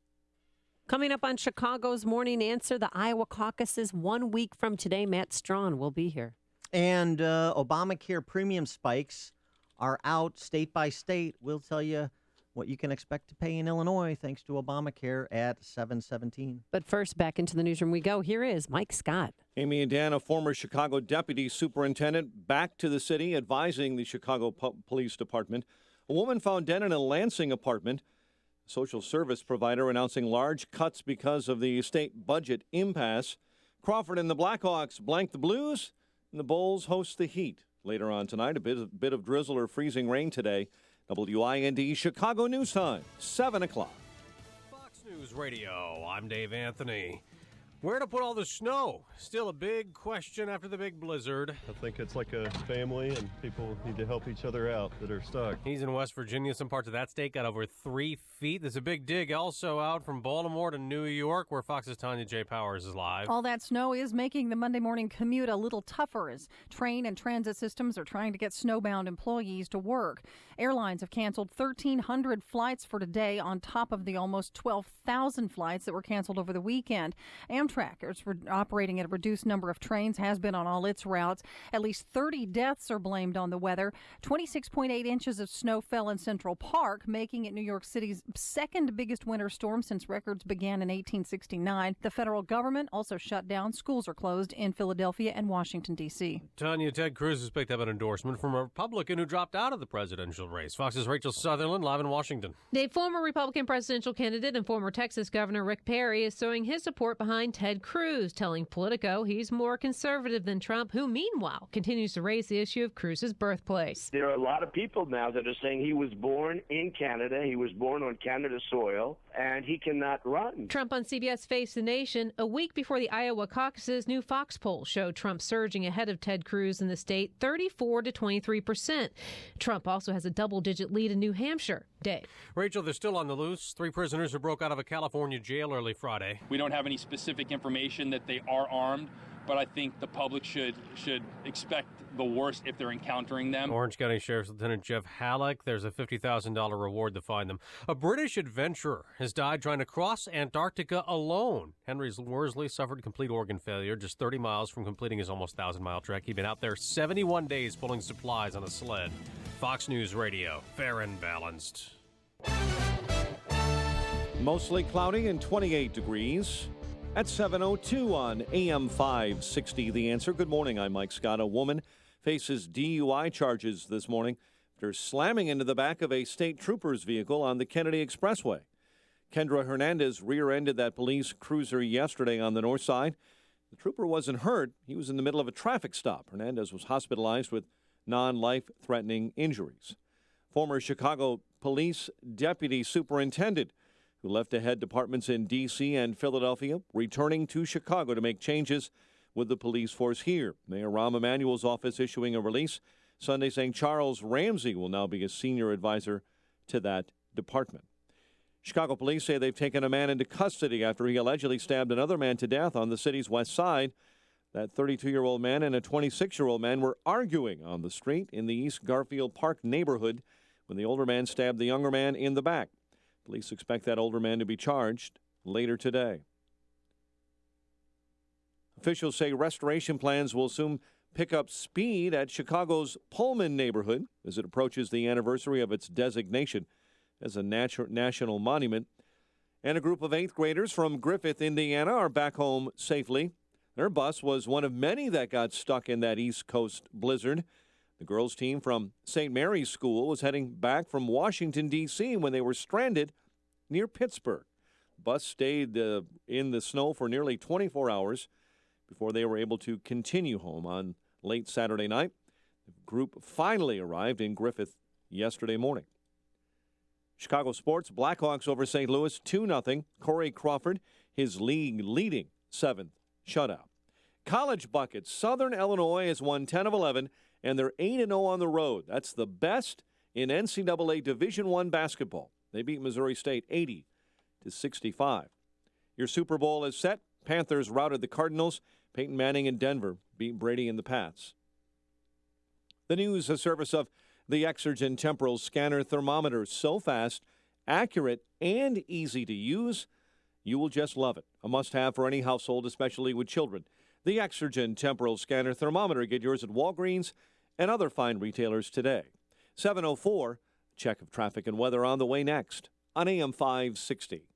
Coming up on Chicago's Morning Answer, the Iowa caucuses 1 week from today. Matt Strawn will be here. And Obamacare premium spikes are out state by state. We'll tell you what you can expect to pay in Illinois thanks to Obamacare at 7:17. But first, back into the newsroom we go. Here is Mike Scott. Amy and Dan, a former Chicago deputy superintendent, back to the city advising the Chicago Police Department. A woman found dead in a Lansing apartment. Social service provider announcing large cuts because of the state budget impasse. Crawford and the Blackhawks blank the Blues, and the Bulls host the Heat. Later on tonight, a bit of drizzle or freezing rain today. WIND Chicago News Time, 7 o'clock. Fox News Radio, I'm Dave Anthony. Where to put all the snow? Still a big question after the big blizzard. I think it's like a family, and people need to help each other out that are stuck. He's in West Virginia. Some parts of that state got over 3 feet. There's a big dig also out from Baltimore to New York, where Fox's Tanya J. Powers is live. All that snow is making the Monday morning commute a little tougher as train and transit systems are trying to get snowbound employees to work. Airlines have canceled 1,300 flights for today on top of the almost 12,000 flights that were canceled over the weekend. Amtrak is operating at a reduced number of trains, has been on all its routes. At least 30 deaths are blamed on the weather. 26.8 inches of snow fell in Central Park, making it New York City's second biggest winter storm since records began in 1869. The federal government also shut down. Schools are closed in Philadelphia and Washington, D.C. Tanya, Ted Cruz has picked up an endorsement from a Republican who dropped out of the presidential race. Fox's Rachel Sutherland live in Washington. The former Republican presidential candidate and former Texas Governor Rick Perry is throwing his support behind Ted Cruz, telling Politico he's more conservative than Trump, who meanwhile continues to raise the issue of Cruz's birthplace. There are a lot of people now that are saying he was born in Canada, he was born on Canada soil, and he cannot run. Trump on CBS Face the Nation. A week before the Iowa caucuses, new Fox poll showed Trump surging ahead of Ted Cruz in the state, 34 to 23%. Trump also has a double-digit lead in New Hampshire. Dave. Rachel, they're still on the loose. 3 prisoners who broke out of a California jail early Friday. We don't have any specific information that they are armed, but I think the public should expect the worst if they're encountering them. Orange County Sheriff's Lieutenant Jeff Halleck, there's a $50,000 reward to find them. A British adventurer has died trying to cross Antarctica alone. Henry Worsley suffered complete organ failure just 30 miles from completing his almost 1,000-mile trek. He'd been out there 71 days pulling supplies on a sled. Fox News Radio, fair and balanced. Mostly cloudy and 28 degrees. At 7:02 on AM 560, The Answer. Good morning, I'm Mike Scott. A woman faces DUI charges this morning after slamming into the back of a state trooper's vehicle on the Kennedy Expressway. Kendra Hernandez rear-ended that police cruiser yesterday on the north side. The trooper wasn't hurt. He was in the middle of a traffic stop. Hernandez was hospitalized with non-life-threatening injuries. Former Chicago Police Deputy Superintendent, who left to head departments in D.C. and Philadelphia, returning to Chicago to make changes with the police force here. Mayor Rahm Emanuel's office issuing a release Sunday saying Charles Ramsey will now be a senior advisor to that department. Chicago police say they've taken a man into custody after he allegedly stabbed another man to death on the city's west side. That 32-year-old man and a 26-year-old man were arguing on the street in the East Garfield Park neighborhood when the older man stabbed the younger man in the back. Police expect that older man to be charged later today. Officials say restoration plans will soon pick up speed at Chicago's Pullman neighborhood as it approaches the anniversary of its designation as a national monument. And a group of 8th graders from Griffith, Indiana are back home safely. Their bus was one of many that got stuck in that East Coast blizzard. The girls' team from St. Mary's School was heading back from Washington, D.C. when they were stranded near Pittsburgh. The bus stayed in the snow for nearly 24 hours before they were able to continue home on late Saturday night. The group finally arrived in Griffith yesterday morning. Chicago sports, Blackhawks over St. Louis 2-0. Corey Crawford, his league-leading 7th shutout. College buckets, Southern Illinois has won 10 of 11, and they're 8-0 on the road. That's the best in NCAA Division I basketball. They beat Missouri State 80-65. Your Super Bowl is set. Panthers routed the Cardinals. Peyton Manning in Denver beat Brady and the Pats. The news, a service of the Exergen Temporal Scanner Thermometer. So fast, accurate, and easy to use, you will just love it. A must-have for any household, especially with children. The Exergen Temporal Scanner Thermometer. Get yours at Walgreens and other fine retailers today. 7:04, check of traffic and weather on the way next on AM 560.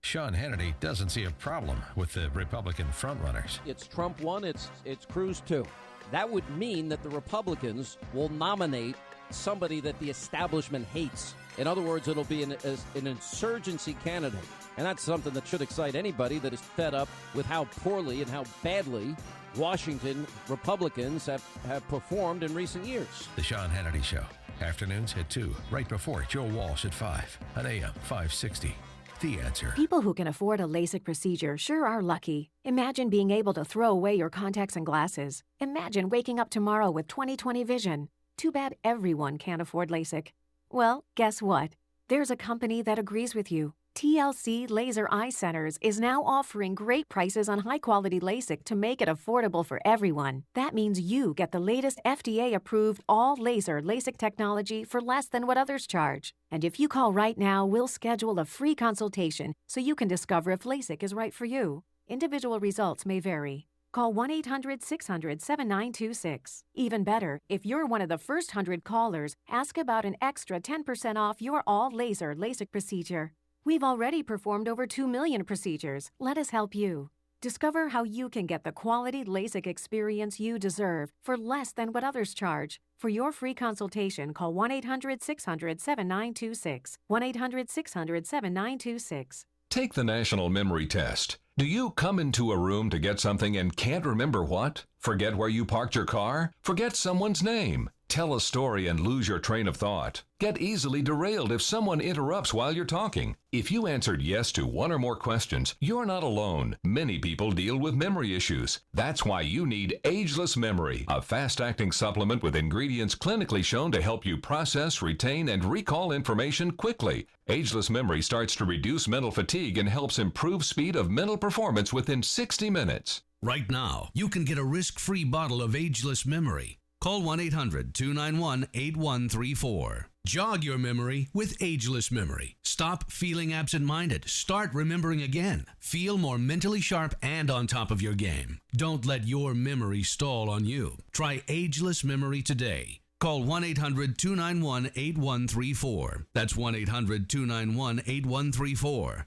Sean Hannity doesn't see a problem with the Republican frontrunners. It's Trump 1, it's Cruz 2. That would mean that the Republicans will nominate somebody that the establishment hates. In other words, it'll be an insurgency candidate. And that's something that should excite anybody that is fed up with how poorly and how badly Washington Republicans have performed in recent years. The Sean Hannity Show. Afternoons at 2, right before Joe Walsh at 5 on AM 560. The Answer. People who can afford a LASIK procedure sure are lucky. Imagine being able to throw away your contacts and glasses. Imagine waking up tomorrow with 20/20 vision. Too bad everyone can't afford LASIK. Well, guess what? There's a company that agrees with you. TLC Laser Eye Centers is now offering great prices on high-quality LASIK to make it affordable for everyone. That means you get the latest FDA-approved all-laser LASIK technology for less than what others charge. And if you call right now, we'll schedule a free consultation so you can discover if LASIK is right for you. Individual results may vary. Call 1-800-600-7926. Even better, if you're one of the first 100 callers, ask about an extra 10% off your all-laser LASIK procedure. We've already performed over 2 million procedures. Let us help you. Discover how you can get the quality LASIK experience you deserve for less than what others charge. For your free consultation, call 1-800-600-7926. 1-800-600-7926. Take the National Memory Test. Do you come into a room to get something and can't remember what? Forget where you parked your car? Forget someone's name? Tell a story and lose your train of thought. Get easily derailed if someone interrupts while you're talking. If you answered yes to one or more questions, you're not alone. Many people deal with memory issues. That's why you need Ageless Memory, a fast-acting supplement with ingredients clinically shown to help you process, retain, and recall information quickly. Ageless Memory starts to reduce mental fatigue and helps improve speed of mental performance within 60 minutes. Right now, you can get a risk-free bottle of Ageless Memory. Call 1-800-291-8134. Jog your memory with Ageless Memory. Stop feeling absent-minded. Start remembering again. Feel more mentally sharp and on top of your game. Don't let your memory stall on you. Try Ageless Memory today. Call 1-800-291-8134. That's 1-800-291-8134.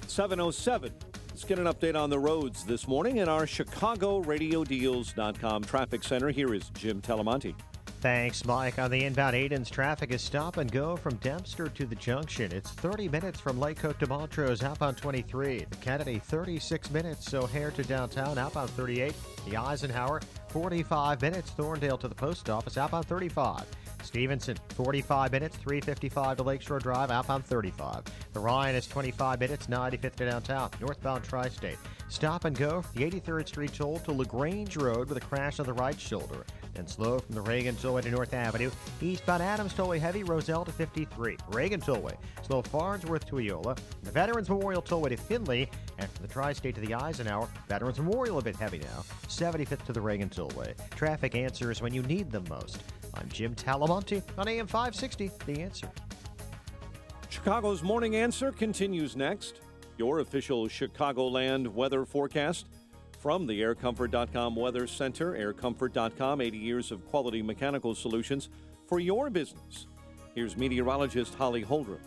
7:07. Let's get an update on the roads this morning in our ChicagoRadioDeals.com traffic center. Here is Jim Talamonte. Thanks, Mike. On the inbound Aiden's, traffic is stop and go from Dempster to the junction. It's 30 minutes from Lake Cote to Montrose, outbound 23. The Kennedy, 36 minutes. O'Hare to downtown, outbound 38. The Eisenhower, 45 minutes. Thorndale to the post office, outbound 35. Stevenson, 45 minutes, 355 to Lakeshore Drive, outbound 35. The Ryan is 25 minutes, 95th to downtown, northbound Tri-State. Stop and go, the 83rd Street toll to LaGrange Road with a crash on the right shoulder. Then slow from the Reagan Tollway to North Avenue. Eastbound Adams Tollway heavy, Roselle to 53. Reagan Tollway, slow Farnsworth to Eola. The Veterans Memorial Tollway to Findlay. And from the Tri-State to the Eisenhower, Veterans Memorial a bit heavy now. 75th to the Reagan Tollway. Traffic answers when you need them most. I'm Jim Talamonte on AM 560, The Answer. Chicago's Morning Answer continues next. Your official Chicagoland weather forecast from the aircomfort.com Weather Center. Aircomfort.com, 80 years of quality mechanical solutions for your business. Here's meteorologist Holly Holdren.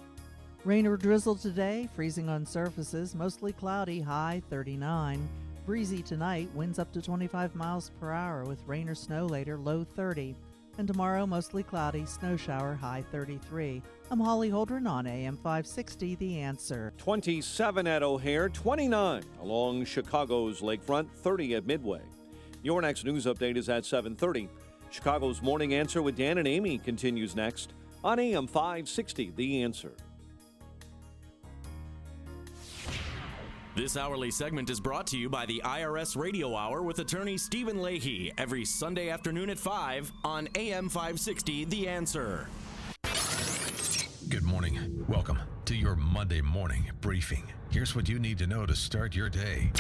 Rain or drizzle today, freezing on surfaces, mostly cloudy, high 39. Breezy tonight, winds up to 25 miles per hour with rain or snow later, low 30. And tomorrow, mostly cloudy, snow shower, high 33. I'm Holly Holdren on AM 560, The Answer. 27 at O'Hare, 29 along Chicago's lakefront, 30 at Midway. Your next news update is at 7:30. Chicago's Morning Answer with Dan and Amy continues next on AM 560, The Answer. This hourly segment is brought to you by the IRS Radio Hour with attorney Stephen Leahy every Sunday afternoon at 5 on AM 560, The Answer. Good morning. Welcome to your Monday morning briefing. Here's what you need to know to start your day.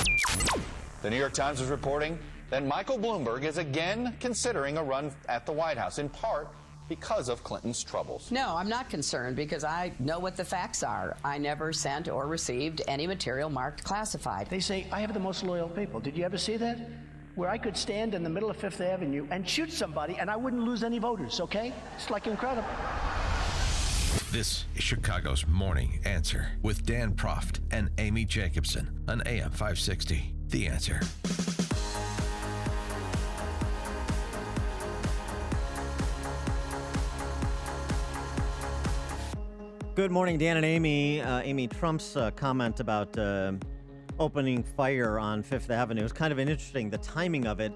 The New York Times is reporting that Michael Bloomberg is again considering a run at the White House, in part because of Clinton's troubles. No, I'm not concerned because I know what the facts are. I never sent or received any material marked classified. They say, I have the most loyal people. Did you ever see that? Where I could stand in the middle of Fifth Avenue and shoot somebody and I wouldn't lose any voters, okay? It's like incredible. This is Chicago's Morning Answer with Dan Proft and Amy Jacobson on AM 560, The Answer. Good morning, Dan and Amy. Amy, Trump's comment about opening fire on Fifth Avenue is kind of interesting. The timing of it,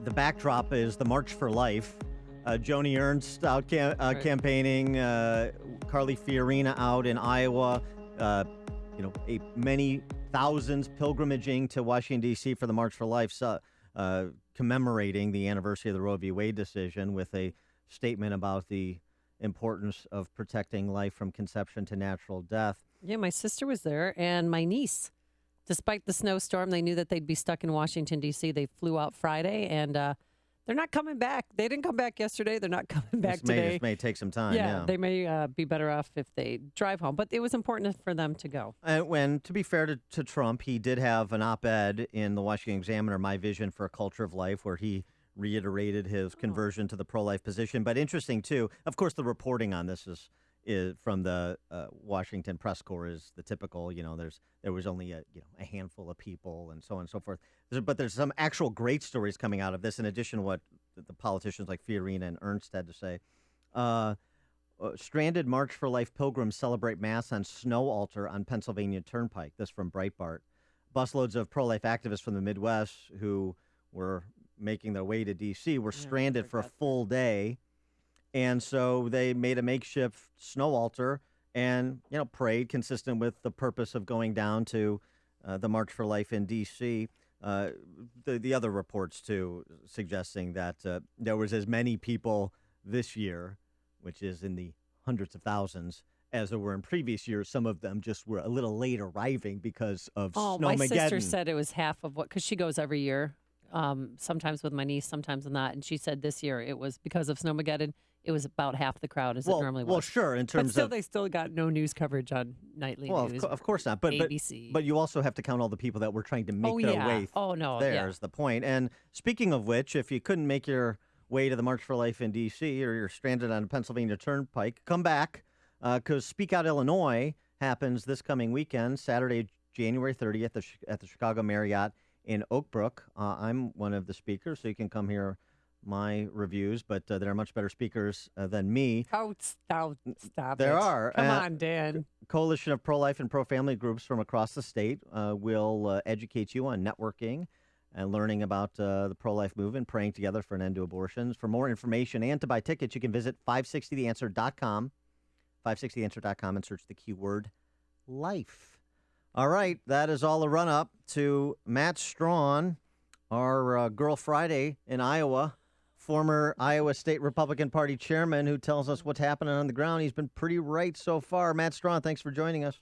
the backdrop is the March for Life. Joni Ernst out campaigning, Carly Fiorina out in Iowa. Many thousands pilgrimaging to Washington, D.C. for the March for Life, commemorating the anniversary of the Roe v. Wade decision with a statement about the importance of protecting life from conception to natural death. Yeah, my sister was there and my niece. Despite the snowstorm, they knew that they'd be stuck in Washington, D.C. They flew out Friday and they're not coming back. They didn't come back yesterday. They're not coming back today. This may take some time. Yeah, they may be better off if they drive home. But it was important for them to go. When, to be fair to Trump, he did have an op-ed in the Washington Examiner, My Vision for a Culture of Life, where he reiterated his conversion to the pro-life position. But interesting, too, of course, the reporting on this is from the Washington press corps is the typical, there was only a handful of people and so on and so forth. But there's some actual great stories coming out of this, in addition to what the politicians like Fiorina and Ernst had to say. Stranded March for Life pilgrims celebrate Mass on snow altar on Pennsylvania Turnpike. This from Breitbart. Busloads of pro-life activists from the Midwest who were making their way to D.C. were stranded for a full day. And so they made a makeshift snow altar and, prayed consistent with the purpose of going down to the March for Life in D.C. The other reports, too, suggesting that there was as many people this year, which is in the hundreds of thousands, as there were in previous years. Some of them just were a little late arriving because of Snowmageddon. My sister said it was half of what, because she goes every year. Sometimes with my niece, sometimes not. And she said this year it was because of Snowmageddon. It was about half the crowd as it normally was. Well, sure. In terms but still, of, they still got no news coverage on nightly news. Of course not. But ABC. But you also have to count all the people that were trying to make their way. There's the point. And speaking of which, if you couldn't make your way to the March for Life in D.C. or you're stranded on a Pennsylvania Turnpike, come back because Speak Out Illinois happens this coming weekend, Saturday, January 30th at the Chicago Marriott in Oak Brook. I'm one of the speakers, so you can come hear my reviews, but there are much better speakers than me. Oh, stop There it. are. Come on, Dan. Coalition of pro-life and pro-family groups from across the state will educate you on networking and learning about the pro-life movement, praying together for an end to abortions. For more information and to buy tickets, you can visit 560theanswer.com, 560theanswer.com, and search the keyword life. All right, that is all the run-up to Matt Strawn, our Girl Friday in Iowa, former Iowa State Republican Party chairman, who tells us what's happening on the ground. He's been pretty right so far. Matt Strawn, thanks for joining us.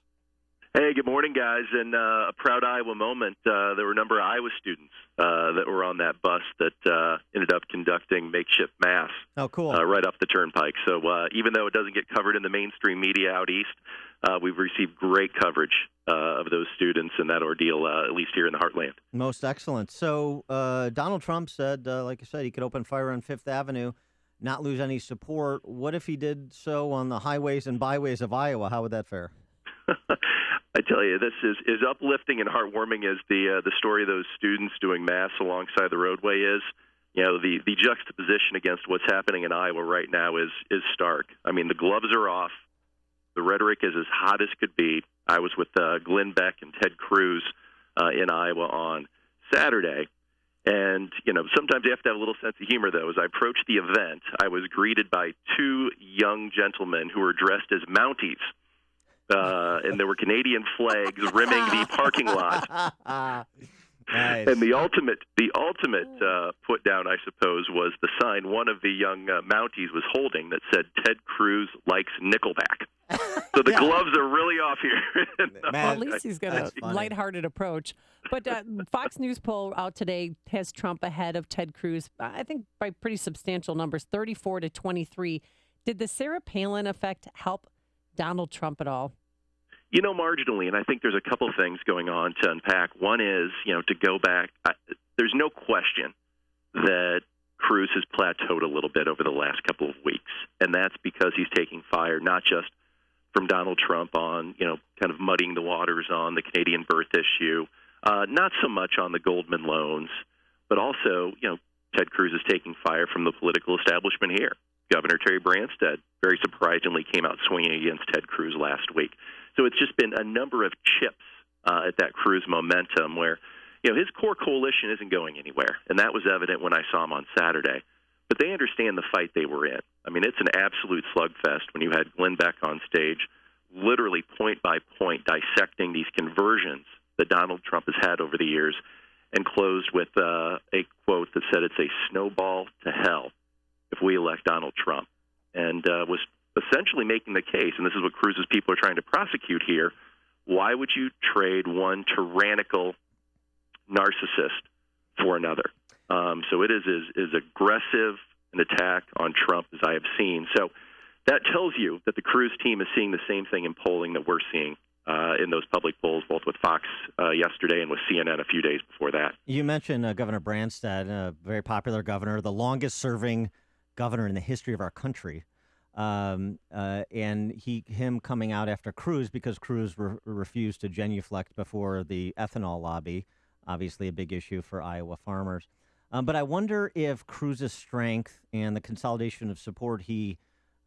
Hey, good morning, guys. And a proud Iowa moment. There were a number of Iowa students that were on that bus that ended up conducting makeshift mass. Oh, cool. Right off the turnpike. So even though it doesn't get covered in the mainstream media out east, we've received great coverage of those students and that ordeal, at least here in the heartland. Most excellent. So Donald Trump said, like I said, he could open fire on Fifth Avenue, not lose any support. What if he did so on the highways and byways of Iowa? How would that fare? I tell you, this is uplifting and heartwarming as the story of those students doing mass alongside the roadway is. You know, the juxtaposition against what's happening in Iowa right now is stark. I mean, the gloves are off. The rhetoric is as hot as could be. I was with Glenn Beck and Ted Cruz in Iowa on Saturday. And, you know, sometimes you have to have a little sense of humor, though. As I approached the event, I was greeted by two young gentlemen who were dressed as Mounties. And there were Canadian flags rimming the parking lot. Nice. And the ultimate put down, I suppose, was the sign one of the young Mounties was holding that said, "Ted Cruz likes Nickelback." So the gloves are really off here. Well, at least he's got a lighthearted approach. But Fox News poll out today has Trump ahead of Ted Cruz, I think by pretty substantial numbers, 34-23. Did the Sarah Palin effect help Donald Trump at all? You know, marginally, and I think there's a couple things going on to unpack. One is, you know, to go back, there's no question that Cruz has plateaued a little bit over the last couple of weeks, and that's because he's taking fire not just from Donald Trump on, you know, kind of muddying the waters on the Canadian birth issue, not so much on the Goldman loans, but also, you know, Ted Cruz is taking fire from the political establishment here. Governor Terry Branstad very surprisingly came out swinging against Ted Cruz last week. So it's just been a number of chips at that Cruz momentum where, you know, his core coalition isn't going anywhere, and that was evident when I saw him on Saturday. But they understand the fight they were in. I mean, it's an absolute slugfest when you had Glenn Beck on stage, literally point by point dissecting these conversions that Donald Trump has had over the years, and closed with a quote that said it's a snowball to hell if we elect Donald Trump, and was essentially making the case, and this is what Cruz's people are trying to prosecute here, why would you trade one tyrannical narcissist for another? So it is aggressive an attack on Trump as I have seen. So that tells you that the Cruz team is seeing the same thing in polling that we're seeing in those public polls, both with Fox yesterday and with CNN a few days before that. You mentioned Governor Branstad, a very popular governor, the longest-serving governor in the history of our country. And him coming out after Cruz because Cruz refused to genuflect before the ethanol lobby, obviously a big issue for Iowa farmers. But I wonder if Cruz's strength and the consolidation of support he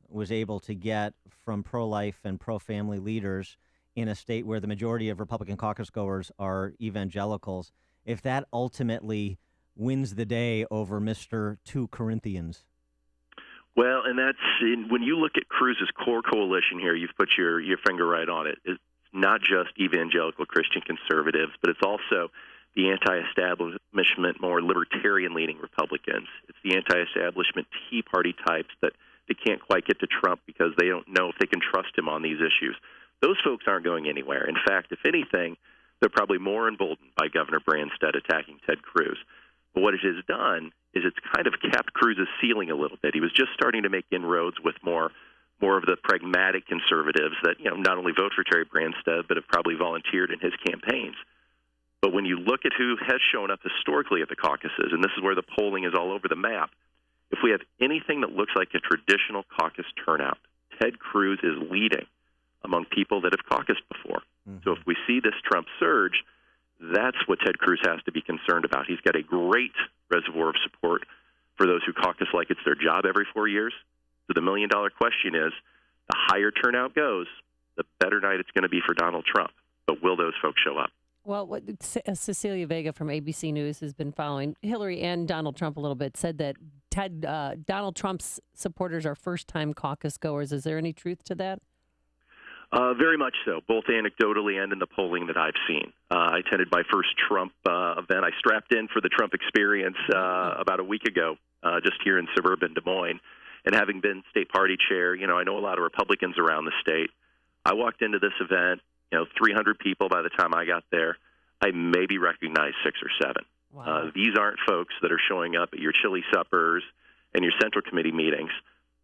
was able to get from pro-life and pro-family leaders in a state where the majority of Republican caucus goers are evangelicals, if that ultimately wins the day over Mr. 2 Corinthians. Well, and that's when you look at Cruz's core coalition here, you've put your finger right on it. It's not just evangelical Christian conservatives, but it's also the anti-establishment, more libertarian-leaning Republicans. It's the anti-establishment Tea Party types that they can't quite get to Trump because they don't know if they can trust him on these issues. Those folks aren't going anywhere. In fact, if anything, they're probably more emboldened by Governor Branstad attacking Ted Cruz. But what it has done is it's kind of capped Cruz's ceiling a little bit. He was just starting to make inroads with more of the pragmatic conservatives that, you know, not only vote for Terry Branstad, but have probably volunteered in his campaigns. But when you look at who has shown up historically at the caucuses, and this is where the polling is all over the map, if we have anything that looks like a traditional caucus turnout, Ted Cruz is leading among people that have caucused before. So if we see this Trump surge, that's what Ted Cruz has to be concerned about. He's got a great reservoir of support for those who caucus like it's their job every 4 years. So the million-dollar question is, the higher turnout goes, the better night it's going to be for Donald Trump. But will those folks show up? Well, Cecilia Vega from ABC News has been following Hillary and Donald Trump a little bit, said that Donald Trump's supporters are first-time caucus goers. Is there any truth to that? Very much so, both anecdotally and in the polling that I've seen. I attended my first Trump event. I strapped in for the Trump experience about a week ago, just here in suburban Des Moines. And having been state party chair, I know a lot of Republicans around the state. I walked into this event, 300 people by the time I got there. I maybe recognized 6 or 7. Wow. These aren't folks that are showing up at your chili suppers and your Central Committee meetings.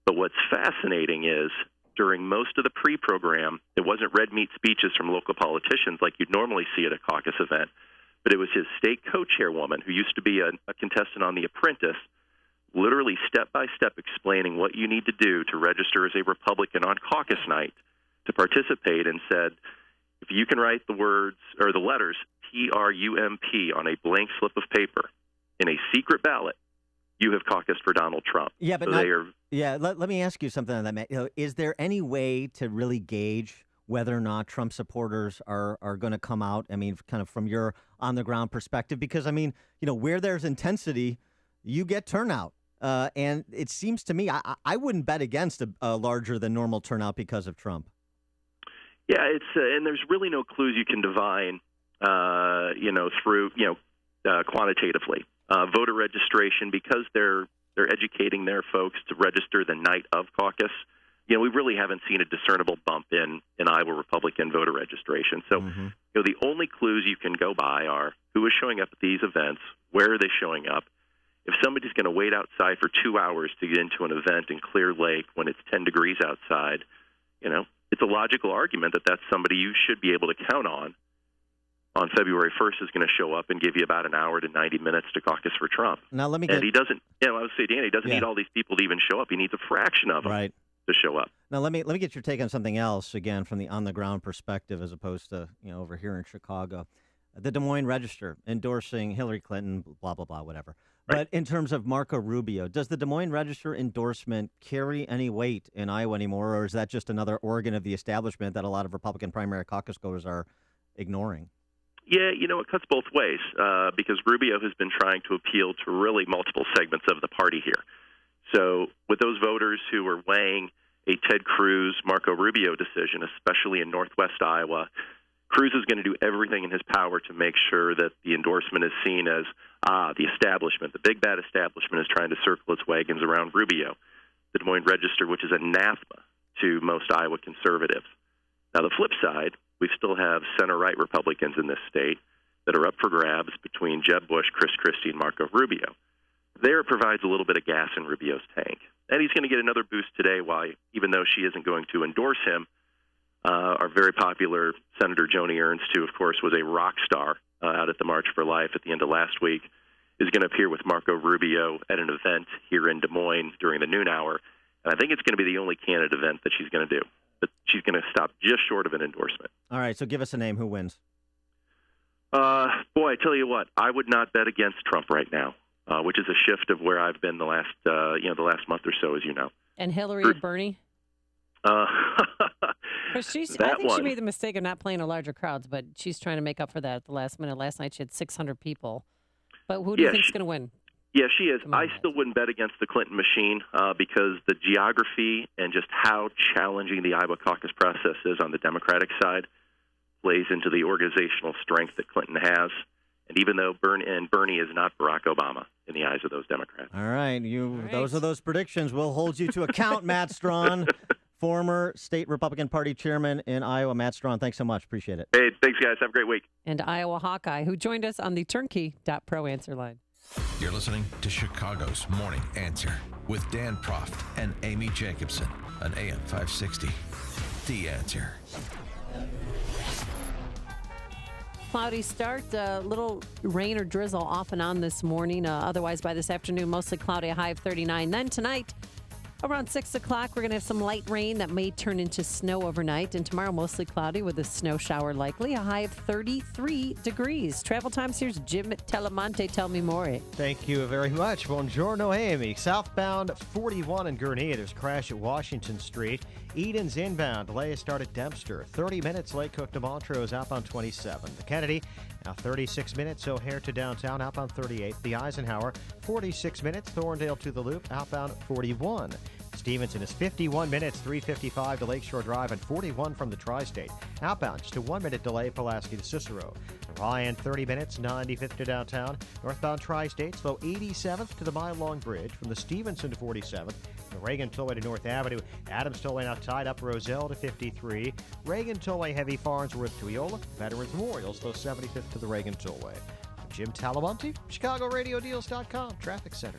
But what's fascinating is during most of the pre-program, it wasn't red meat speeches from local politicians like you'd normally see at a caucus event, but it was his state co-chairwoman, who used to be a contestant on The Apprentice, literally step-by-step explaining what you need to do to register as a Republican on caucus night to participate, and said, if you can write the words or the letters Trump on a blank slip of paper in a secret ballot, you have caucused for Donald Trump. Yeah, but so let me ask you something on that, Matt. Is there any way to really gauge whether or not Trump supporters are going to come out? I mean, kind of from your on-the-ground perspective, because, where there's intensity, you get turnout. And it seems to me, I wouldn't bet against a larger than normal turnout because of Trump. Yeah, it's and there's really no clues you can divine, through quantitatively. Voter registration, because they're educating their folks to register the night of caucus. We really haven't seen a discernible bump in Iowa Republican voter registration. So, the only clues you can go by are who is showing up at these events, where are they showing up. If somebody's going to wait outside for 2 hours to get into an event in Clear Lake when it's 10 degrees outside, it's a logical argument that that's somebody you should be able to count on February 1st is going to show up and give you about an hour to 90 minutes to caucus for Trump. Now, let me And he doesn't, I would say, Dan, he doesn't need all these people to even show up. He needs a fraction of them to show up. Now, let me get your take on something else, again, from the on-the-ground perspective as opposed to, over here in Chicago. The Des Moines Register endorsing Hillary Clinton, blah, blah, blah, whatever. Right. But in terms of Marco Rubio, does the Des Moines Register endorsement carry any weight in Iowa anymore, or is that just another organ of the establishment that a lot of Republican primary caucus goers are ignoring? Yeah, it cuts both ways because Rubio has been trying to appeal to really multiple segments of the party here. So with those voters who are weighing a Ted Cruz, Marco Rubio decision, especially in northwest Iowa, Cruz is going to do everything in his power to make sure that the endorsement is seen as, the establishment, the big bad establishment is trying to circle its wagons around Rubio. The Des Moines Register, which is anathema to most Iowa conservatives. Now, the flip side, we still have center-right Republicans in this state that are up for grabs between Jeb Bush, Chris Christie, and Marco Rubio. There it provides a little bit of gas in Rubio's tank. And he's going to get another boost today, even though she isn't going to endorse him, our very popular Senator Joni Ernst, who, of course, was a rock star out at the March for Life at the end of last week, is going to appear with Marco Rubio at an event here in Des Moines during the noon hour. And I think it's going to be the only candidate event that she's going to do. But she's going to stop just short of an endorsement. All right, so give us a name. Who wins? Boy, I tell you what, I would not bet against Trump right now, which is a shift of where I've been the last month or so, as you know. And Hillary or Bernie? I think she made the mistake of not playing to larger crowds, but she's trying to make up for that at the last minute. Last night she had 600 people. But who do you think is going to win? Yeah, she is. I still wouldn't bet against the Clinton machine because the geography and just how challenging the Iowa caucus process is on the Democratic side plays into the organizational strength that Clinton has. And even though Bernie is not Barack Obama in the eyes of those Democrats. All right. Those are those predictions. We'll hold you to account, Matt Strawn, former state Republican Party chairman in Iowa. Matt Strawn, thanks so much. Appreciate it. Hey, thanks, guys. Have a great week. And Iowa Hawkeye, who joined us on the turnkey.pro answer line. You're listening to Chicago's Morning Answer with Dan Proft and Amy Jacobson on AM 560. The Answer. Cloudy start, a little rain or drizzle off and on this morning. Otherwise, by this afternoon, mostly cloudy, a high of 39. Then tonight, Around 6 o'clock, we're going to have some light rain that may turn into snow overnight. And tomorrow, mostly cloudy with a snow shower likely. A high of 33 degrees. Travel times, here's Jim Telemonte. Tell me more. Thank you very much. Buongiorno, Amy. Southbound 41 in Gurnee. There's a crash at Washington Street. Eden's inbound. Delay start at Dempster. 30 minutes. Lake Cook to Montrose outbound 27. The Kennedy, now 36 minutes. O'Hare to downtown outbound 38. The Eisenhower, 46 minutes. Thorndale to the Loop outbound 41. Stevenson is 51 minutes, 3:55 to Lakeshore Drive, and 41 from the Tri-State. Outbound, just a 1-minute delay, Pulaski to Cicero. Ryan, 30 minutes, 95th to downtown. Northbound Tri-State, slow 87th to the Mile Long Bridge from the Stevenson to 47th. The Reagan Tollway to North Avenue. Adams Tollway now tied up Roselle to 53. Reagan Tollway heavy Farnsworth to Eola. Veterans Memorial, slow 75th to the Reagan Tollway. Jim Talamonte, ChicagoRadioDeals.com, Traffic Center.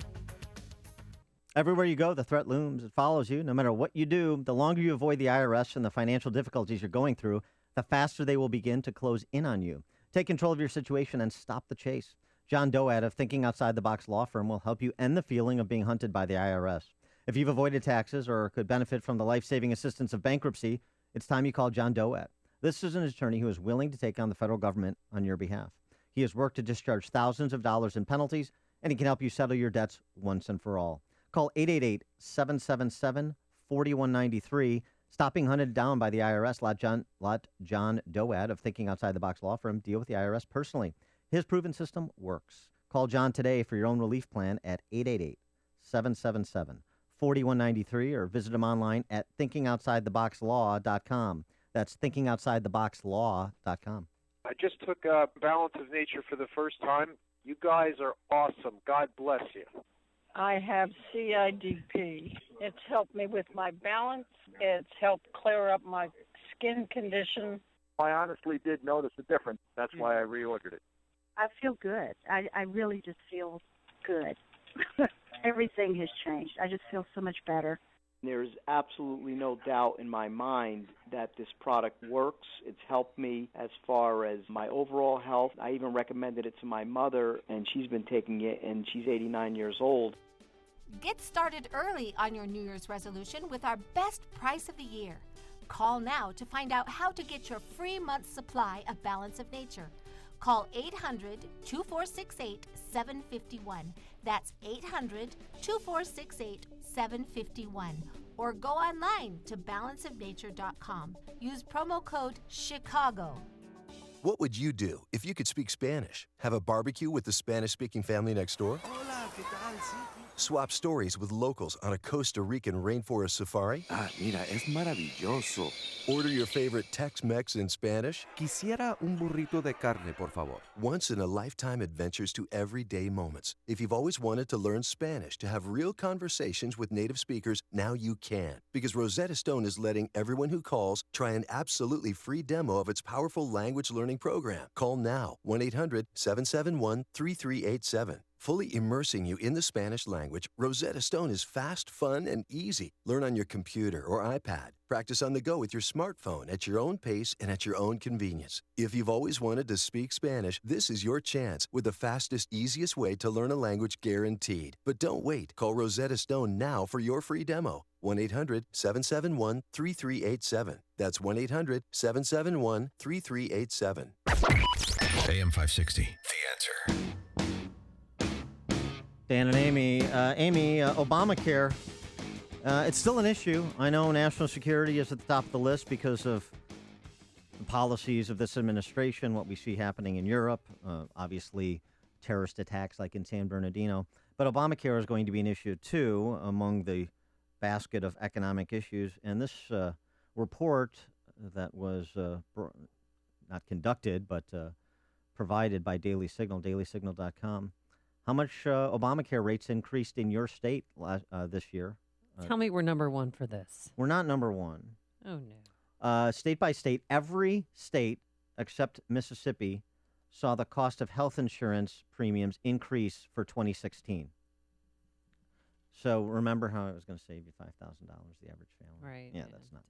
Everywhere you go, the threat looms. It follows you. No matter what you do, the longer you avoid the IRS and the financial difficulties you're going through, the faster they will begin to close in on you. Take control of your situation and stop the chase. John Doat of Thinking Outside the Box Law Firm will help you end the feeling of being hunted by the IRS. If you've avoided taxes or could benefit from the life-saving assistance of bankruptcy, it's time you call John Doat. This is an attorney who is willing to take on the federal government on your behalf. He has worked to discharge thousands of dollars in penalties, and he can help you settle your debts once and for all. Call 888-777-4193. Stop being hunted down by the IRS. Let John Doat of Thinking Outside the Box Law Firm deal with the IRS personally. His proven system works. Call John today for your own relief plan at 888-777-4193 or visit him online at thinkingoutsidetheboxlaw.com. That's thinkingoutsidetheboxlaw.com. I just took Balance of Nature for the first time. You guys are awesome. God bless you. I have CIDP. It's helped me with my balance. It's helped clear up my skin condition. I honestly did notice a difference. That's why I reordered it. I feel good. I really just feel good. Everything has changed. I just feel so much better. There's absolutely no doubt in my mind that this product works. It's helped me as far as my overall health. I even recommended it to my mother, and she's been taking it, and she's 89 years old. Get started early on your New Year's resolution with our best price of the year. Call now to find out how to get your free month's supply of Balance of Nature. Call 800-2468-751. That's 800-2468-751. Or go online to balanceofnature.com. Use promo code CHICAGO. What would you do if you could speak Spanish? Have a barbecue with the Spanish-speaking family next door? Hola, ¿qué tal? Sí. Swap stories with locals on a Costa Rican rainforest safari? Mira, es maravilloso. Order your favorite Tex-Mex in Spanish? Quisiera un burrito de carne, por favor. Once-in-a-lifetime adventures to everyday moments. If you've always wanted to learn Spanish, to have real conversations with native speakers, now you can. Because Rosetta Stone is letting everyone who calls try an absolutely free demo of its powerful language learning program. Call now, 1-800-771-3387. Fully immersing you in the Spanish language, Rosetta Stone is fast, fun, and easy. Learn on your computer or iPad. Practice on the go with your smartphone at your own pace and at your own convenience. If you've always wanted to speak Spanish, this is your chance with the fastest, easiest way to learn a language guaranteed. But don't wait. Call Rosetta Stone now for your free demo. 1-800-771-3387. That's 1-800-771-3387. AM 560, The Answer. Dan and Amy. Obamacare, it's still an issue. I know national security is at the top of the list because of the policies of this administration, what we see happening in Europe, obviously terrorist attacks like in San Bernardino. But Obamacare is going to be an issue, too, among the basket of economic issues. And this report that was not conducted, but provided by Daily Signal, dailysignal.com, how much Obamacare rates increased in your state this year? Tell me we're number one for this. We're not number one. Oh, no. State by state, every state except Mississippi saw the cost of health insurance premiums increase for 2016. So remember how I was going to save you $5,000, the average family? Right. Yeah, that's not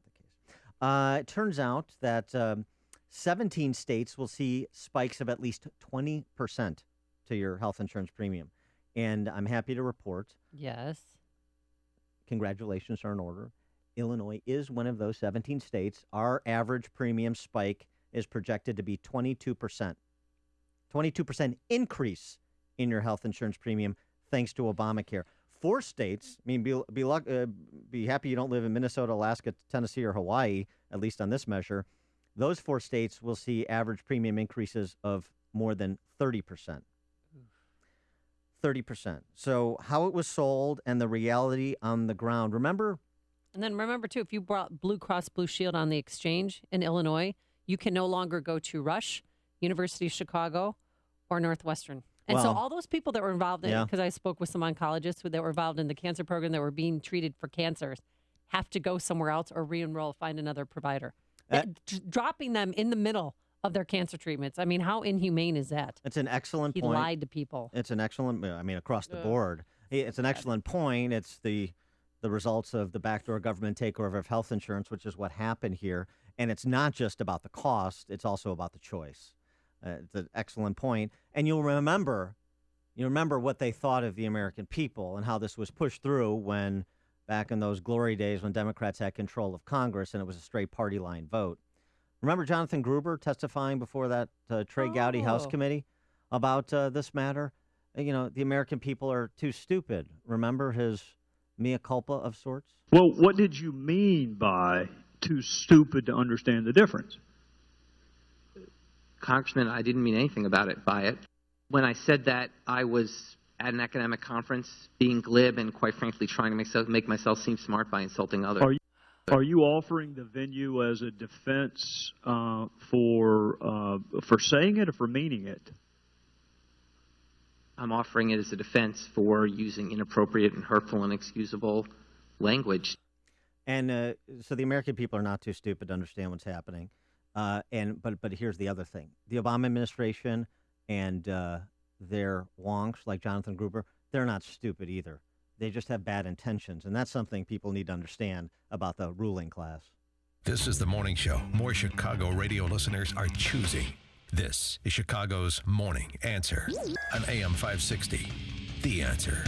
the case. It turns out that 17 states will see spikes of at least 20% to your health insurance premium. And I'm happy to report. Yes. congratulations are in order. Illinois is one of those 17 states. Our average premium spike is projected to be 22%. 22% increase in your health insurance premium thanks to Obamacare. 4 states, I mean, be happy you don't live in Minnesota, Alaska, Tennessee, or Hawaii, at least on this measure. Those 4 states will see average premium increases of more than 30%. 30%. So how it was sold and the reality on the ground. Remember? And then remember, too, if you brought Blue Cross Blue Shield on the exchange in Illinois, you can no longer go to Rush, University of Chicago, or Northwestern. And so all those people that were involved in, because I spoke with some oncologists that were involved in the cancer program that were being treated for cancers, have to go somewhere else or re-enroll, find another provider. Dropping them in the middle of their cancer treatments. I mean, how inhumane is that? It's an excellent point. He lied to people. It's an excellent, I mean, across the board. It's an excellent point. It's the results of the backdoor government takeover of health insurance, which is what happened here. And it's not just about the cost. It's also about the choice. It's an excellent point. And you'll remember what they thought of the American people and how this was pushed through when back in those glory days when Democrats had control of Congress and it was a straight party line vote. Remember Jonathan Gruber testifying before that Trey Gowdy House Committee about this matter? The American people are too stupid. Remember his mea culpa of sorts? Well, what did you mean by too stupid to understand the difference? Congressman, I didn't mean anything by it. When I said that, I was at an academic conference being glib and, quite frankly, trying to make myself seem smart by insulting others. Are you offering the venue as a defense for saying it or for meaning it? I'm offering it as a defense for using inappropriate and hurtful and inexcusable language. And so the American people are not too stupid to understand what's happening. But here's the other thing. The Obama administration and their wonks like Jonathan Gruber, they're not stupid either. They just have bad intentions. And that's something people need to understand about the ruling class. This is the morning show more Chicago radio listeners are choosing. This is Chicago's Morning Answer on AM 560. The Answer.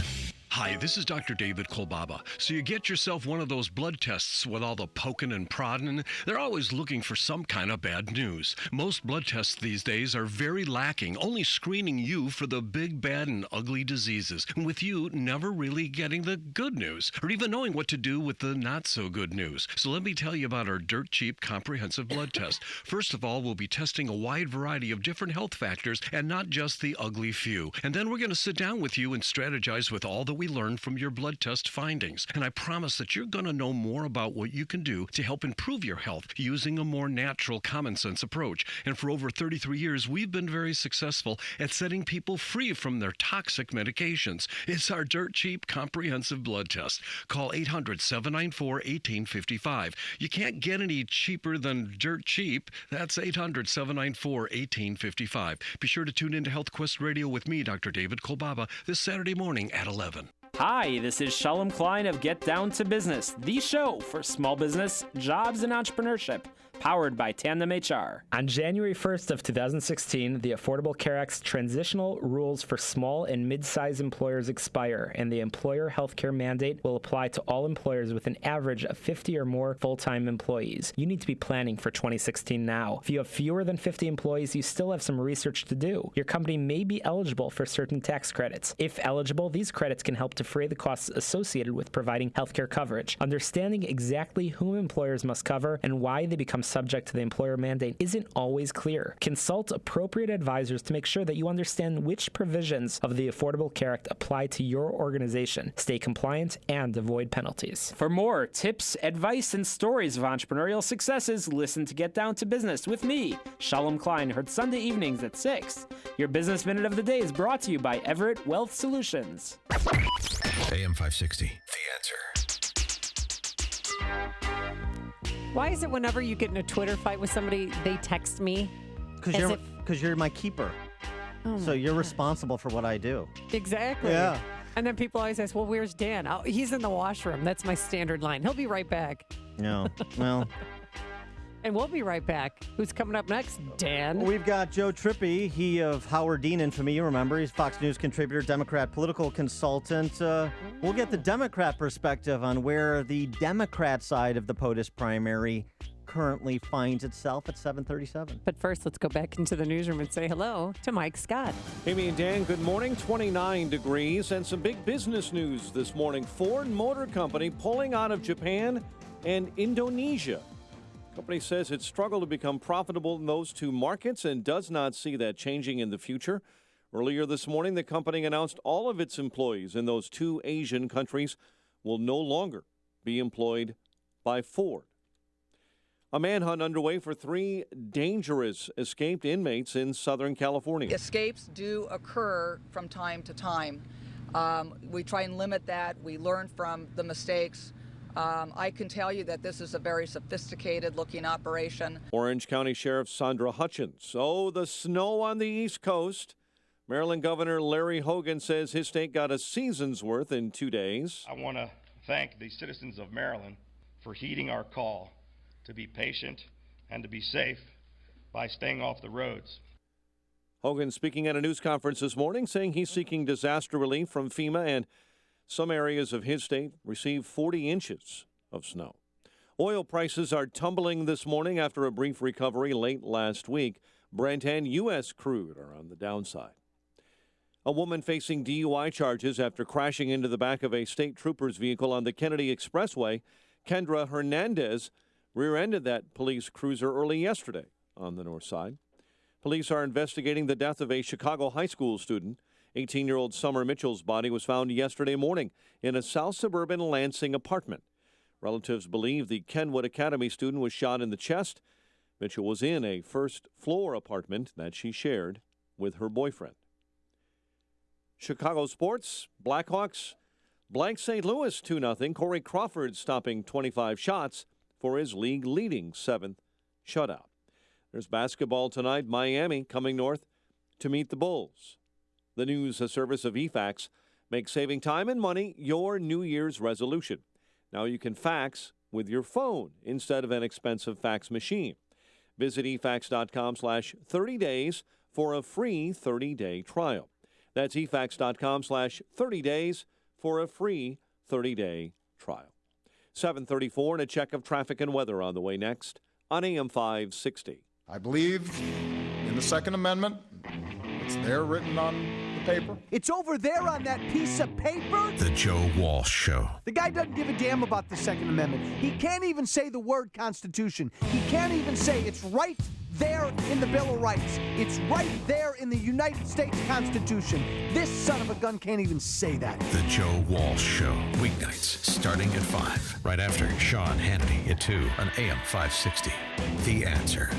Hi, this is Dr. David Kolbaba. So you get yourself one of those blood tests with all the poking and prodding. They're always looking for some kind of bad news. Most blood tests these days are very lacking, only screening you for the big, bad, and ugly diseases, and with you never really getting the good news, or even knowing what to do with the not-so-good news. So let me tell you about our dirt-cheap comprehensive blood test. First of all, we'll be testing a wide variety of different health factors, and not just the ugly few. And then we're going to sit down with you and strategize with all that we learned from your blood test findings. And I promise that you're going to know more about what you can do to help improve your health using a more natural, common sense approach. And for over 33 years, we've been very successful at setting people free from their toxic medications. It's our dirt cheap, comprehensive blood test. Call 800-794-1855. You can't get any cheaper than dirt cheap. That's 800-794-1855. Be sure to tune into Health Quest Radio with me, Dr. David Kolbaba, this Saturday morning at 11. Hi, this is Shalom Klein of Get Down to Business, the show for small business, jobs, and entrepreneurship, powered by Tandem HR. On January 1st of 2016, the Affordable Care Act's transitional rules for small and mid-sized employers expire, and the employer health care mandate will apply to all employers with an average of 50 or more full-time employees. You need to be planning for 2016 now. If you have fewer than 50 employees, you still have some research to do. Your company may be eligible for certain tax credits. If eligible, these credits can help defray the costs associated with providing healthcare coverage. Understanding exactly whom employers must cover and why they become subject to the employer mandate isn't always clear. Consult appropriate advisors to make sure that you understand which provisions of the Affordable Care Act apply to your organization. Stay compliant and avoid penalties. For more tips, advice, and stories of entrepreneurial successes, listen to Get Down to Business with me, Shalom Klein, heard Sunday evenings at 6. Your Business Minute of the Day is brought to you by Everett Wealth Solutions. AM 560, The Answer. Why is it whenever you get in a Twitter fight with somebody, they text me? Because you're my keeper. Oh so you're responsible for what I do. Exactly. Yeah. And then people always ask, well, where's Dan? Oh, he's in the washroom. That's my standard line. He'll be right back. No. Well. And we'll be right back. Who's coming up next, Dan? We've got Joe Trippi, he of Howard Dean infamy. You remember, he's Fox News contributor, Democrat political consultant. We'll get the Democrat perspective on where the Democrat side of the POTUS primary currently finds itself at 7:37. But first, let's go back into the newsroom and say hello to Mike Scott. Amy and Dan, good morning. 29 degrees and some big business news this morning. Ford Motor Company pulling out of Japan and Indonesia. The company says it struggled to become profitable in those two markets and does not see that changing in the future. Earlier this morning, the company announced all of its employees in those two Asian countries will no longer be employed by Ford. A manhunt underway for 3 dangerous escaped inmates in Southern California. Escapes do occur from time to time. We try and limit that. We learn from the mistakes. I can tell you that this is a very sophisticated-looking operation. Orange County Sheriff Sandra Hutchins. Oh, the snow on the East Coast. Maryland Governor Larry Hogan says his state got a season's worth in 2 days. I want to thank the citizens of Maryland for heeding our call to be patient and to be safe by staying off the roads. Hogan speaking at a news conference this morning saying he's seeking disaster relief from FEMA, and some areas of his state received 40 inches of snow. Oil prices are tumbling this morning after a brief recovery late last week. Brent and U.S. crude are on the downside. A woman facing DUI charges after crashing into the back of a state trooper's vehicle on the Kennedy Expressway. Kendra Hernandez rear-ended that police cruiser early yesterday on the north side. Police are investigating the death of a Chicago high school student. 18-year-old Summer Mitchell's body was found yesterday morning in a south suburban Lansing apartment. Relatives believe the Kenwood Academy student was shot in the chest. Mitchell was in a first-floor apartment that she shared with her boyfriend. Chicago sports, Blackhawks blank St. Louis 2-0. Corey Crawford stopping 25 shots for his league-leading 7th shutout. There's basketball tonight. Miami coming north to meet the Bulls. The news, a service of eFax, makes saving time and money your New Year's resolution. Now you can fax with your phone instead of an expensive fax machine. Visit efax.com/30 days for a free 30-day trial. That's efax.com/30 days for a free 30-day trial. 7:34 and a check of traffic and weather on the way next on AM 560. I believe in the Second Amendment. It's there written on the paper. It's over there on that piece of paper. The Joe Walsh Show. The guy doesn't give a damn about the Second Amendment. He can't even say the word Constitution. He can't even say it's right there in the Bill of Rights. It's right there in the United States Constitution. This son of a gun can't even say that. The Joe Walsh Show. Weeknights starting at 5. Right after Sean Hannity at 2 on AM 560. The Answer.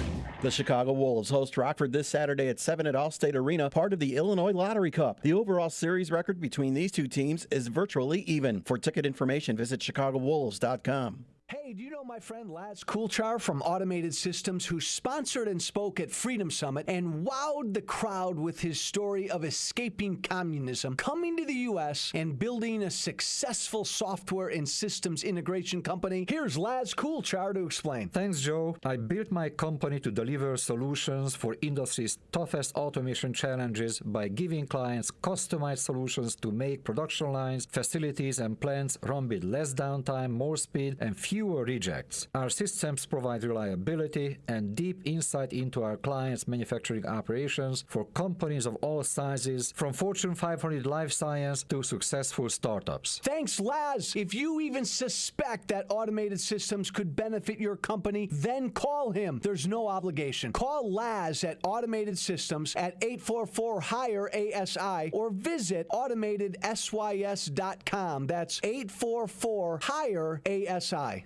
The Chicago Wolves host Rockford this Saturday at 7 at Allstate Arena, part of the Illinois Lottery Cup. The overall series record between these two teams is virtually even. For ticket information, visit ChicagoWolves.com. Hey, do you know my friend Laz Coulchar from Automated Systems, who sponsored and spoke at Freedom Summit and wowed the crowd with his story of escaping communism, coming to the U.S. and building a successful software and systems integration company? Here's Laz Coulchar to explain. Thanks, Joe. I built my company to deliver solutions for industry's toughest automation challenges by giving clients customized solutions to make production lines, facilities, and plants run with less downtime, more speed, and fewer rejects. Our systems provide reliability and deep insight into our clients' manufacturing operations for companies of all sizes, from Fortune 500 life science to successful startups. Thanks, Laz. If you even suspect that Automated Systems could benefit your company, then call him. There's no obligation. Call Laz at Automated Systems at 844-HIRE-ASI or visit AutomatedSYS.com. That's 844-HIRE-ASI.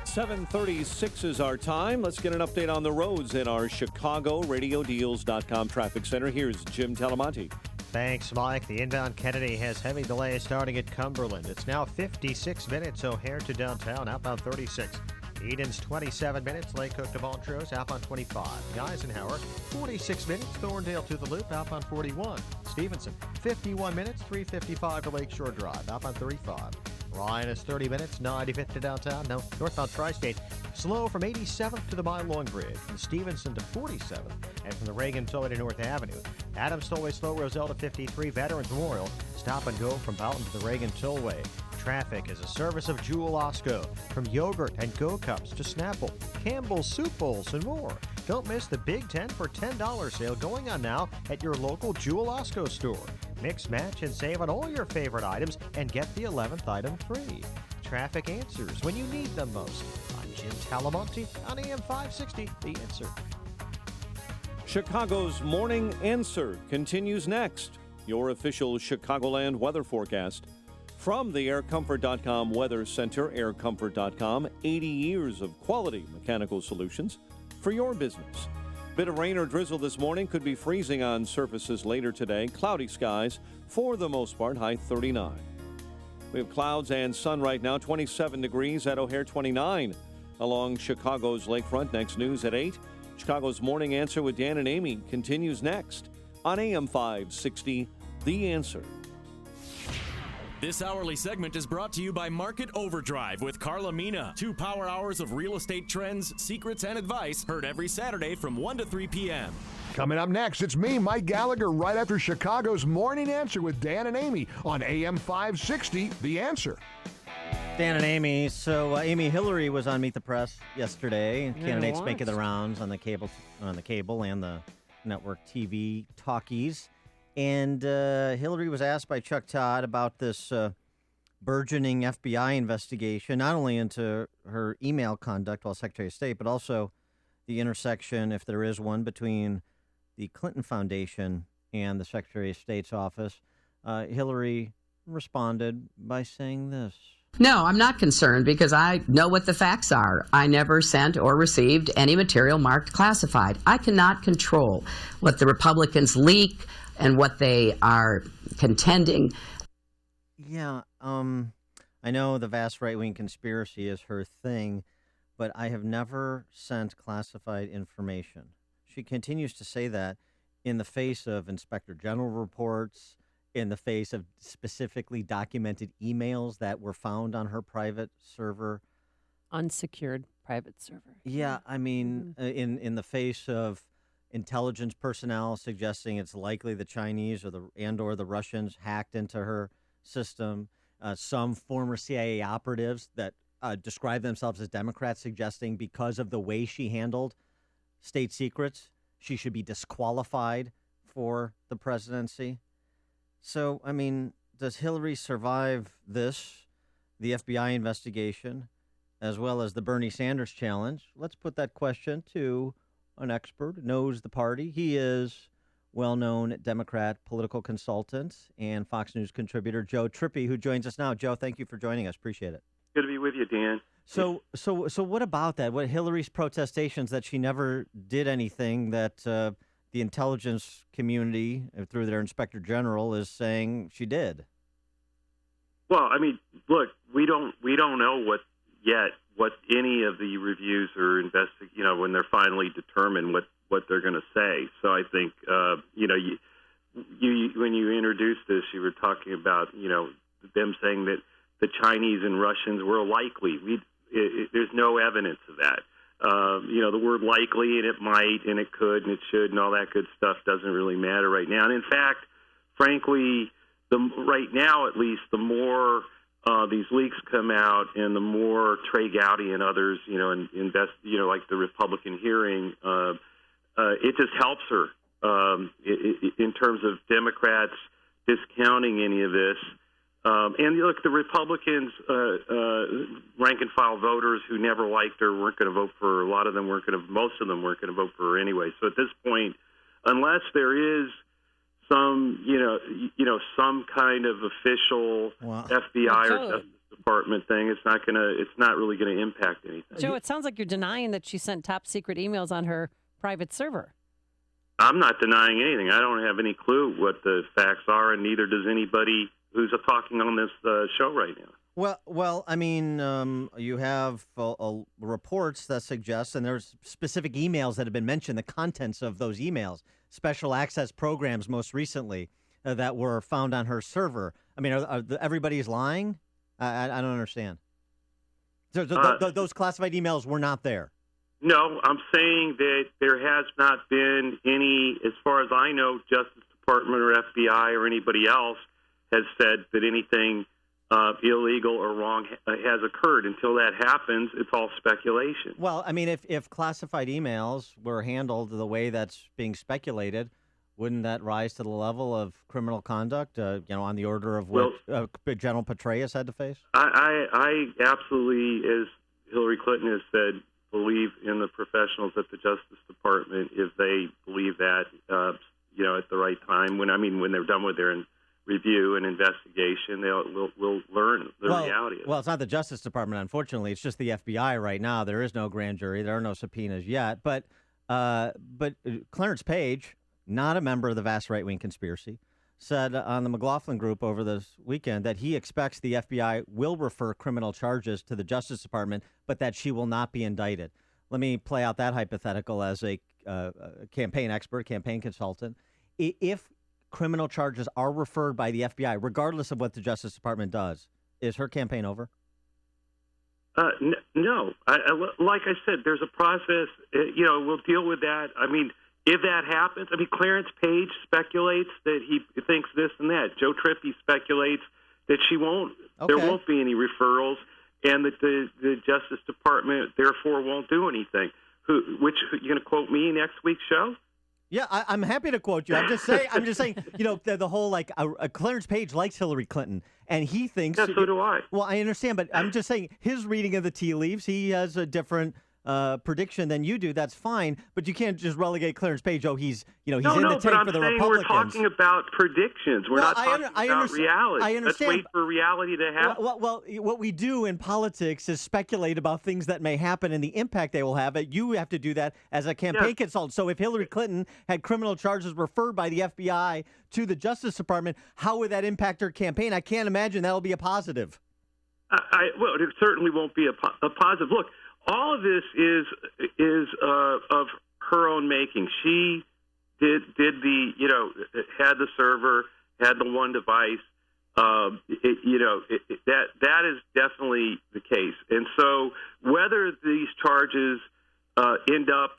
7:36 is our time. Let's get an update on the roads in our Chicago RadioDeals.com traffic center. Here's Jim Talamonte. Thanks, Mike. The inbound Kennedy has heavy delays starting at Cumberland. It's now 56 minutes O'Hare to downtown, outbound 36. Eden's 27 minutes, Lake Cook to Montrose, outbound 25. Eisenhower, 46 minutes, Thorndale to the Loop, outbound 41. Stevenson, 51 minutes, 355 to Lakeshore Drive, outbound 35. Ryan is 30 minutes, 95th to downtown. No, northbound Tri-State. Slow from 87th to the mile-long bridge, from Stevenson to 47th, and from the Reagan Tollway to North Avenue. Adams Tollway slow, Roselle to 53, Veterans Memorial. Stop and go from Boughton to the Reagan Tollway. Traffic is a service of Jewel Osco. From yogurt and Go Cups to Snapple, Campbell's Soup Bowls, and more. Don't miss the Big 10 for $10 sale going on now at your local Jewel Osco store. Mix, match, and save on all your favorite items and get the 11th item free. Traffic answers when you need them most. I'm Jim Talamonte on AM 560, The Answer. Chicago's Morning Answer continues next. Your official Chicagoland weather forecast. From the aircomfort.com Weather Center, aircomfort.com, 80 years of quality mechanical solutions for your business. Bit of rain or drizzle this morning, could be freezing on surfaces later today. Cloudy skies for the most part, high 39. We have clouds and sun right now, 27 degrees at O'Hare, 29 along Chicago's lakefront. Next news at 8. Chicago's Morning Answer with Dan and Amy continues next on AM 560, The Answer. This hourly segment is brought to you by Market Overdrive with Carla Mina. 2 power hours of real estate trends, secrets, and advice heard every Saturday from 1 to 3 p.m. Coming up next, it's me, Mike Gallagher, right after Chicago's Morning Answer with Dan and Amy on AM 560, The Answer. Dan and Amy. So Amy Hillary was on Meet the Press yesterday. Candidates making the rounds on the cable and the network TV talkies. And Hillary was asked by Chuck Todd about this burgeoning FBI investigation, not only into her email conduct while Secretary of State, but also the intersection, if there is one, between the Clinton Foundation and the Secretary of State's office. Hillary responded by saying this. No, I'm not concerned because I know what the facts are. I never sent or received any material marked classified. I cannot control what the Republicans leak and what they are contending. Yeah, I know the vast right-wing conspiracy is her thing, but I have never sent classified information. She continues to say that in the face of Inspector General reports, in the face of specifically documented emails that were found on her private server. Unsecured private server. Yeah, I mean, in the face of intelligence personnel suggesting it's likely the Chinese or the Russians hacked into her system. Some former CIA operatives that describe themselves as Democrats suggesting because of the way she handled state secrets, she should be disqualified for the presidency. So, I mean, does Hillary survive this, the FBI investigation, as well as the Bernie Sanders challenge? Let's put that question to an expert, knows the party. He is well-known Democrat political consultant and Fox News contributor Joe Trippi, who joins us now. Joe, thank you for joining us. Appreciate it. Good to be with you, Dan. So what about that? What Hillary's protestations that she never did anything that the intelligence community, through their inspector general, is saying she did? Well, I mean, look, we don't know what any of the reviews are when they're finally determined what they're going to say. So I think you when you introduced this, you were talking about them saying that the Chinese and Russians were likely. There's no evidence of that. The word likely, and it might, and it could, and it should, and all that good stuff doesn't really matter right now. And in fact, frankly, right now at least, the more these leaks come out, and the more Trey Gowdy and others, like the Republican hearing, it just helps her in terms of Democrats discounting any of this. And look, the Republicans, rank and file voters who never liked her weren't going to vote for her. Most of them weren't going to vote for her anyway. So at this point, unless there is some kind of official FBI or Justice Department thing, it's not really going to impact anything. Joe, it sounds like you're denying that she sent top secret emails on her private server. I'm not denying anything. I don't have any clue what the facts are, and neither does anybody who's talking on this show right now. Well, I mean, you have reports that suggest, and there's specific emails that have been mentioned, the contents of those emails, special access programs most recently that were found on her server. I mean, everybody's lying? I don't understand. So those classified emails were not there. No, I'm saying that there has not been any, as far as I know, Justice Department or FBI or anybody else has said that anything illegal or wrong has occurred. Until that happens, it's all speculation. Well, I mean, if classified emails were handled the way that's being speculated, wouldn't that rise to the level of criminal conduct, on the order of what General Petraeus had to face? I absolutely, as Hillary Clinton has said, believe in the professionals at the Justice Department if they believe that, at the right time. When they're done with their review and investigation, we'll learn the reality of it. Well, it's not the Justice Department, unfortunately. It's just the FBI right now. There is no grand jury. There are no subpoenas yet. But Clarence Page, not a member of the vast right-wing conspiracy, said on the McLaughlin Group over this weekend that he expects the FBI will refer criminal charges to the Justice Department, but that she will not be indicted. Let me play out that hypothetical as a campaign expert, campaign consultant. If criminal charges are referred by the FBI, regardless of what the Justice Department does, is her campaign over? No. Like I said, there's a process. We'll deal with that. If that happens, Clarence Page speculates that he thinks this and that. Joe Trippi speculates that she won't. Okay. There won't be any referrals, and that the Justice Department therefore won't do anything. Which you going to quote me next week's show? Yeah, I'm happy to quote you. I'm just saying. The whole Clarence Page likes Hillary Clinton, and he thinks. Yeah, so do I. Well, I understand, but I'm just saying his reading of the tea leaves. He has a different prediction than you do. That's fine, but you can't just relegate Clarence Page. Oh, he's in the tank for the Republicans. We're talking about predictions. We're not talking about reality. I understand. Let's wait for reality to happen. Well, what we do in politics is speculate about things that may happen and the impact they will have. You have to do that as a campaign consultant. So if Hillary Clinton had criminal charges referred by the FBI to the Justice Department, how would that impact her campaign? I can't imagine that'll be a positive. Well, it certainly won't be a positive. Look, all of this is of her own making. She did had the server, had the one device. That is definitely the case. And so whether these charges end up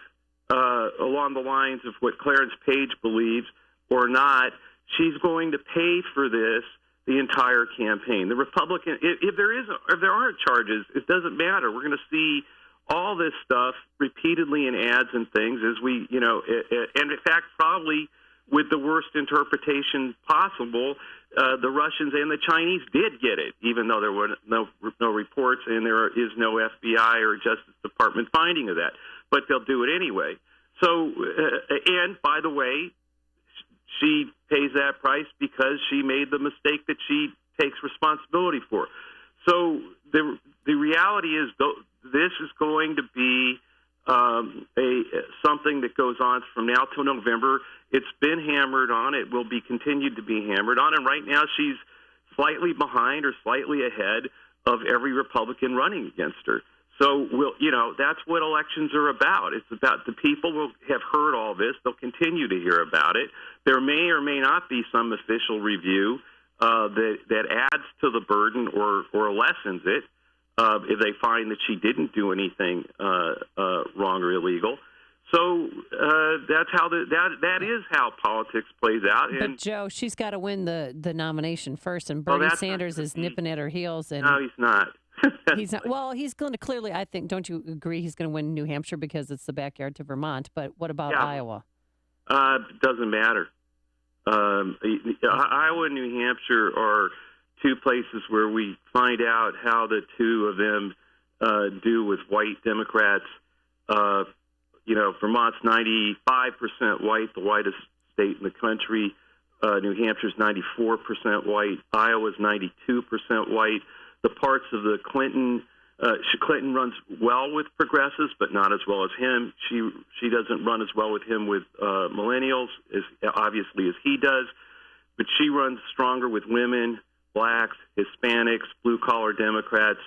along the lines of what Clarence Page believes or not, she's going to pay for this the entire campaign. The Republican, if there aren't charges, it doesn't matter. We're going to see all this stuff repeatedly in ads and things as we, and in fact, probably with the worst interpretation possible, the Russians and the Chinese did get it, even though there were no reports and there is no FBI or Justice Department finding of that. But they'll do it anyway. So, and by the way, she pays that price because she made the mistake that she takes responsibility for. So the reality is, this is going to be something that goes on from now till November. It's been hammered on. It will be continued to be hammered on. And right now she's slightly behind or slightly ahead of every Republican running against her. So that's what elections are about. It's about the people will have heard all this. They'll continue to hear about it. There may or may not be some official review that adds to the burden or lessens it. If they find that she didn't do anything wrong or illegal. So that's how that is how politics plays out. But Joe, she's got to win the nomination first, and Bernie Sanders is nipping at her heels. And no, he's not. He's not. Well, he's going to clearly. I think. Don't you agree? He's going to win New Hampshire because it's the backyard to Vermont. But what about Iowa? It doesn't matter. Iowa and New Hampshire are two places where we find out how the two of them do with white Democrats. Vermont's 95% white, the whitest state in the country. New Hampshire's 94% white. Iowa's 92% white. The parts of the Clinton runs well with progressives, but not as well as him. She doesn't run as well with him with millennials, obviously as he does, but she runs stronger with women, blacks, Hispanics, blue-collar Democrats.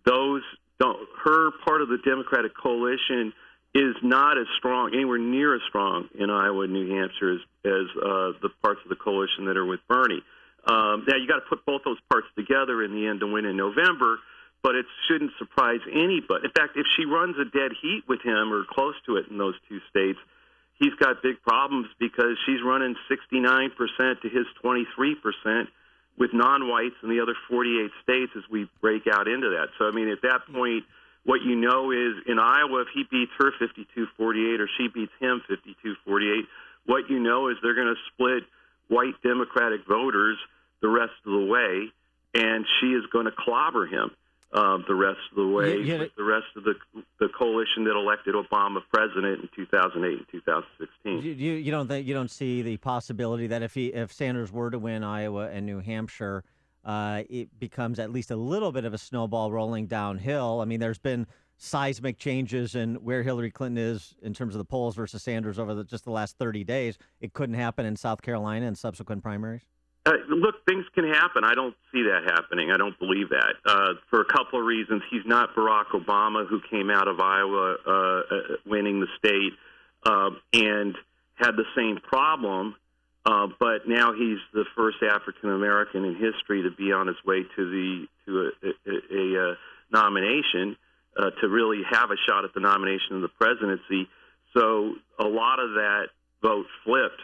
Her part of the Democratic coalition is not as strong, anywhere near as strong in Iowa and New Hampshire as the parts of the coalition that are with Bernie. Now, you got to put both those parts together in the end to win in November, but it shouldn't surprise anybody. In fact, if she runs a dead heat with him or close to it in those two states, he's got big problems because she's running 69% to his 23% with non-whites in the other 48 states as we break out into that. So, I mean, at that point, what you know is in Iowa, if he beats her 52-48 or she beats him 52-48, what you know is they're going to split white Democratic voters the rest of the way, and she is going to clobber him the rest of the way with the rest of the coalition that elected Obama president in 2008 and 2016. You don't see the possibility that if Sanders were to win Iowa and New Hampshire, it becomes at least a little bit of a snowball rolling downhill. I mean, there's been seismic changes in where Hillary Clinton is in terms of the polls versus Sanders over just the last 30 days. It couldn't happen in South Carolina in subsequent primaries? Look, things can happen. I don't see that happening. I don't believe that for a couple of reasons. He's not Barack Obama, who came out of Iowa winning the state and had the same problem. But now he's the first African American in history to be on his way to a nomination, to really have a shot at the nomination of the presidency. So a lot of that vote flipped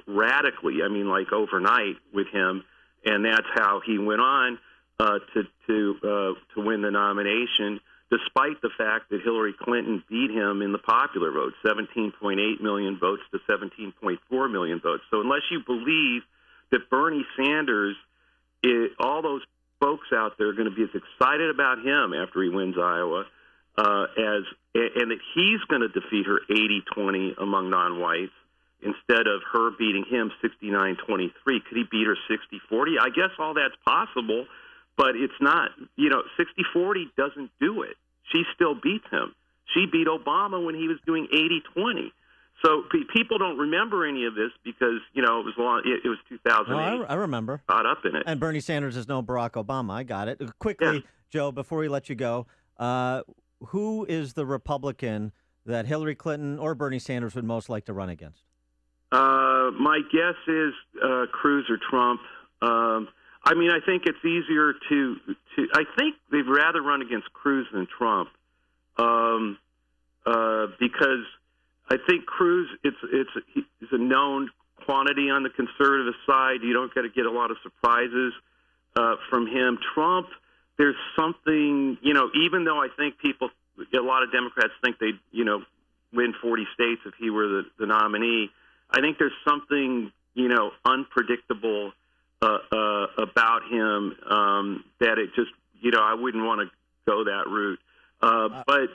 radically. I mean, like overnight with him, and that's how he went on to win the nomination, despite the fact that Hillary Clinton beat him in the popular vote, 17.8 million votes to 17.4 million votes. So unless you believe that Bernie Sanders, all those folks out there are going to be as excited about him after he wins Iowa and that he's going to defeat her 80-20 among non-whites instead of her beating him 69-23. Could he beat her 60-40? I guess all that's possible, but it's not. 60-40 doesn't do it. She still beats him. She beat Obama when he was doing 80-20. So people don't remember any of this because, it was 2008. No, I remember. Caught up in it. And Bernie Sanders is no Barack Obama. I got it. Quickly, Joe, before we let you go, who is the Republican that Hillary Clinton or Bernie Sanders would most like to run against? My guess is Cruz or Trump. I think it's easier to I think they'd rather run against Cruz than Trump because I think Cruz it's a known quantity on the conservative side. You don't get a lot of surprises from him. Trump, there's something, even though I think a lot of Democrats think they'd, win 40 states if he were the nominee, I think there's something, unpredictable about him that it just, I wouldn't want to go that route. But,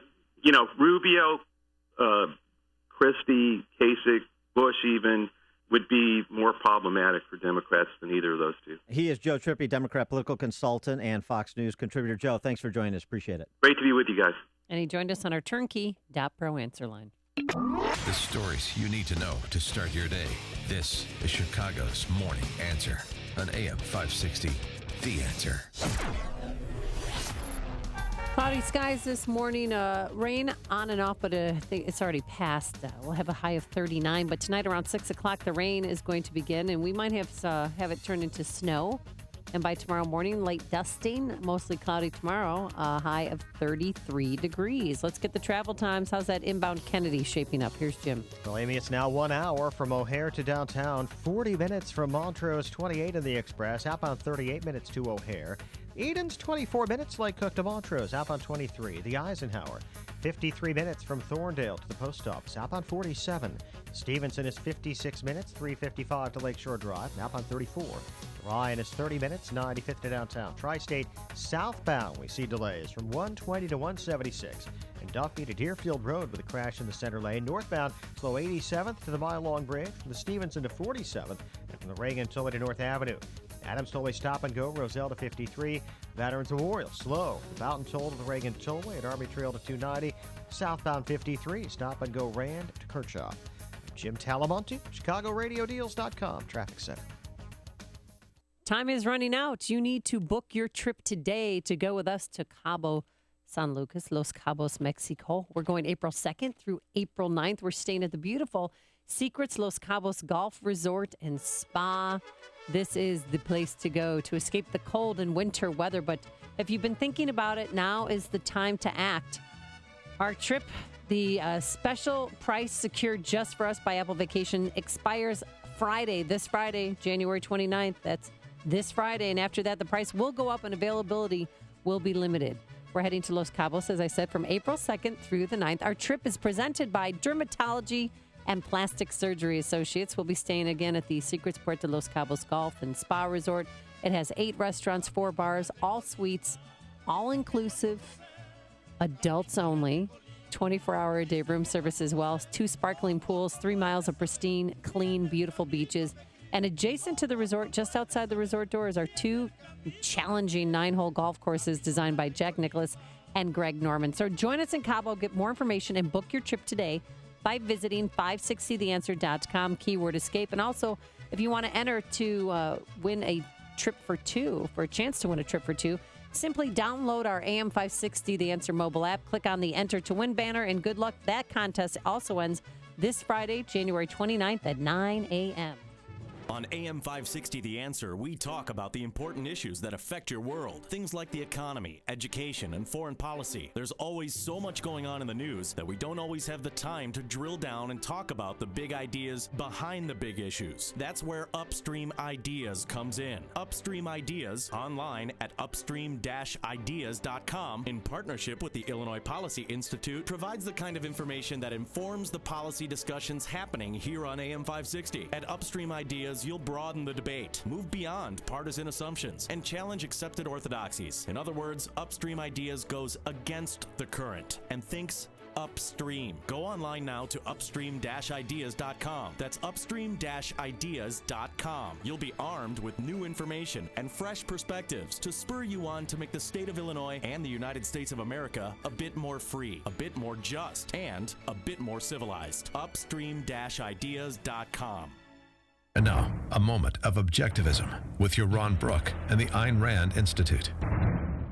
Rubio, Christie, Kasich, Bush even would be more problematic for Democrats than either of those two. He is Joe Trippi, Democrat political consultant and Fox News contributor. Joe, thanks for joining us. Appreciate it. Great to be with you guys. And he joined us on our turnkey.pro answer line. The stories you need to know to start your day. This is Chicago's Morning Answer on AM 560, The Answer. Cloudy skies this morning, rain on and off, but I think it's already passed. We'll have a high of 39, but tonight around 6 o'clock, the rain is going to begin, and we might have it turn into snow. And by tomorrow morning, light dusting, mostly cloudy tomorrow, a high of 33 degrees. Let's get the travel times. How's that inbound Kennedy shaping up? Here's Jim. Well, Amy, it's now 1 hour from O'Hare to downtown, 40 minutes from Montrose, 28 in the Express, outbound 38 minutes to O'Hare. Eden's 24 minutes, Lake Cook to Montrose, outbound 23. The Eisenhower, 53 minutes from Thorndale to the post office, outbound 47. Stevenson is 56 minutes, 355 to Lakeshore Drive, outbound 34. Ryan is 30 minutes, 95th to downtown. Tri-State southbound, we see delays from 120 to 176. And Duffy to Deerfield Road with a crash in the center lane. Northbound, slow 87th to the Mile-Long Bridge, from the Stevenson to 47th, and from the Reagan Tollway to North Avenue. Adams Tollway stop and go, Roselle to 53. Veterans Memorial, slow. The Fountain Toll to the Reagan Tollway at Army Trail to 290. Southbound 53, stop and go Rand to Kershaw. Jim Talamonte, ChicagoRadioDeals.com, Traffic Center. Time is running out. You need to book your trip today to go with us to Cabo San Lucas, Los Cabos, Mexico. We're going April 2nd through April 9th. We're staying at the beautiful Secrets Los Cabos Golf Resort and Spa. This is the place to go to escape the cold and winter weather. But if you've been thinking about it, now is the time to act. Our trip, the special price secured just for us by Apple Vacation, expires this Friday, January 29th. That's this Friday. And after that, the price will go up and availability will be limited. We're heading to Los Cabos, as I said, from April 2nd through the 9th. Our trip is presented by Dermatology and Plastic Surgery Associates. We'll be staying again at the Secrets Puerto Los Cabos Golf and Spa Resort. It has 8 restaurants, 4 bars, all suites, all inclusive, adults only, 24-hour-a-day room service as well, 2 sparkling pools, 3 miles of pristine, clean, beautiful beaches. And adjacent to the resort, just outside the resort doors, are 2 challenging 9-hole golf courses designed by Jack Nicklaus and Greg Norman. So join us in Cabo, get more information, and book your trip today by visiting 560theanswer.com, keyword escape. And also, if you want to enter to win a trip for 2, for a chance to win a trip for 2, simply download our AM 560 The Answer mobile app, click on the Enter to Win banner, and good luck. That contest also ends this Friday, January 29th at 9 a.m. On AM 560 The Answer, we talk about the important issues that affect your world. Things like the economy, education, and foreign policy. There's always so much going on in the news that we don't always have the time to drill down and talk about the big ideas behind the big issues. That's where Upstream Ideas comes in. Upstream Ideas, online at upstream-ideas.com, in partnership with the Illinois Policy Institute, provides the kind of information that informs the policy discussions happening here on AM 560. At Upstream Ideas, you'll broaden the debate, move beyond partisan assumptions, and challenge accepted orthodoxies. In other words, Upstream Ideas goes against the current and thinks upstream. Go online now to upstream-ideas.com. That's upstream-ideas.com. You'll be armed with new information and fresh perspectives to spur you on to make the state of Illinois and the United States of America a bit more free, a bit more just, and a bit more civilized. Upstream-ideas.com. And now, a moment of objectivism with your Ron Brook and the Ayn Rand Institute.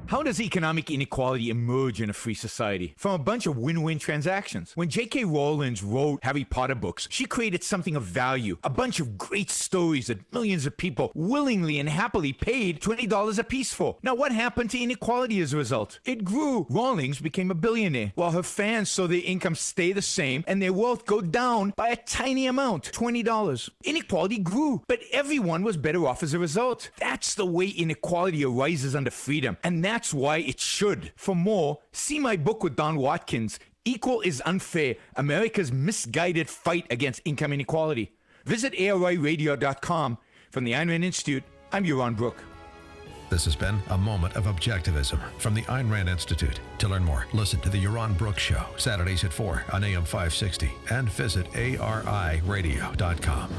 How does economic inequality emerge in a free society? From a bunch of win-win transactions. When J.K. Rowling wrote Harry Potter books, she created something of value, a bunch of great stories that millions of people willingly and happily paid $20 a piece for. Now, what happened to inequality as a result? It grew. Rowling became a billionaire, while her fans saw their income stay the same and their wealth go down by a tiny amount, $20. Inequality grew, but everyone was better off as a result. That's the way inequality arises under freedom, and that's why it should. For more, see my book with Don Watkins, Equal is Unfair, America's Misguided Fight Against Income Inequality. Visit ARIradio.com. From the Ayn Rand Institute, I'm Ron Brook. This has been a moment of objectivism from the Ayn Rand Institute. To learn more, listen to the Yaron Brooks Show, Saturdays at 4 on AM 560, and visit ARIradio.com.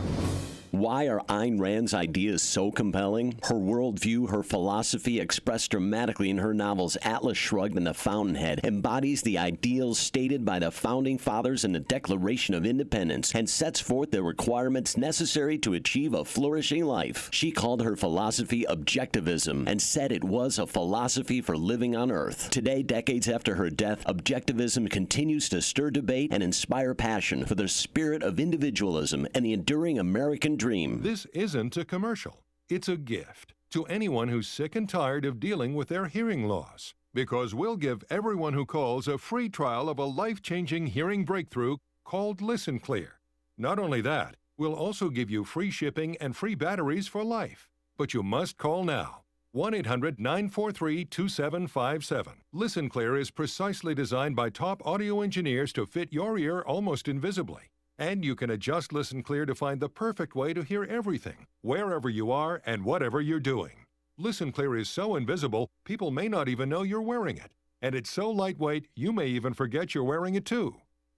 Why are Ayn Rand's ideas so compelling? Her worldview, her philosophy, expressed dramatically in her novels Atlas Shrugged and The Fountainhead, embodies the ideals stated by the Founding Fathers in the Declaration of Independence and sets forth the requirements necessary to achieve a flourishing life. She called her philosophy objectivism and said it was a philosophy for living on Earth. Today, decades after her death, objectivism continues to stir debate and inspire passion for the spirit of individualism and the enduring American dream. This isn't a commercial. It's a gift to anyone who's sick and tired of dealing with their hearing loss. Because we'll give everyone who calls a free trial of a life-changing hearing breakthrough called Listen Clear. Not only that, we'll also give you free shipping and free batteries for life. But you must call now. 1-800-943-2757. Listen Clear is precisely designed by top audio engineers to fit your ear almost invisibly. And you can adjust Listen Clear to find the perfect way to hear everything, wherever you are and whatever you're doing. Listen Clear is so invisible, people may not even know you're wearing it. And it's so lightweight, you may even forget you're wearing it too.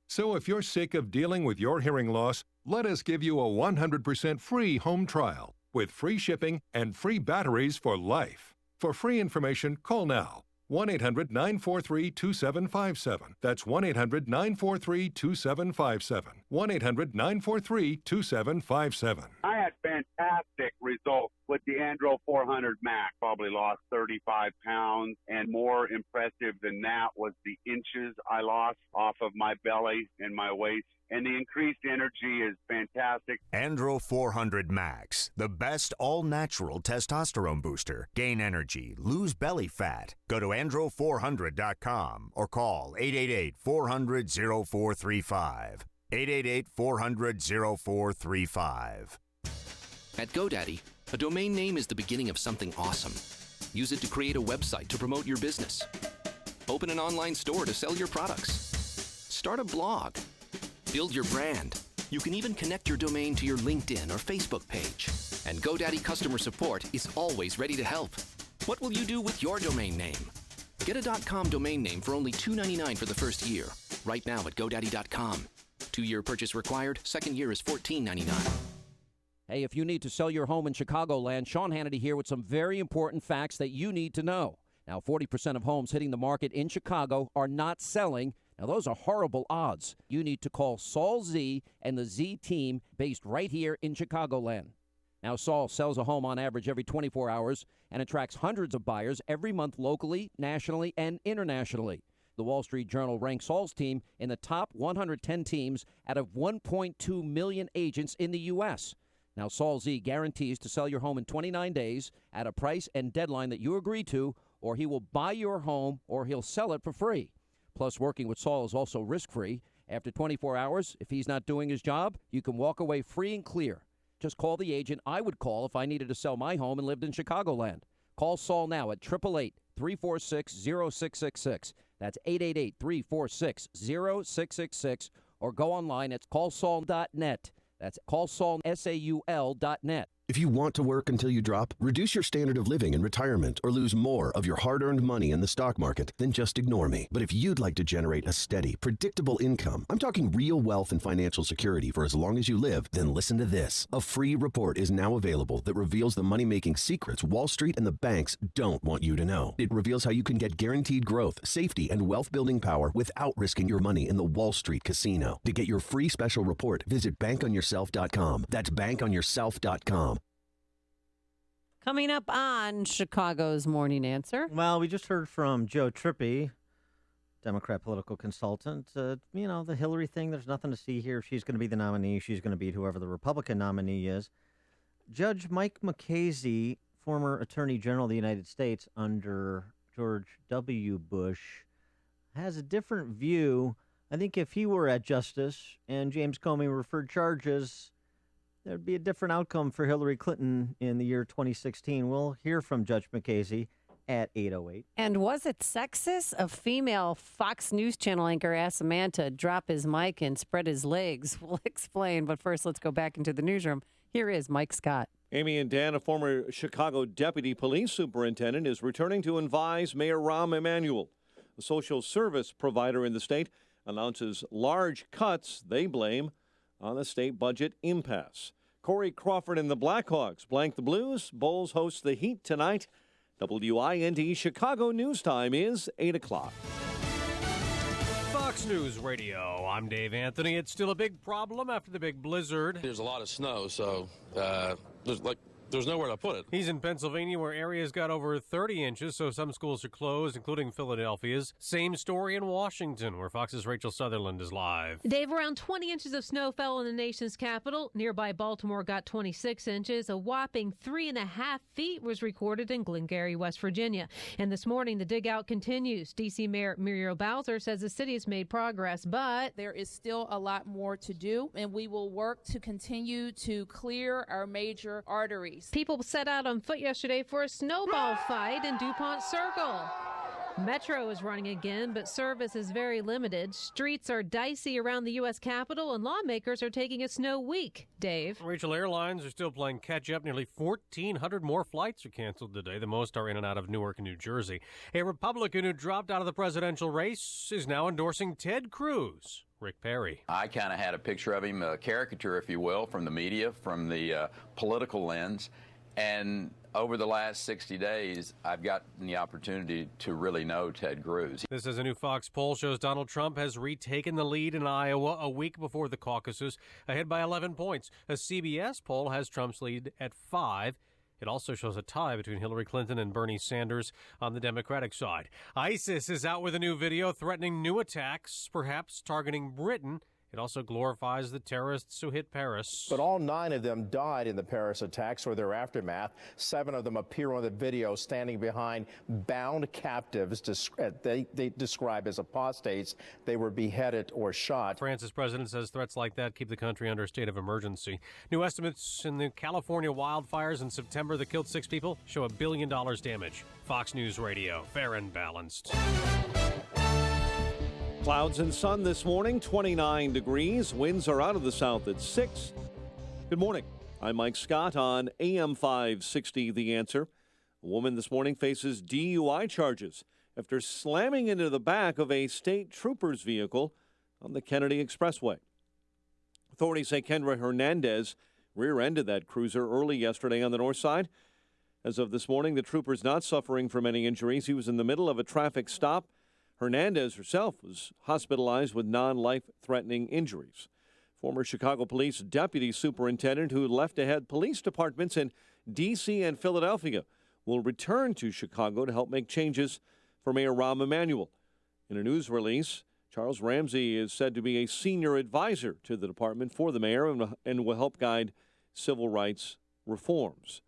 So if you're sick of dealing with your hearing loss, let us give you a 100% free home trial with free shipping and free batteries for life. For free information, call now. 1-800-943-2757. That's 1-800-943-2757. 1-800-943-2757. I had fantastic fantastic results with the Andro 400 Max. Probably lost 35 pounds, and more impressive than that was the inches I lost off of my belly and my waist. And the increased energy is fantastic. Andro 400 Max, the best all-natural testosterone booster. Gain energy, lose belly fat. Go to andro400.com or call 888-400-0435. 888-400-0435. At GoDaddy, a domain name is the beginning of something awesome. Use it to create a website to promote your business. Open an online store to sell your products. Start a blog. Build your brand. You can even connect your domain to your LinkedIn or Facebook page. And GoDaddy customer support is always ready to help. What will you do with your domain name? Get a .com domain name for only $2.99 for the first year. Right now at GoDaddy.com. 2-year purchase required. Second year is $14.99. Hey, if you need to sell your home in Chicagoland, Sean Hannity here with some very important facts that you need to know. Now, 40% of homes hitting the market in Chicago are not selling. Now, those are horrible odds. You need to call Saul Z and the Z team based right here in Chicagoland. Now, Saul sells a home on average every 24 hours and attracts hundreds of buyers every month locally, nationally, and internationally. The Wall Street Journal ranks Saul's team in the top 110 teams out of 1.2 million agents in the U.S. Now, Saul Z guarantees to sell your home in 29 days at a price and deadline that you agree to, or he will buy your home or he'll sell it for free. Plus, working with Saul is also risk-free. After 24 hours, if he's not doing his job, you can walk away free and clear. Just call the agent I would call if I needed to sell my home and lived in Chicagoland. Call Saul now at 888-346-0666. That's 888-346-0666. Or go online at callsaul.net. That's callsaul.net. If you want to work until you drop, reduce your standard of living in retirement, or lose more of your hard-earned money in the stock market, then just ignore me. But if you'd like to generate a steady, predictable income, I'm talking real wealth and financial security for as long as you live, then listen to this. A free report is now available that reveals the money-making secrets Wall Street and the banks don't want you to know. It reveals how you can get guaranteed growth, safety, and wealth-building power without risking your money in the Wall Street casino. To get your free special report, visit bankonyourself.com. That's bankonyourself.com. Coming up on Chicago's Morning Answer. Well, we just heard from Joe Trippi, Democrat political consultant. The Hillary thing, there's nothing to see here. She's going to be the nominee. She's going to beat whoever the Republican nominee is. Judge Mike Mukasey, former Attorney General of the United States under George W. Bush, has a different view. I think if he were at Justice and James Comey referred charges, there'd be a different outcome for Hillary Clinton in the year 2016. We'll hear from Judge Mukasey at 8:08. And was it sexist? A female Fox News Channel anchor asked a man to drop his mic and spread his legs. We'll explain, but first let's go back into the newsroom. Here is Mike Scott. Amy and Dan, a former Chicago deputy police superintendent, is returning to advise Mayor Rahm Emanuel. A social service provider in the state announces large cuts they blame on the state budget impasse. Corey Crawford and the Blackhawks blank the Blues. Bulls host the Heat tonight. WIND Chicago News Time is 8 o'clock. Fox News Radio. I'm Dave Anthony. It's still a big problem after the big blizzard. There's a lot of snow, so there's nowhere to put it. He's in Pennsylvania, where areas got over 30 inches, so some schools are closed, including Philadelphia's. Same story in Washington, where Fox's Rachel Sutherland is live. Dave, around 20 inches of snow fell in the nation's capital. Nearby Baltimore got 26 inches. A whopping 3.5 feet was recorded in Glengarry, West Virginia. And this morning, the dig-out continues. D.C. Mayor Muriel Bowser says the city has made progress, but there is still a lot more to do, and we will work to continue to clear our major arteries. People set out on foot yesterday for a snowball fight in DuPont Circle. Metro is running again, but service is very limited. Streets are dicey around the U.S. Capitol, and lawmakers are taking a snow week. Dave? Rachel, airlines are still playing catch-up. Nearly 1,400 more flights are canceled today. The most are in and out of Newark and New Jersey. A Republican who dropped out of the presidential race is now endorsing Ted Cruz. Rick Perry. I kind of had a picture of him, a caricature, if you will, from the media, from the political lens. And over the last 60 days, I've gotten the opportunity to really know Ted Cruz. This is a new Fox poll shows Donald Trump has retaken the lead in Iowa a week before the caucuses, ahead by 11 points. A CBS poll has Trump's lead at 5. It also shows a tie between Hillary Clinton and Bernie Sanders on the Democratic side. ISIS is out with a new video threatening new attacks, perhaps targeting Britain. It also glorifies the terrorists who hit Paris. But all 9 of them died in the Paris attacks or their aftermath. 7 of them appear on the video standing behind bound captives they describe as apostates. They were beheaded or shot. France's president says threats like that keep the country under a state of emergency. New estimates in the California wildfires in September that killed 6 people show $1 billion damage. Fox News Radio, fair and balanced. Clouds and sun this morning, 29 degrees. Winds are out of the south at 6. Good morning. I'm Mike Scott on AM 560, The Answer. A woman this morning faces DUI charges after slamming into the back of a state trooper's vehicle on the Kennedy Expressway. Authorities say Kendra Hernandez rear-ended that cruiser early yesterday on the north side. As of this morning, the trooper's not suffering from any injuries. He was in the middle of a traffic stop. Hernandez herself was hospitalized with non-life-threatening injuries. Former Chicago Police Deputy Superintendent who left to head police departments in D.C. and Philadelphia will return to Chicago to help make changes for Mayor Rahm Emanuel. In a news release, Charles Ramsey is said to be a senior advisor to the department for the mayor and will help guide civil rights reforms.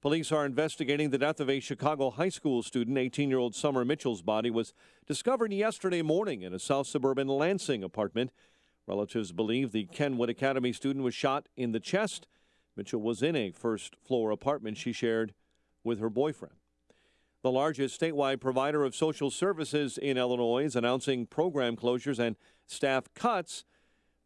Police are investigating the death of a Chicago high school student. 18-year-old Summer Mitchell's body was discovered yesterday morning in a south suburban Lansing apartment. Relatives believe the Kenwood Academy student was shot in the chest. Mitchell was in a first-floor apartment she shared with her boyfriend. The largest statewide provider of social services in Illinois is announcing program closures and staff cuts,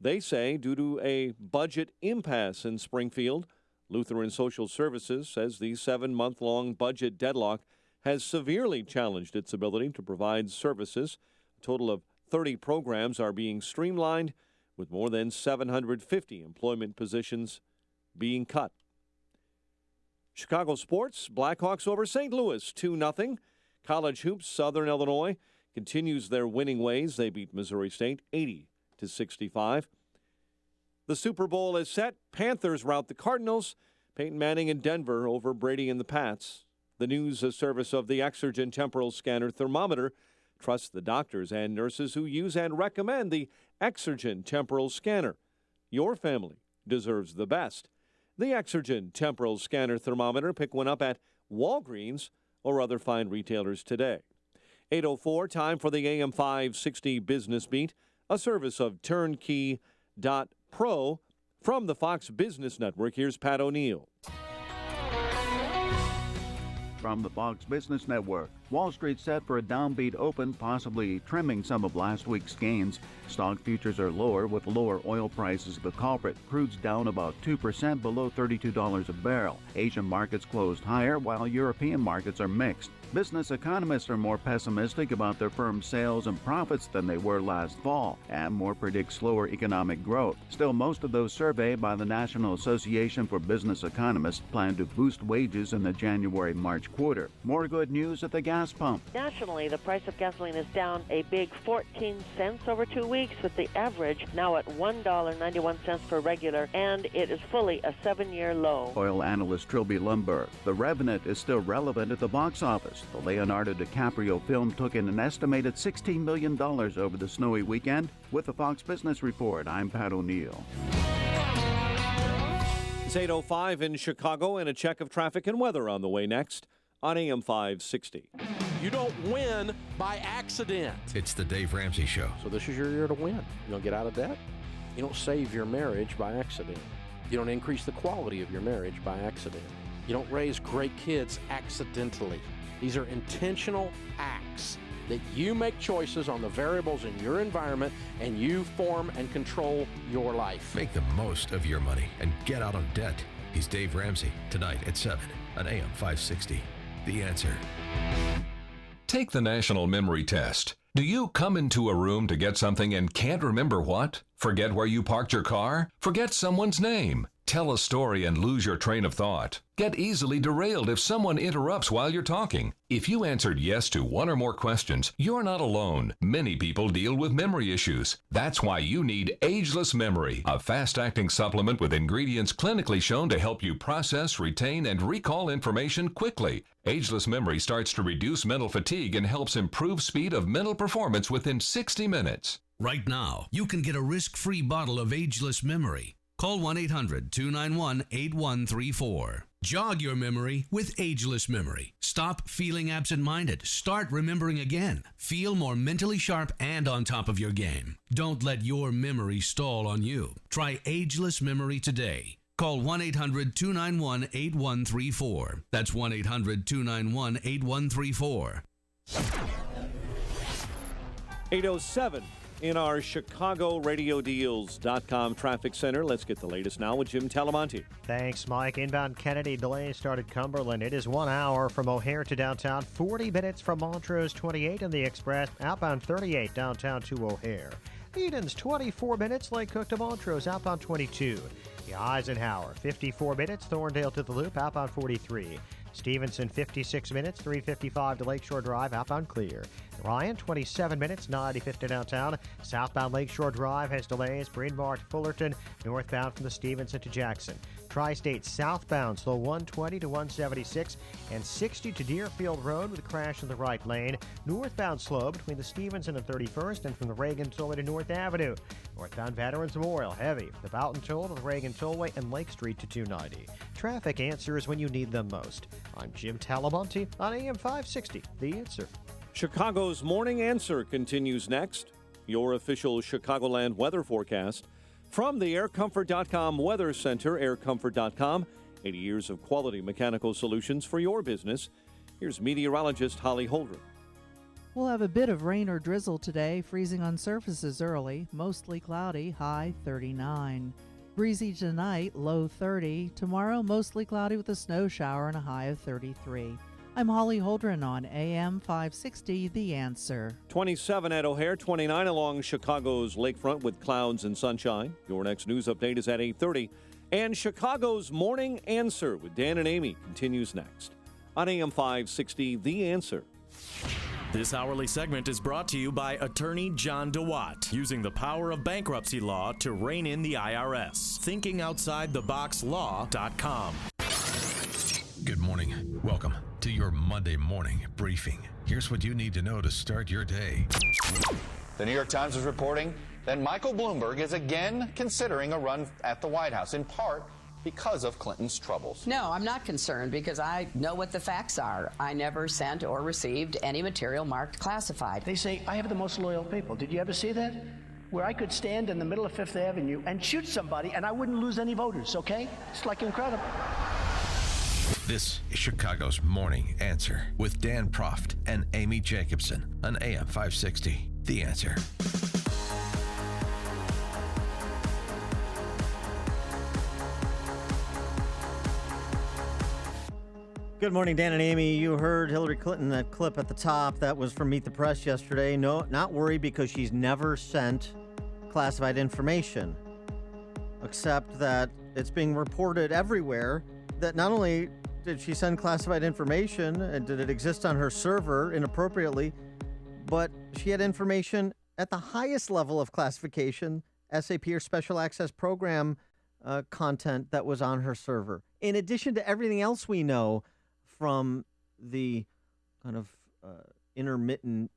they say, due to a budget impasse in Springfield. Lutheran Social Services says the 7-month-long budget deadlock has severely challenged its ability to provide services. A total of 30 programs are being streamlined, with more than 750 employment positions being cut. Chicago sports, Blackhawks over St. Louis, 2-0. College hoops, Southern Illinois continues their winning ways. They beat Missouri State 80-65. The Super Bowl is set. Panthers rout the Cardinals. Peyton Manning in Denver over Brady and the Pats. The news service of the Exergen Temporal Scanner Thermometer. Trust the doctors and nurses who use and recommend the Exergen Temporal Scanner. Your family deserves the best. The Exergen Temporal Scanner Thermometer. Pick one up at Walgreens or other fine retailers today. 8:04, time for the AM 560 Business Beat, a service of Turnkey.Pro. From the Fox Business Network, here's Pat O'Neill. From the Fox Business Network, Wall Street set for a downbeat open, possibly trimming some of last week's gains. Stock futures are lower, with lower oil prices the culprit. Crude's down about 2% below $32 a barrel. Asian markets closed higher, while European markets are mixed. Business economists are more pessimistic about their firm's sales and profits than they were last fall, and more predict slower economic growth. Still, most of those surveyed by the National Association for Business Economists plan to boost wages in the January-March quarter. More good news at the gas pump. Nationally, the price of gasoline is down a big 14 cents over 2 weeks, with the average now at $1.91 per regular, and it is fully a 7-year low. Oil analyst Trilby Lumber. The Revenant is still relevant at the box office. The Leonardo DiCaprio film took in an estimated $16 million over the snowy weekend. With the Fox Business Report, I'm Pat O'Neill. It's 8:05 in Chicago, and a check of traffic and weather on the way next on AM 560. You don't win by accident. It's the Dave Ramsey Show. So this is your year to win. You don't get out of debt. You don't save your marriage by accident. You don't increase the quality of your marriage by accident. You don't raise great kids accidentally. These are intentional acts that you make choices on the variables in your environment, and you form and control your life. Make the most of your money and get out of debt. He's Dave Ramsey, tonight at 7 on AM 560. The Answer. Take the National Memory Test. Do you come into a room to get something and can't remember what? Forget where you parked your car? Forget someone's name? tell a story and lose your train of thought. Get easily derailed if someone interrupts while you're talking. If you answered yes to one or more questions, you're not alone. Many people deal with memory issues. That's why you need Ageless Memory, a fast-acting supplement with ingredients clinically shown to help you process, retain, and recall information quickly. Ageless Memory starts to reduce mental fatigue and helps improve speed of mental performance within 60 minutes. Right now, you can get a risk-free bottle of Ageless Memory. Call 1-800-291-8134. Jog your memory with Ageless Memory. Stop feeling absent-minded. Start remembering again. Feel more mentally sharp and on top of your game. Don't let your memory stall on you. Try Ageless Memory today. Call 1-800-291-8134. That's 1-800-291-8134. 8:07 in our ChicagoRadioDeals.com traffic center. Let's get the latest now with Jim Talamonte. Thanks, Mike. Inbound Kennedy delays started Cumberland. It is 1 hour from O'Hare to downtown, 40 minutes from Montrose 28 and the Express, outbound 38 downtown to O'Hare. Eden's 24 minutes, Lake Cook to Montrose, outbound 22. The Eisenhower, 54 minutes, Thorndale to the Loop, outbound 43. Stevenson, 56 minutes, 355 to Lakeshore Drive, outbound clear. Ryan, 27 minutes, 95 to downtown. Southbound Lakeshore Drive has delays. Bryn Mawr to Fullerton, northbound from the Stevenson to Jackson. Tri-State southbound, slow 120 to 176 and 60 to Deerfield Road with a crash in the right lane. Northbound slow between the Stevenson and 31st and from the Reagan Tollway to North Avenue. Northbound Veterans Memorial, heavy from the Boughton Toll to the Reagan Tollway and Lake Street to 290. Traffic answers when you need them most. I'm Jim Talamonte on AM 560, The Answer. Chicago's Morning Answer continues next. Your official Chicagoland weather forecast from the aircomfort.com Weather Center, aircomfort.com. 80 years of quality mechanical solutions for your business. Here's meteorologist Holly Holdren. We'll have a bit of rain or drizzle today, freezing on surfaces early, mostly cloudy, high 39. Breezy tonight, low 30. Tomorrow, mostly cloudy with a snow shower and a high of 33. I'm Holly Holdren on AM 560, The Answer. 27 at O'Hare, 29 along Chicago's lakefront with clouds and sunshine. Your next news update is at 8:30. And Chicago's Morning Answer with Dan and Amy continues next on AM 560, The Answer. This hourly segment is brought to you by Attorney John DeWatt, using the power of bankruptcy law to rein in the IRS. ThinkingOutsideTheBoxLaw.com. Good morning. Welcome to your Monday morning briefing. Here's what you need to know to start your day. The New York Times is reporting that Michael Bloomberg is again considering a run at the White House, in part because of Clinton's troubles. No, I'm not concerned because I know what the facts are. I never sent or received any material marked classified. They say, I have the most loyal people. Did you ever see that? Where I could stand in the middle of Fifth Avenue and shoot somebody and I wouldn't lose any voters, okay? It's like incredible. This is Chicago's Morning Answer with Dan Proft and Amy Jacobson on AM 560. The Answer. Good morning, Dan and Amy. You heard Hillary Clinton, that clip at the top. That was from Meet the Press yesterday. No, not worried because she's never sent classified information, except that it's being reported everywhere that not only did she send classified information and did it exist on her server inappropriately, but she had information at the highest level of classification, SAP or Special Access Program content that was on her server. In addition to everything else we know from the kind of intermittent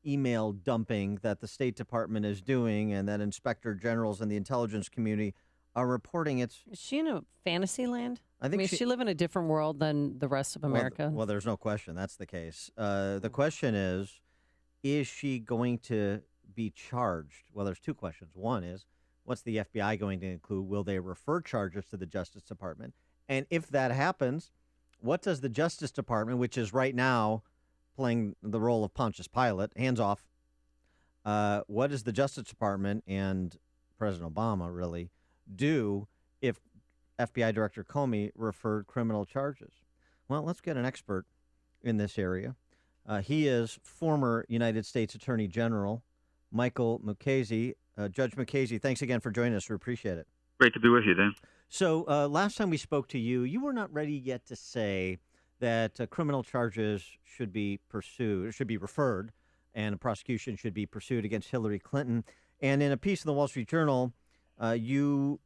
email dumping that the State Department is doing and that inspector generals and the intelligence community are reporting. Is she in a fantasy land? I think she live in a different world than the rest of America. Well, there's no question that's the case. The question is she going to be charged? Well, there's two questions. One is, what's the FBI going to include? Will they refer charges to the Justice Department? And if that happens, what does the Justice Department, which is right now playing the role of Pontius Pilate, hands off, what does the Justice Department and President Obama really do if FBI Director Comey referred criminal charges? Well, let's get an expert in this area. He is former United States Attorney General Michael Mukasey. Judge Mukasey, thanks again for joining us. We appreciate it. Great to be with you, Dan. So last time we spoke to you, you were not ready yet to say that criminal charges should be pursued, should be referred, and a prosecution should be pursued against Hillary Clinton. And in a piece in the Wall Street Journal, you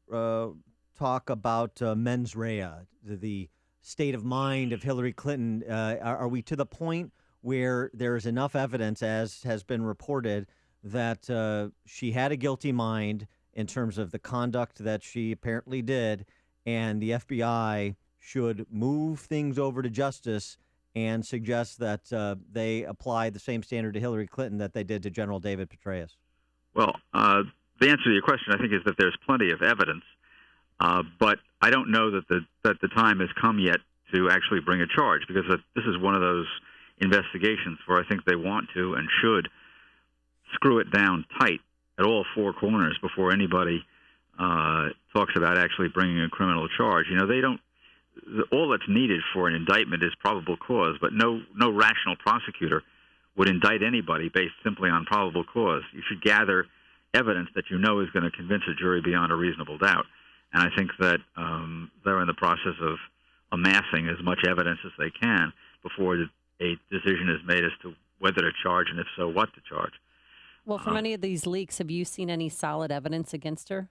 talk about mens rea, the state of mind of Hillary Clinton. Are we to the point where there is enough evidence, as has been reported, that she had a guilty mind in terms of the conduct that she apparently did, and the FBI should move things over to justice and suggest that they apply the same standard to Hillary Clinton that they did to General David Petraeus? Well, the answer to your question, I think, is that there's plenty of evidence, but I don't know that the time has come yet to actually bring a charge, because this is one of those investigations where I think they want to and should screw it down tight at all four corners before anybody talks about actually bringing a criminal charge. You know, they don't. All that's needed for an indictment is probable cause, but no rational prosecutor would indict anybody based simply on probable cause. You should gather evidence that you know is going to convince a jury beyond a reasonable doubt. And I think that they're in the process of amassing as much evidence as they can before a decision is made as to whether to charge, and if so, what to charge. Well, from any of these leaks, have you seen any solid evidence against her?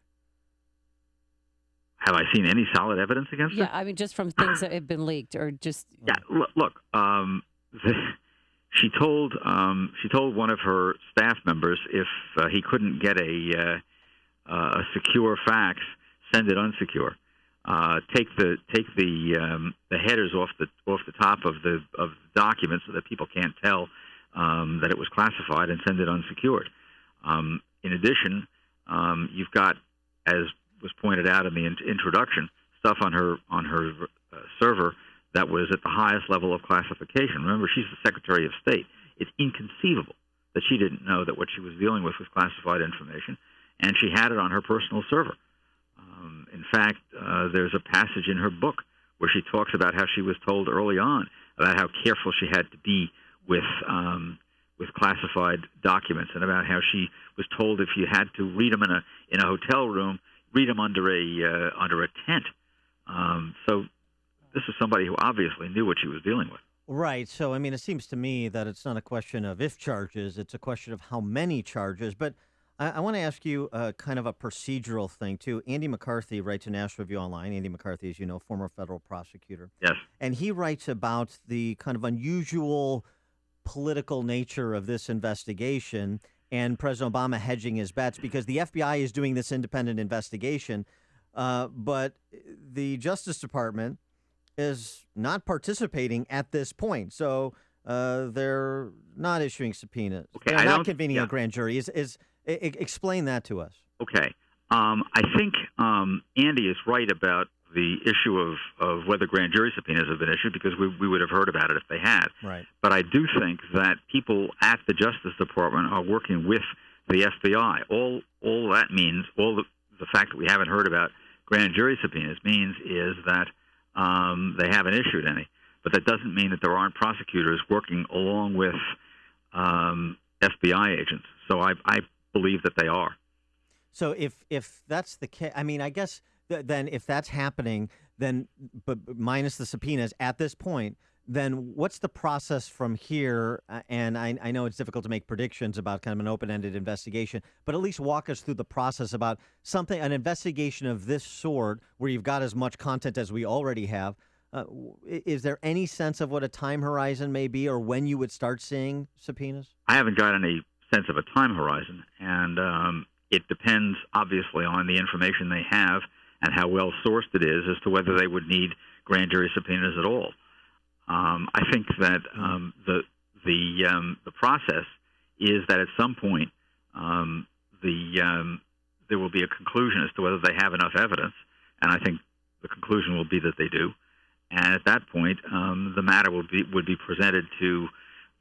Have I seen any solid evidence against her? Yeah, I mean, just from things that have been leaked, or just... Yeah, look, she told one of her staff members if he couldn't get a secure fax, send it unsecure. Take the headers off the top of the document so that people can't tell that it was classified, and send it unsecured. In addition, you've got, as was pointed out in the introduction, stuff on her server that was at the highest level of classification. Remember, she's the Secretary of State. It's inconceivable that she didn't know that what she was dealing with was classified information, and she had it on her personal server. In fact, there's a passage in her book where she talks about how she was told early on about how careful she had to be with classified documents, and about how she was told if you had to read them in a hotel room, read them under a tent. So this is somebody who obviously knew what she was dealing with. Right. So, I mean, it seems to me that it's not a question of if charges, it's a question of how many charges. But I want to ask you kind of a procedural thing, too. Andy McCarthy writes a National Review Online. Andy McCarthy, as you know, former federal prosecutor. Yes. And he writes about the kind of unusual political nature of this investigation and President Obama hedging his bets, because the FBI is doing this independent investigation, but the Justice Department is not participating at this point. So they're not issuing subpoenas. Okay, they're not convening a grand jury. Explain that to us. Okay. I think Andy is right about the issue of whether grand jury subpoenas have been issued, because we would have heard about it if they had. Right. But I do think that people at the Justice Department are working with the FBI. All that means, the fact that we haven't heard about grand jury subpoenas means is that they haven't issued any. But that doesn't mean that there aren't prosecutors working along with FBI agents. So I believe that they are. So if that's the case, I mean, I guess then if that's happening, then but minus the subpoenas at this point, then what's the process from here? And I know it's difficult to make predictions about kind of an open-ended investigation, but at least walk us through the process about an investigation of this sort where you've got as much content as we already have. Is there any sense of what a time horizon may be, or when you would start seeing subpoenas? I haven't got any sense of a time horizon, and it depends, obviously, on the information they have and how well sourced it is as to whether they would need grand jury subpoenas at all. I think that the process is that at some point there will be a conclusion as to whether they have enough evidence, and I think the conclusion will be that they do. And at that point, the matter would be presented to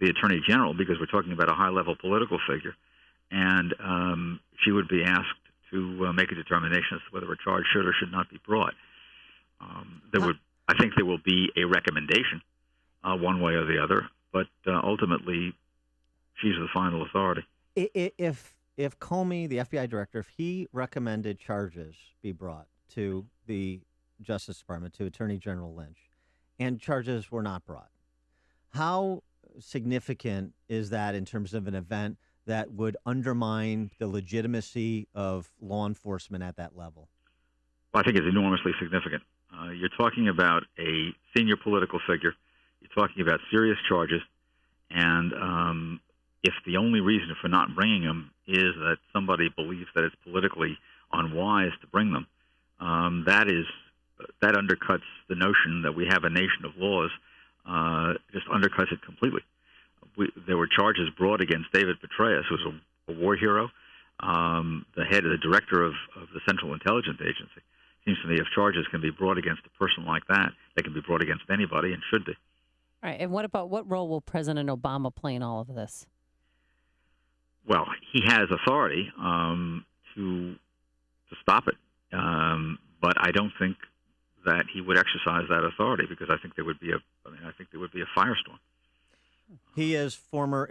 the Attorney General, because we're talking about a high-level political figure, and she would be asked to make a determination as to whether a charge should or should not be brought. I think there will be a recommendation, one way or the other, but ultimately, she's the final authority. If Comey, the FBI director, if he recommended charges be brought, to the Justice Department, to Attorney General Lynch, and charges were not brought. How significant is that in terms of an event that would undermine the legitimacy of law enforcement at that level? Well, I think it's enormously significant. You're talking about a senior political figure. You're talking about serious charges. And if the only reason for not bringing them is that somebody believes that it's politically unwise to bring them, that undercuts the notion that we have a nation of laws. Just undercuts it completely. There were charges brought against David Petraeus, who was a war hero, the head of the director of the Central Intelligence Agency. Seems to me if charges can be brought against a person like that, they can be brought against anybody and should be. All right. And what role will President Obama play in all of this? Well, he has authority to stop it, but I don't think that he would exercise that authority because I think there would be a firestorm. He is former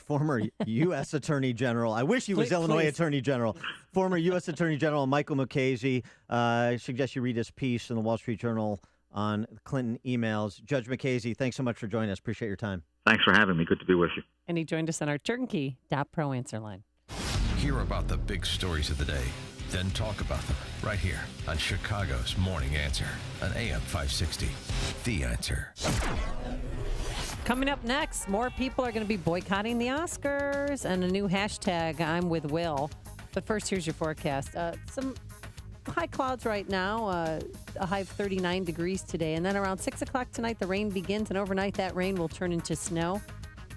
former U.S. Attorney General. I wish he was Illinois Attorney General. Former U.S. Attorney General Michael Mukasey. I suggest you read his piece in the Wall Street Journal on Clinton emails. Judge Mukasey, thanks so much for joining us. Appreciate your time. Thanks for having me. Good to be with you. And he joined us on our Turnkey.pro answer line. Hear about the big stories of the day, then talk about them right here on Chicago's Morning Answer on AM 560. The Answer. Coming up next, more people are going to be boycotting the Oscars and a new hashtag, I'm with Will. But first, here's your forecast. Some high clouds right now, a high of 39 degrees today. And then around 6 o'clock tonight, the rain begins. And overnight, that rain will turn into snow,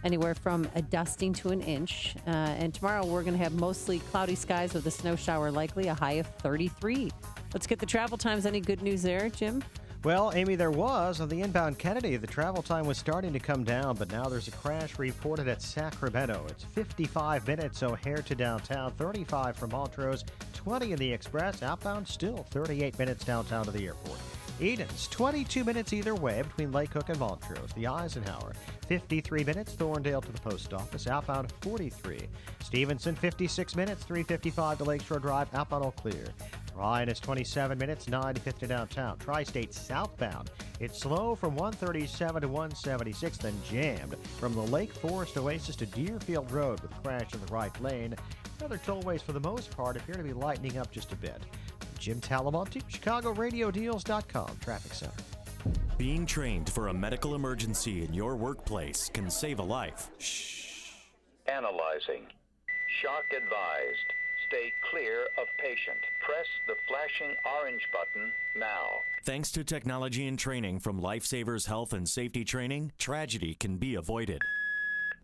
anywhere from a dusting to an inch. And tomorrow, we're going to have mostly cloudy skies with a snow shower likely, a high of 33. Let's get the travel times. Any good news there, Jim? Well, Amy, there was. On the inbound Kennedy, the travel time was starting to come down, but now there's a crash reported at Sacramento. It's 55 minutes O'Hare to downtown, 35 from Montrose, 20 in the Express. Outbound, still 38 minutes downtown to the airport. Edens, 22 minutes either way between Lake Cook and Montrose. The Eisenhower, 53 minutes, Thorndale to the post office. Outbound, 43. Stevenson, 56 minutes, 355 to Lakeshore Drive. Outbound all clear. Ryan is 27 minutes, 95th to downtown. Tri-State southbound. It's slow from 137 to 176, then jammed from the Lake Forest Oasis to Deerfield Road with a crash in the right lane. Other tollways, for the most part, appear to be lightening up just a bit. Jim Talamonte, ChicagoRadioDeals.com, Traffic Center. Being trained for a medical emergency in your workplace can save a life. Shh. Analyzing. Shock advised. Stay clear of patient. Press the flashing orange button now. Thanks to technology and training from Lifesavers Health and Safety Training, tragedy can be avoided.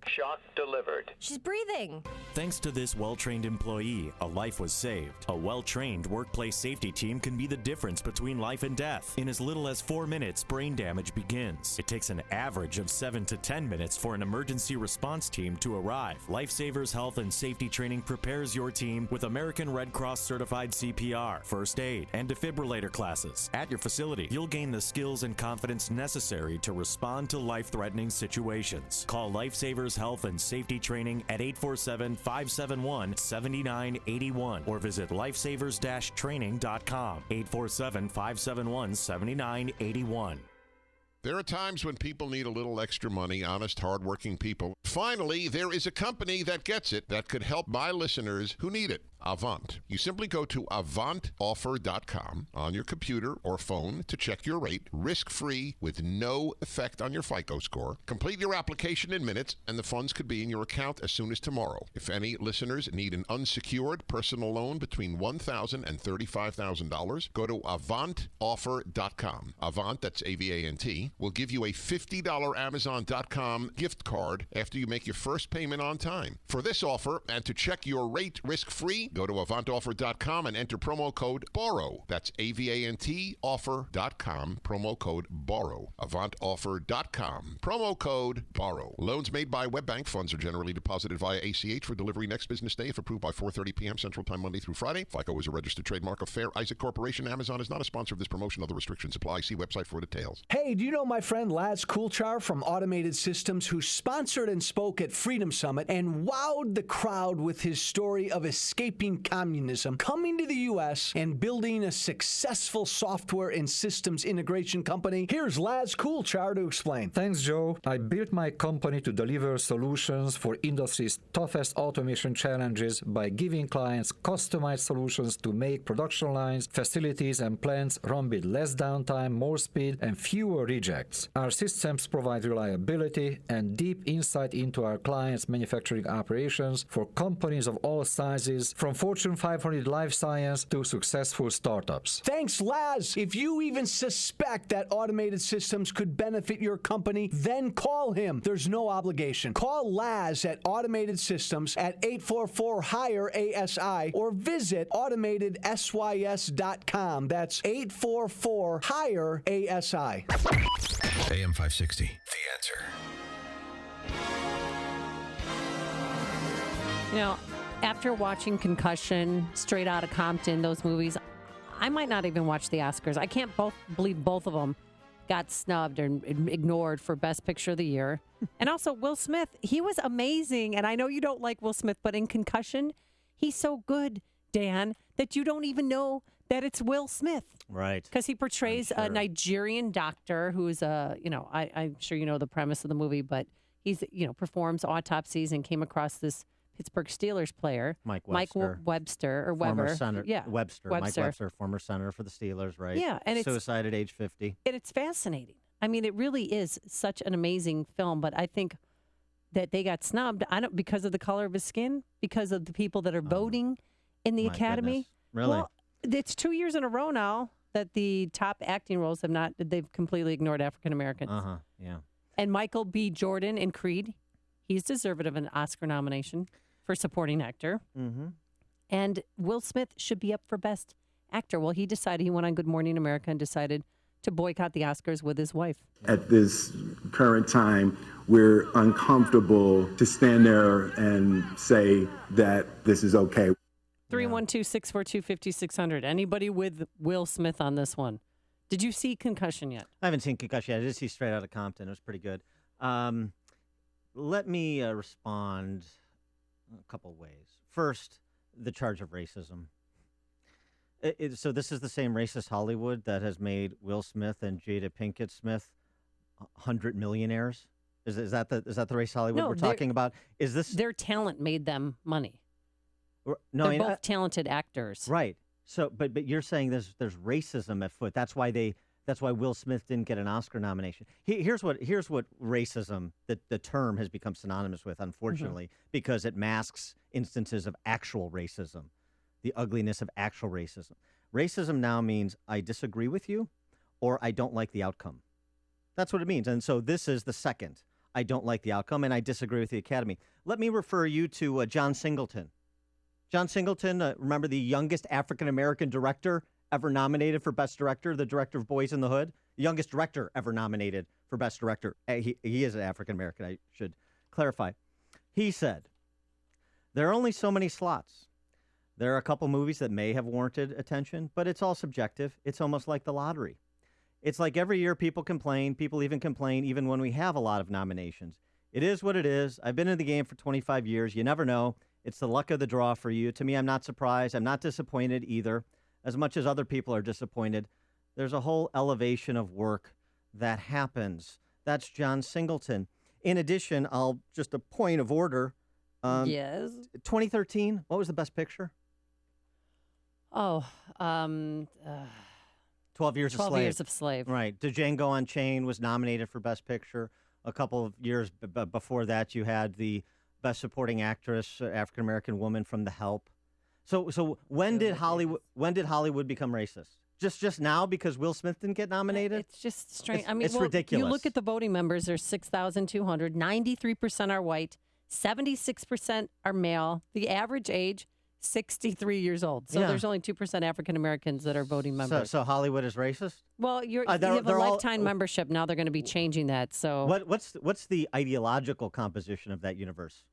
Shock delivered. She's breathing. Thanks to this well-trained employee, a life was saved. A well-trained workplace safety team can be the difference between life and death. In as little as 4 minutes, brain damage begins. It takes an average of 7 to 10 minutes for an emergency response team to arrive. Lifesavers Health and Safety Training prepares your team with American Red Cross certified CPR, first aid, and defibrillator classes. At your facility, you'll gain the skills and confidence necessary to respond to life-threatening situations. Call Lifesavers Health and Safety Training at 847-571-7981 or visit lifesavers-training.com. 847-571-7981. There are times when people need a little extra money, honest, hardworking people. Finally, there is a company that gets it that could help my listeners who need it. Avant. You simply go to avantoffer.com on your computer or phone to check your rate, risk-free, with no effect on your FICO score. Complete your application in minutes, and the funds could be in your account as soon as tomorrow. If any listeners need an unsecured personal loan between $1,000 and $35,000, go to avantoffer.com. Avant, that's A-V-A-N-T, will give you a $50 Amazon.com gift card after you make your first payment on time. For this offer, and to check your rate risk-free, go to avantoffer.com and enter promo code BORROW. That's A-V-A-N-T offer.com, promo code BORROW. Avantoffer.com, promo code BORROW. Loans made by WebBank. Funds are generally deposited via ACH for delivery next business day if approved by 4:30 p.m. Central Time, Monday through Friday. FICO is a registered trademark of Fair Isaac Corporation. Amazon is not a sponsor of this promotion. Other restrictions apply. See website for details. Hey, do you know my friend Laz Coulchar from Automated Systems, who sponsored and spoke at Freedom Summit and wowed the crowd with his story of escaping escaping communism, coming to the U.S., and building a successful software and systems integration company? Here's Laz Coolchar to explain. Thanks, Joe. I built my company to deliver solutions for industry's toughest automation challenges by giving clients customized solutions to make production lines, facilities, and plants run with less downtime, more speed, and fewer rejects. Our systems provide reliability and deep insight into our clients' manufacturing operations for companies of all sizes, from Fortune 500 life science to successful startups. Thanks, Laz. If you even suspect that automated systems could benefit your company, then call him. There's no obligation. Call Laz at Automated Systems at 844-HIRE-ASI or visit automatedsys.com. That's 844-HIRE-ASI. AM 560, The Answer. You know, after watching Concussion, Straight Outta Compton, those movies, I might not even watch the Oscars. I can't believe both of them got snubbed and ignored for Best Picture of the Year. And also Will Smith, he was amazing. And I know you don't like Will Smith, but in Concussion, he's so good, Dan, that you don't even know that it's Will Smith. Right. Because he portrays a Nigerian doctor who's I'm sure you know the premise of the movie, but he's, performs autopsies and came across this Pittsburgh Steelers player, Mike Webster or former Weber. Senator, Yeah, Webster. Mike Webster, former senator for the Steelers, right? Yeah, and suicide at age 50. And it's fascinating. I mean, it really is such an amazing film, but I think that they got snubbed. Because of the color of his skin, because of the people that are voting in the Academy. Goodness. Really? Well, it's 2 years in a row now that the top acting roles they've completely ignored African Americans. Yeah. And Michael B. Jordan in Creed, he's deserving of an Oscar nomination for supporting actor. Mm-hmm. And Will Smith should be up for Best Actor. Well, he went on Good Morning America and decided to boycott the Oscars with his wife. At this current time, we're uncomfortable to stand there and say that this is okay. 312-642-5600. Anybody with Will Smith on this one? Did you see Concussion yet? I haven't seen Concussion yet. I did see Straight Outta Compton. It was pretty good. Let me respond a couple ways. First, the charge of racism. So this is the same racist Hollywood that has made Will Smith and Jada Pinkett Smith 100 millionaires. Is that the racist Hollywood we're talking about? Is this their talent made them money? No, they're both talented actors, right? So, but you're saying there's racism at foot. That's why Will Smith didn't get an Oscar nomination. Here's what racism, the term, has become synonymous with, unfortunately, because it masks instances of actual racism, the ugliness of actual racism. Racism now means I disagree with you or I don't like the outcome. That's what it means. And so this is the second. I don't like the outcome and I disagree with the Academy. Let me refer you to John Singleton. John Singleton, remember the youngest African-American director ever nominated for Best Director, the director of Boys in the Hood, the youngest director ever nominated for Best Director. He is an African-American, I should clarify. He said, there are only so many slots. There are a couple movies that may have warranted attention, but it's all subjective. It's almost like the lottery. It's like every year people complain. People even complain even when we have a lot of nominations. It is what it is. I've been in the game for 25 years. You never know. It's the luck of the draw for you. To me, I'm not surprised. I'm not disappointed either. As much as other people are disappointed, there's a whole elevation of work that happens. That's John Singleton. In addition, just a point of order. Yes. 2013, what was the Best Picture? 12 Years a Slave. 12 Years of Slave. Right. Django Unchained was nominated for Best Picture. A couple of years before that, you had the Best Supporting Actress, African-American woman from The Help. So when did Hollywood become racist? Just now because Will Smith didn't get nominated? It's just strange. It's ridiculous. You look at the voting members, there's 6,200. 93% are white. 76% are male. The average age, 63 years old. So there's only 2% African Americans that are voting members. So Hollywood is racist? Well, you have a lifetime membership. Now they're going to be changing that. So what's the ideological composition of that universe?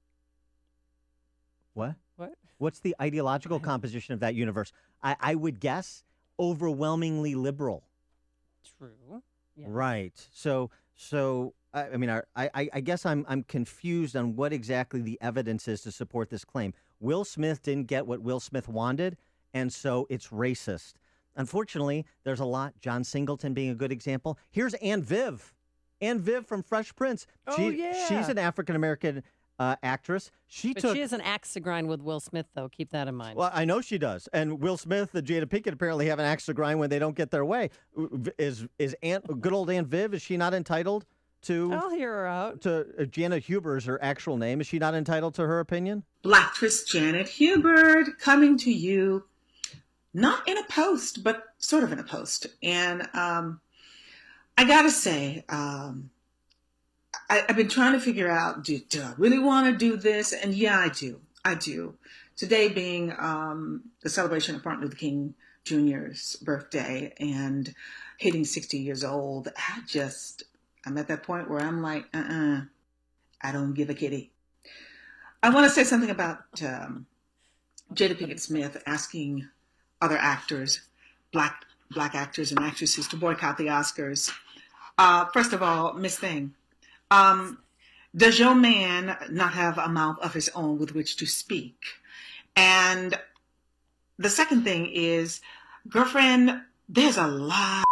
What? What's the ideological composition of that universe? I would guess overwhelmingly liberal. True. Yes. Right. So I guess I'm confused on what exactly the evidence is to support this claim. Will Smith didn't get what Will Smith wanted, and so it's racist. Unfortunately, there's a lot. John Singleton being a good example. Here's Aunt Viv. Aunt Viv from Fresh Prince. She's an African-American actress. She has an axe to grind with Will Smith, though. Keep that in mind. Well, I know she does. And Will Smith and Jada Pinkett apparently have an axe to grind when they don't get their way. Is good old Aunt Viv, is she not entitled to... I'll hear her out. To Janet Huber is her actual name. Is she not entitled to her opinion? Blacktress Janet Hubert coming to you, not in a post, but sort of in a post. And I got to say... I've been trying to figure out, do I really want to do this? And yeah, I do. Today being the celebration of Martin Luther King Jr.'s birthday and hitting 60 years old, I'm at that point where I'm like, I don't give a kitty. I want to say something about Jada Pinkett Smith asking other actors, black actors and actresses, to boycott the Oscars. First of all, Miss Thing, does your man not have a mouth of his own with which to speak? And the second thing is, girlfriend, there's a lot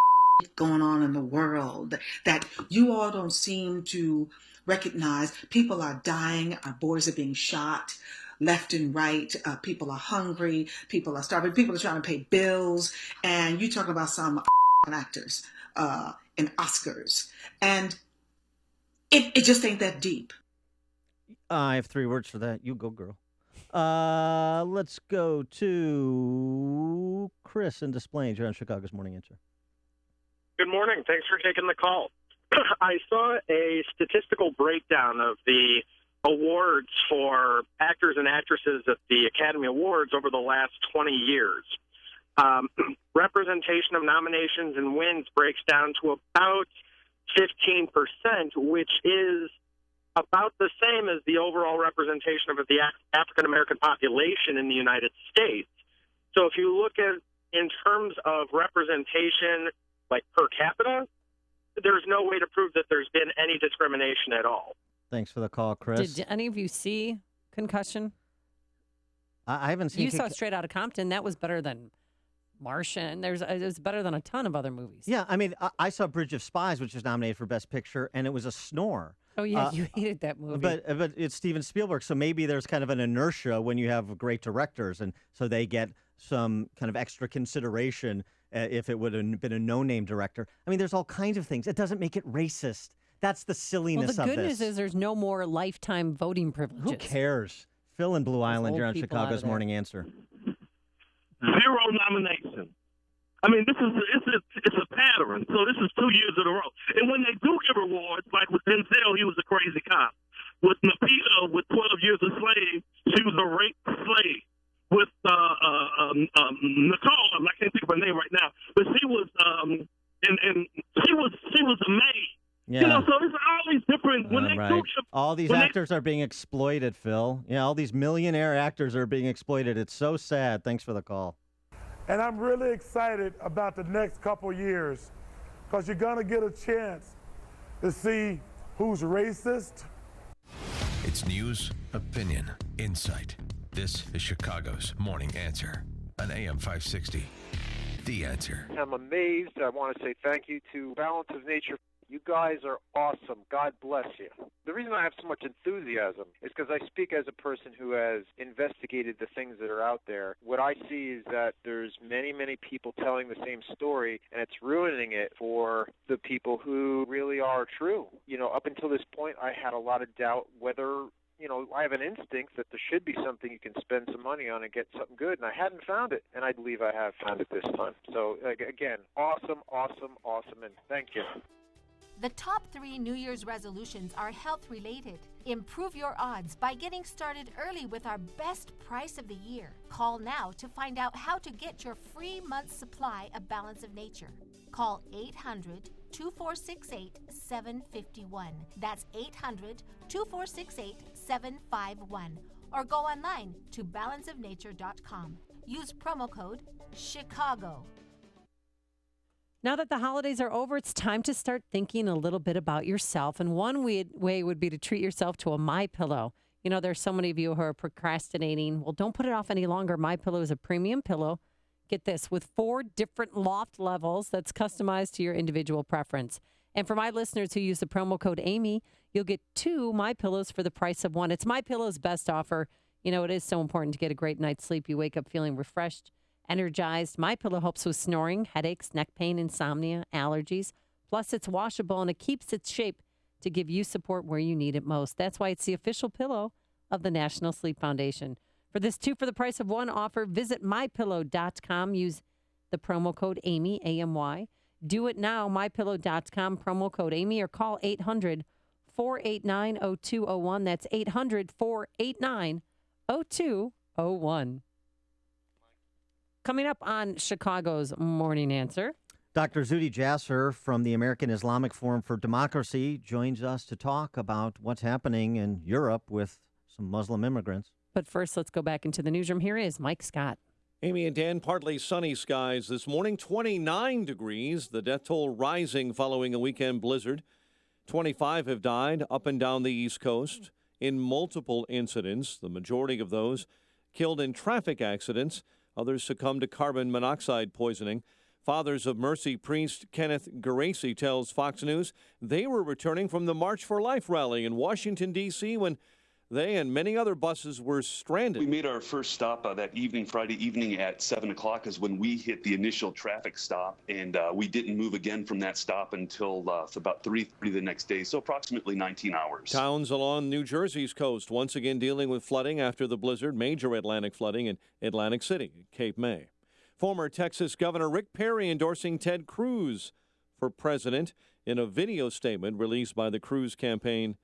going on in the world that you all don't seem to recognize. People are dying. Our boys are being shot left and right. People are hungry. People are starving. People are trying to pay bills. And you talk about some actors and Oscars. And it just ain't that deep. I have 3 words for that. You go, girl. Let's go to Chris in Des Plaines. You're on Chicago's Morning Answer. Good morning. Thanks for taking the call. I saw a statistical breakdown of the awards for actors and actresses at the Academy Awards over the last 20 years. Representation of nominations and wins breaks down to about 15%, which is about the same as the overall representation of the African-American population in the United States. So if you look at in terms of representation, like per capita, there's no way to prove that there's been any discrimination at all. Thanks for the call, Chris. Did any of you see Concussion? I haven't seen. You saw Straight Outta Compton. That was better than Martian. It was better than a ton of other movies. Yeah, I mean, I saw Bridge of Spies, which was nominated for Best Picture, and it was a snore. Oh, yeah, you hated that movie. But it's Steven Spielberg, so maybe there's kind of an inertia when you have great directors, and so they get some kind of extra consideration if it would have been a no-name director. I mean, there's all kinds of things. It doesn't make it racist. That's the silliness of this. Well, the good news is there's no more lifetime voting privileges. Who cares? Phil in Blue Island, you're on Chicago's Morning Answer. 0 nominations. I mean, it's a pattern. So this is 2 years in a row. And when they do give awards, like with Denzel, he was a crazy cop. With Napita, with 12 Years a Slave, she was a raped slave. With Nicole, I can't think of her name right now, but she was and she was a maid. Yeah. You know, so it's all these different. When they do, all these actors are being exploited, Phil. Yeah, all these millionaire actors are being exploited. It's so sad. Thanks for the call. And I'm really excited about the next couple years because you're going to get a chance to see who's racist. It's news, opinion, insight. This is Chicago's Morning Answer on AM 560. The Answer. I'm amazed. I want to say thank you to Balance of Nature. You guys are awesome. God bless you. The reason I have so much enthusiasm is because I speak as a person who has investigated the things that are out there. What I see is that there's many, many people telling the same story, and it's ruining it for the people who really are true. You know, up until this point, I had a lot of doubt whether, you know, I have an instinct that there should be something you can spend some money on and get something good, and I hadn't found it, and I believe I have found it this time. So, again, awesome, and thank you. The top 3 New Year's resolutions are health-related. Improve your odds by getting started early with our best price of the year. Call now to find out how to get your free month's supply of Balance of Nature. Call 800-2468-751. That's 800-2468-751. Or go online to balanceofnature.com. Use promo code CHICAGO. Now that the holidays are over, it's time to start thinking a little bit about yourself. And one way would be to treat yourself to a MyPillow. You know, there's so many of you who are procrastinating. Well, don't put it off any longer. MyPillow is a premium pillow. Get this, with 4 different loft levels that's customized to your individual preference. And for my listeners who use the promo code Amy, you'll get 2 MyPillows for the price of 1. It's MyPillow's best offer. You know, it is so important to get a great night's sleep. You wake up feeling refreshed, energized. MyPillow helps with snoring, headaches, neck pain, insomnia, allergies. Plus, it's washable and it keeps its shape to give you support where you need it most. That's why it's the official pillow of the National Sleep Foundation. For this 2 for the price of 1 offer, visit MyPillow.com. Use the promo code Amy, A-M-Y. Do it now, MyPillow.com, promo code Amy, or call 800-489-0201. That's 800-489-0201. Coming up on Chicago's Morning Answer. Dr. Zuhdi Jasser from the American Islamic Forum for Democracy joins us to talk about what's happening in Europe with some Muslim immigrants. But first, let's go back into the newsroom. Here is Mike Scott. Amy and Dan, partly sunny skies this morning, 29 degrees. The death toll rising following a weekend blizzard. 25 have died up and down the East Coast in multiple incidents, the majority of those killed in traffic accidents. Others succumbed to carbon monoxide poisoning. Fathers of Mercy priest Kenneth Geraci tells Fox News they were returning from the March for Life rally in Washington, D.C. when they and many other buses were stranded. We made our first stop that evening, Friday evening at 7 o'clock is when we hit the initial traffic stop, and we didn't move again from that stop until about 3:30 the next day, so approximately 19 hours. Towns along New Jersey's coast once again dealing with flooding after the blizzard, major Atlantic flooding in Atlantic City, Cape May. Former Texas Governor Rick Perry endorsing Ted Cruz for president in a video statement released by the Cruz campaign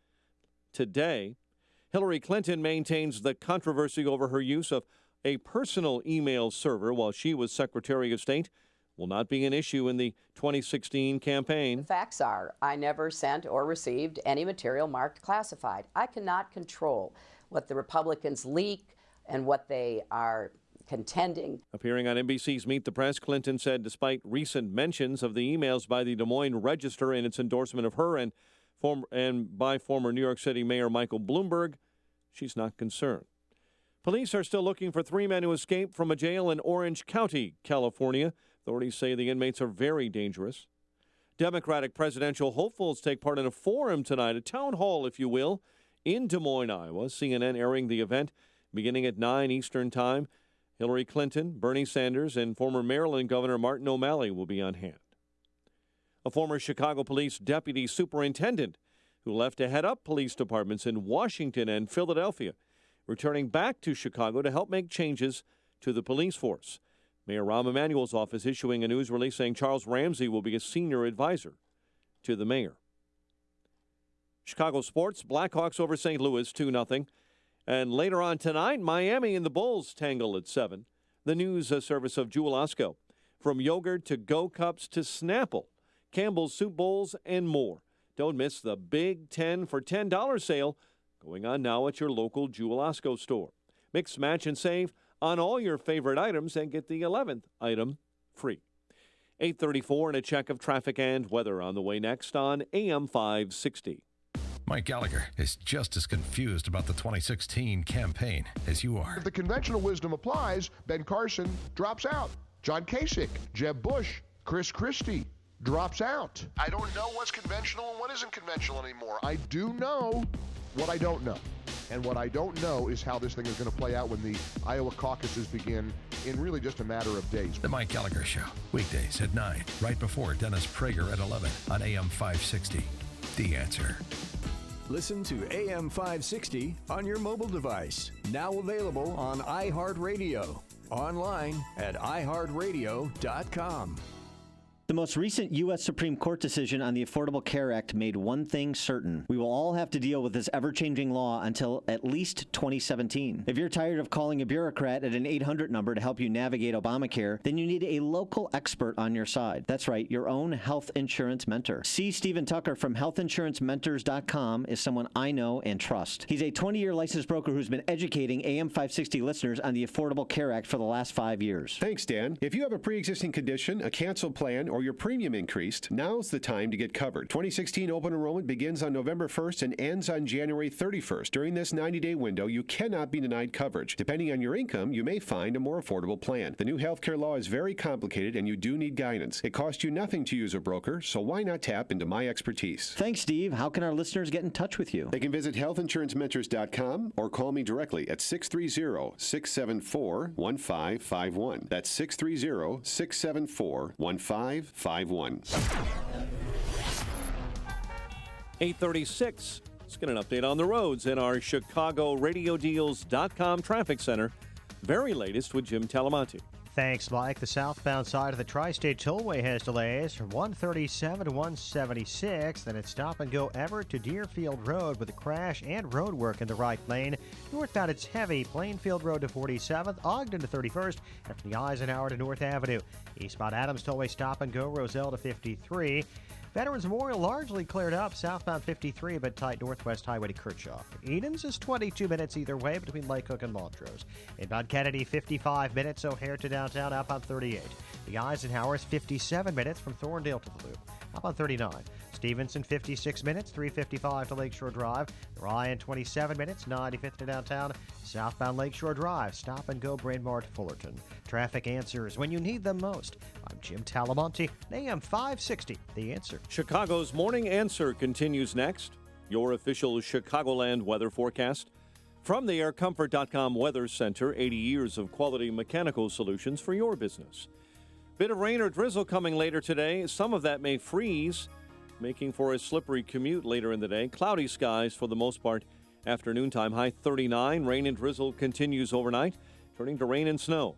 today. Hillary Clinton maintains the controversy over her use of a personal email server while she was Secretary of State will not be an issue in the 2016 campaign. The facts are, I never sent or received any material marked classified. I cannot control what the Republicans leak and what they are contending. Appearing on NBC's Meet the Press, Clinton said despite recent mentions of the emails by the Des Moines Register and its endorsement of her and by former New York City Mayor Michael Bloomberg, she's not concerned. Police are still looking for 3 men who escaped from a jail in Orange County, California. Authorities say the inmates are very dangerous. Democratic presidential hopefuls take part in a forum tonight, a town hall, if you will, in Des Moines, Iowa. CNN airing the event beginning at 9 Eastern Time. Hillary Clinton, Bernie Sanders, and former Maryland Governor Martin O'Malley will be on hand. A former Chicago police deputy superintendent who left to head up police departments in Washington and Philadelphia, returning back to Chicago to help make changes to the police force. Mayor Rahm Emanuel's office issuing a news release saying Charles Ramsey will be a senior advisor to the mayor. Chicago sports, Blackhawks over St. Louis 2-0. And later on tonight, Miami and the Bulls tangle at 7. The news service of Jewel Osco. From yogurt to Go Cups to Snapple, Campbell's Soup Bowls, and more. Don't miss the Big 10 for $10 sale going on now at your local Jewel Osco store. Mix, match, and save on all your favorite items and get the 11th item free. 8:34 and a check of traffic and weather on the way next on AM 560. Mike Gallagher is just as confused about the 2016 campaign as you are. If the conventional wisdom applies, Ben Carson drops out. John Kasich, Jeb Bush, Chris Christie drops out. I don't know what's conventional and what isn't conventional anymore. I do know what I don't know. And what I don't know is how this thing is going to play out when the Iowa caucuses begin in really just a matter of days. The Mike Gallagher Show, weekdays at 9, right before Dennis Prager at 11 on AM 560. The Answer. Listen to AM 560 on your mobile device. Now available on iHeartRadio. Online at iHeartRadio.com. The most recent U.S. Supreme Court decision on the Affordable Care Act made one thing certain. We will all have to deal with this ever-changing law until at least 2017. If you're tired of calling a bureaucrat at an 800 number to help you navigate Obamacare, then you need a local expert on your side. That's right, your own health insurance mentor. C. Stephen Tucker from healthinsurancementors.com is someone I know and trust. He's a 20-year licensed broker who's been educating AM 560 listeners on the Affordable Care Act for the last 5 years. Thanks, Dan. If you have a pre-existing condition, a canceled plan, or or your premium increased, now's the time to get covered. 2016 open enrollment begins on November 1st and ends on January 31st. During this 90-day window, you cannot be denied coverage. Depending on your income, you may find a more affordable plan. The new healthcare law is very complicated, and you do need guidance. It costs you nothing to use a broker, so why not tap into my expertise? Thanks, Steve. How can our listeners get in touch with you? They can visit healthinsurancementors.com or call me directly at 630-674-1551. That's 630-674-1551. 8:36. Let's get an update on the roads in our ChicagoRadioDeals.com traffic center. Very latest with Jim Talamonte. Thanks, Mike. The southbound side of the Tri-State Tollway has delays from 137 to 176. Then it's stop and go Everett to Deerfield Road with a crash and road work in the right lane. Northbound, it's heavy. Plainfield Road to 47th, Ogden to 31st, and from the Eisenhower to North Avenue. Eastbound Adams Tollway stop and go Roselle to 53. Veterans Memorial largely cleared up. Southbound 53, a bit tight. Northwest Highway to Kirchhoff. Edens is 22 minutes either way between Lake Hook and Montrose. Inbound Kennedy, 55 minutes. O'Hare to downtown. Outbound 38. The Eisenhower is 57 minutes from Thorndale to the Loop. Outbound 39. Stevenson, 56 minutes. 355 to Lakeshore Drive. The Ryan, 27 minutes. 95th to downtown. Southbound Lakeshore Drive. Stop and go Brain Mart Fullerton. Traffic answers when you need them most. I'm Jim Talamonte, AM 560, The Answer. Chicago's Morning Answer continues next. Your official Chicagoland weather forecast. From the AirComfort.com Weather Center, 80 years of quality mechanical solutions for your business. Bit of rain or drizzle coming later today. Some of that may freeze, making for a slippery commute later in the day. Cloudy skies for the most part. Afternoon time, high 39. Rain and drizzle continues overnight, turning to rain and snow.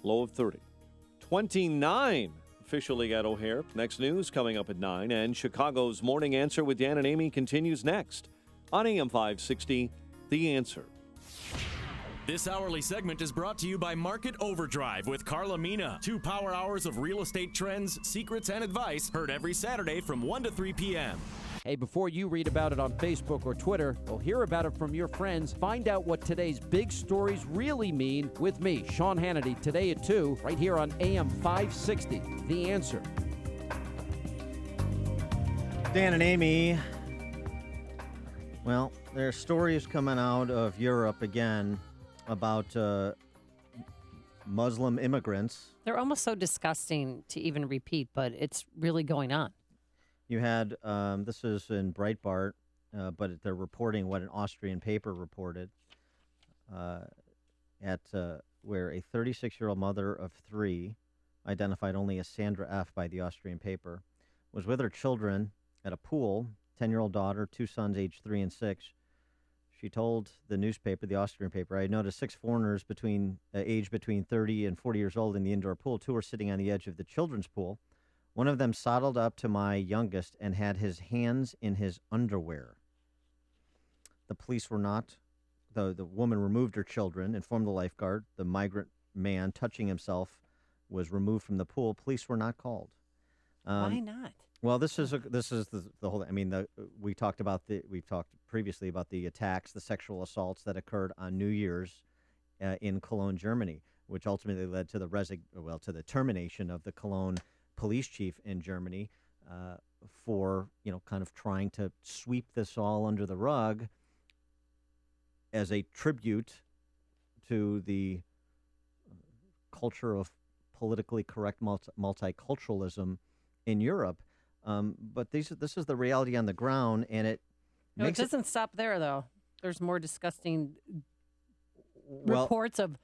Low of 30. 29 officially at O'Hare. Next news coming up at 9. And Chicago's Morning Answer with Dan and Amy continues next on AM 560, The Answer. This hourly segment is brought to you by Market Overdrive with Carla Mina. 2 power hours of real estate trends, secrets, and advice heard every Saturday from 1 to 3 p.m. Hey, before you read about it on Facebook or Twitter, or hear about it from your friends, find out what today's big stories really mean with me, Sean Hannity, today at 2, right here on AM 560, The Answer. Dan and Amy, well, there are stories coming out of Europe again about Muslim immigrants. They're almost so disgusting to even repeat, but it's really going on. You had, this is in Breitbart, but they're reporting what an Austrian paper reported where a 36-year-old mother of 3, identified only as Sandra F. by the Austrian paper, was with her children at a pool, 10-year-old daughter, 2 sons aged 3 and 6. She told the newspaper, the Austrian paper, I noticed 6 foreigners aged between 30 and 40 years old in the indoor pool. 2 were sitting on the edge of the children's pool. One of them sidled up to my youngest and had his hands in his underwear. The police were not. The woman removed her children, informed the lifeguard. The migrant man touching himself was removed from the pool. Police were not called. Why not? Well, this is the whole. I mean, we've talked previously about the attacks, the sexual assaults that occurred on New Year's in Cologne, Germany, which ultimately led to the termination of the Cologne police chief in Germany for kind of trying to sweep this all under the rug as a tribute to the culture of politically correct multiculturalism in Europe. But this is the reality on the ground, and it doesn't stop there, though. There's more disgusting reports of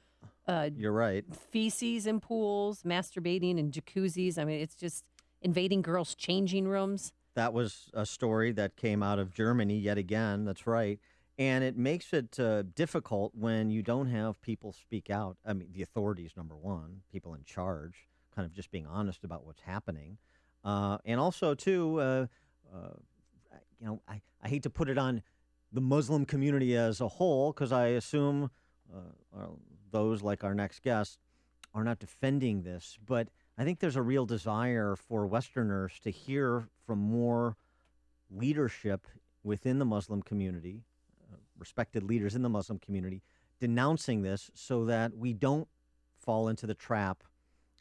you're right. Feces in pools, masturbating in jacuzzis. I mean, it's just invading girls' changing rooms. That was a story that came out of Germany yet again. That's right. And it makes it difficult when you don't have people speak out. I mean, the authorities, number one, people in charge, kind of just being honest about what's happening. And also, too, I hate to put it on the Muslim community as a whole, because I assume those like our next guest are not defending this. But I think there's a real desire for Westerners to hear from more leadership within the Muslim community, respected leaders in the Muslim community, denouncing this so that we don't fall into the trap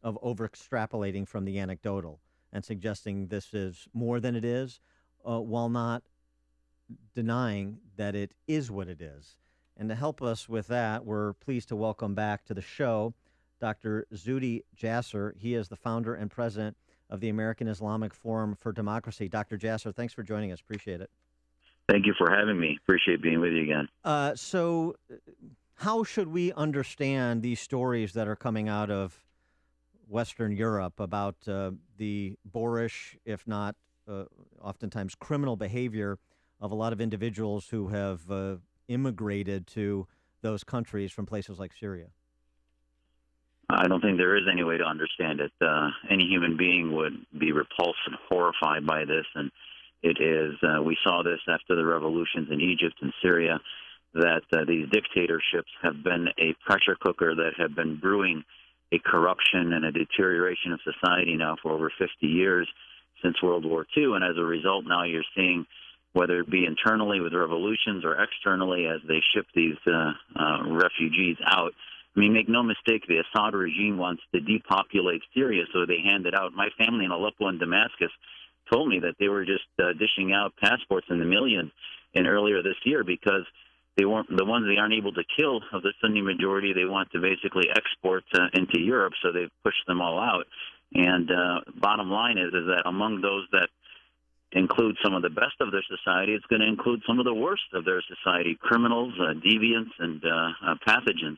of over-extrapolating from the anecdotal. and suggesting this is more than it is, while not denying that it is what it is. And to help us with that, we're pleased to welcome back to the show Dr. Zuhdi Jasser. He is the founder and president of the American Islamic Forum for Democracy. Dr. Jasser, thanks for joining us. Appreciate it. Thank you for having me. Appreciate being with you again. So how should we understand these stories that are coming out of Western Europe about the boorish, if not oftentimes criminal behavior of a lot of individuals who have immigrated to those countries from places like Syria? I don't think there is any way to understand it. Any human being would be repulsed and horrified by this, and it is. We saw this after the revolutions in Egypt and Syria, that these dictatorships have been a pressure cooker that have been brewing a corruption and a deterioration of society now for over 50 years since World War II. And as a result, now you're seeing, whether it be internally with revolutions or externally as they ship these refugees out. I mean, make no mistake, the Assad regime wants to depopulate Syria, so they hand it out. My family in Aleppo and Damascus told me that they were just dishing out passports in the millions earlier this year because they weren't the ones they aren't able to kill of the Sunni majority. They want to basically export into Europe, so they've pushed them all out. And bottom line is that among those that include some of the best of their society, it's going to include some of the worst of their society, criminals, deviants, and pathogens.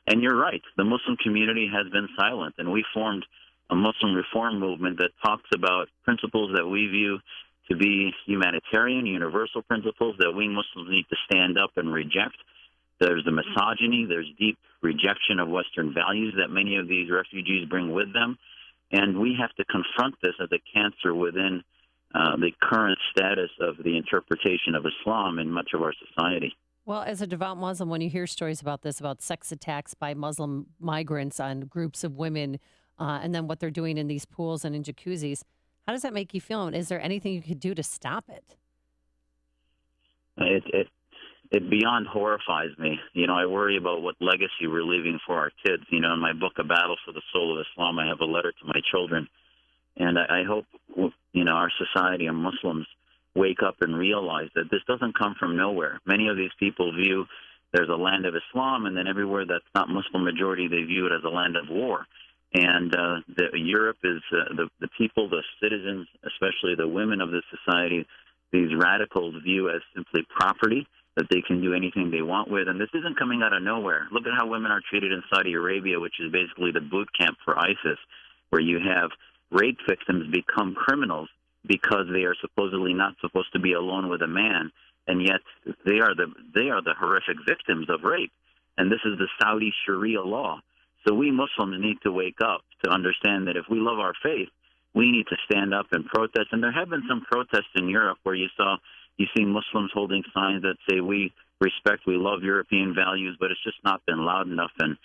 And you're right, the Muslim community has been silent, and we formed a Muslim reform movement that talks about principles that we view to be humanitarian, universal principles that we Muslims need to stand up and reject. There's the misogyny, there's deep rejection of Western values that many of these refugees bring with them, and we have to confront this as a cancer within the current status of the interpretation of Islam in much of our society. Well, as a devout Muslim, when you hear stories about this, about sex attacks by Muslim migrants on groups of women, and then what they're doing in these pools and in jacuzzis, how does that make you feel? And is there anything you could do to stop it? It beyond horrifies me. You know, I worry about what legacy we're leaving for our kids. You know, in my book, A Battle for the Soul of Islam, I have a letter to my children. And I hope, you know, our society and Muslims wake up and realize that this doesn't come from nowhere. Many of these people view there's a land of Islam, and then everywhere that's not Muslim majority, they view it as a land of war. And Europe is the people, the citizens, especially the women of this society, these radicals view as simply property that they can do anything they want with. And this isn't coming out of nowhere. Look at how women are treated in Saudi Arabia, which is basically the boot camp for ISIS, where you have rape victims become criminals because they are supposedly not supposed to be alone with a man, and yet they are the horrific victims of rape. And this is the Saudi Sharia law. So we Muslims need to wake up to understand that if we love our faith, we need to stand up and protest. And there have been some protests in Europe where you see Muslims holding signs that say we respect, we love European values, but it's just not been loud enough, and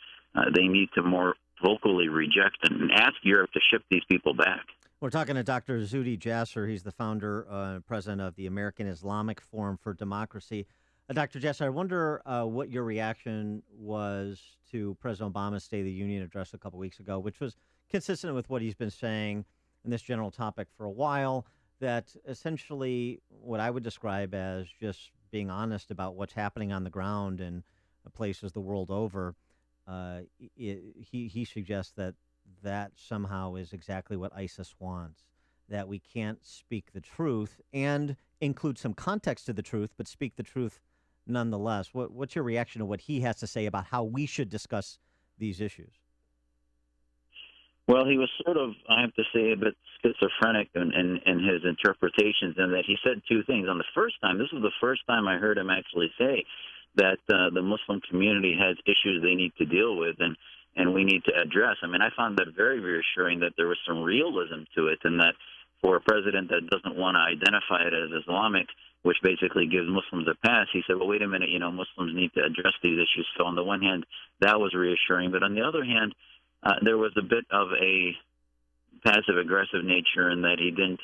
they need to more vocally reject and ask Europe to ship these people back. We're talking to Dr. Zuhdi Jasser. He's the founder and president of the American Islamic Forum for Democracy. Dr. Jasser, I wonder what your reaction was to President Obama's State of the Union address a couple weeks ago, which was consistent with what he's been saying in this general topic for a while, that essentially what I would describe as just being honest about what's happening on the ground in places the world over. He suggests that somehow is exactly what ISIS wants, that we can't speak the truth and include some context to the truth, but speak the truth nonetheless. What's your reaction to what he has to say about how we should discuss these issues? Well, he was sort of, I have to say, a bit schizophrenic in his interpretations, in that he said two things. On the first time, this was the first time I heard him actually say that the Muslim community has issues they need to deal with and we need to address. I mean, I found that very reassuring that there was some realism to it, and that for a president that doesn't want to identify it as Islamic, which basically gives Muslims a pass, he said, well, wait a minute, you know, Muslims need to address these issues. So on the one hand, that was reassuring. But on the other hand, there was a bit of a passive-aggressive nature in that he didn't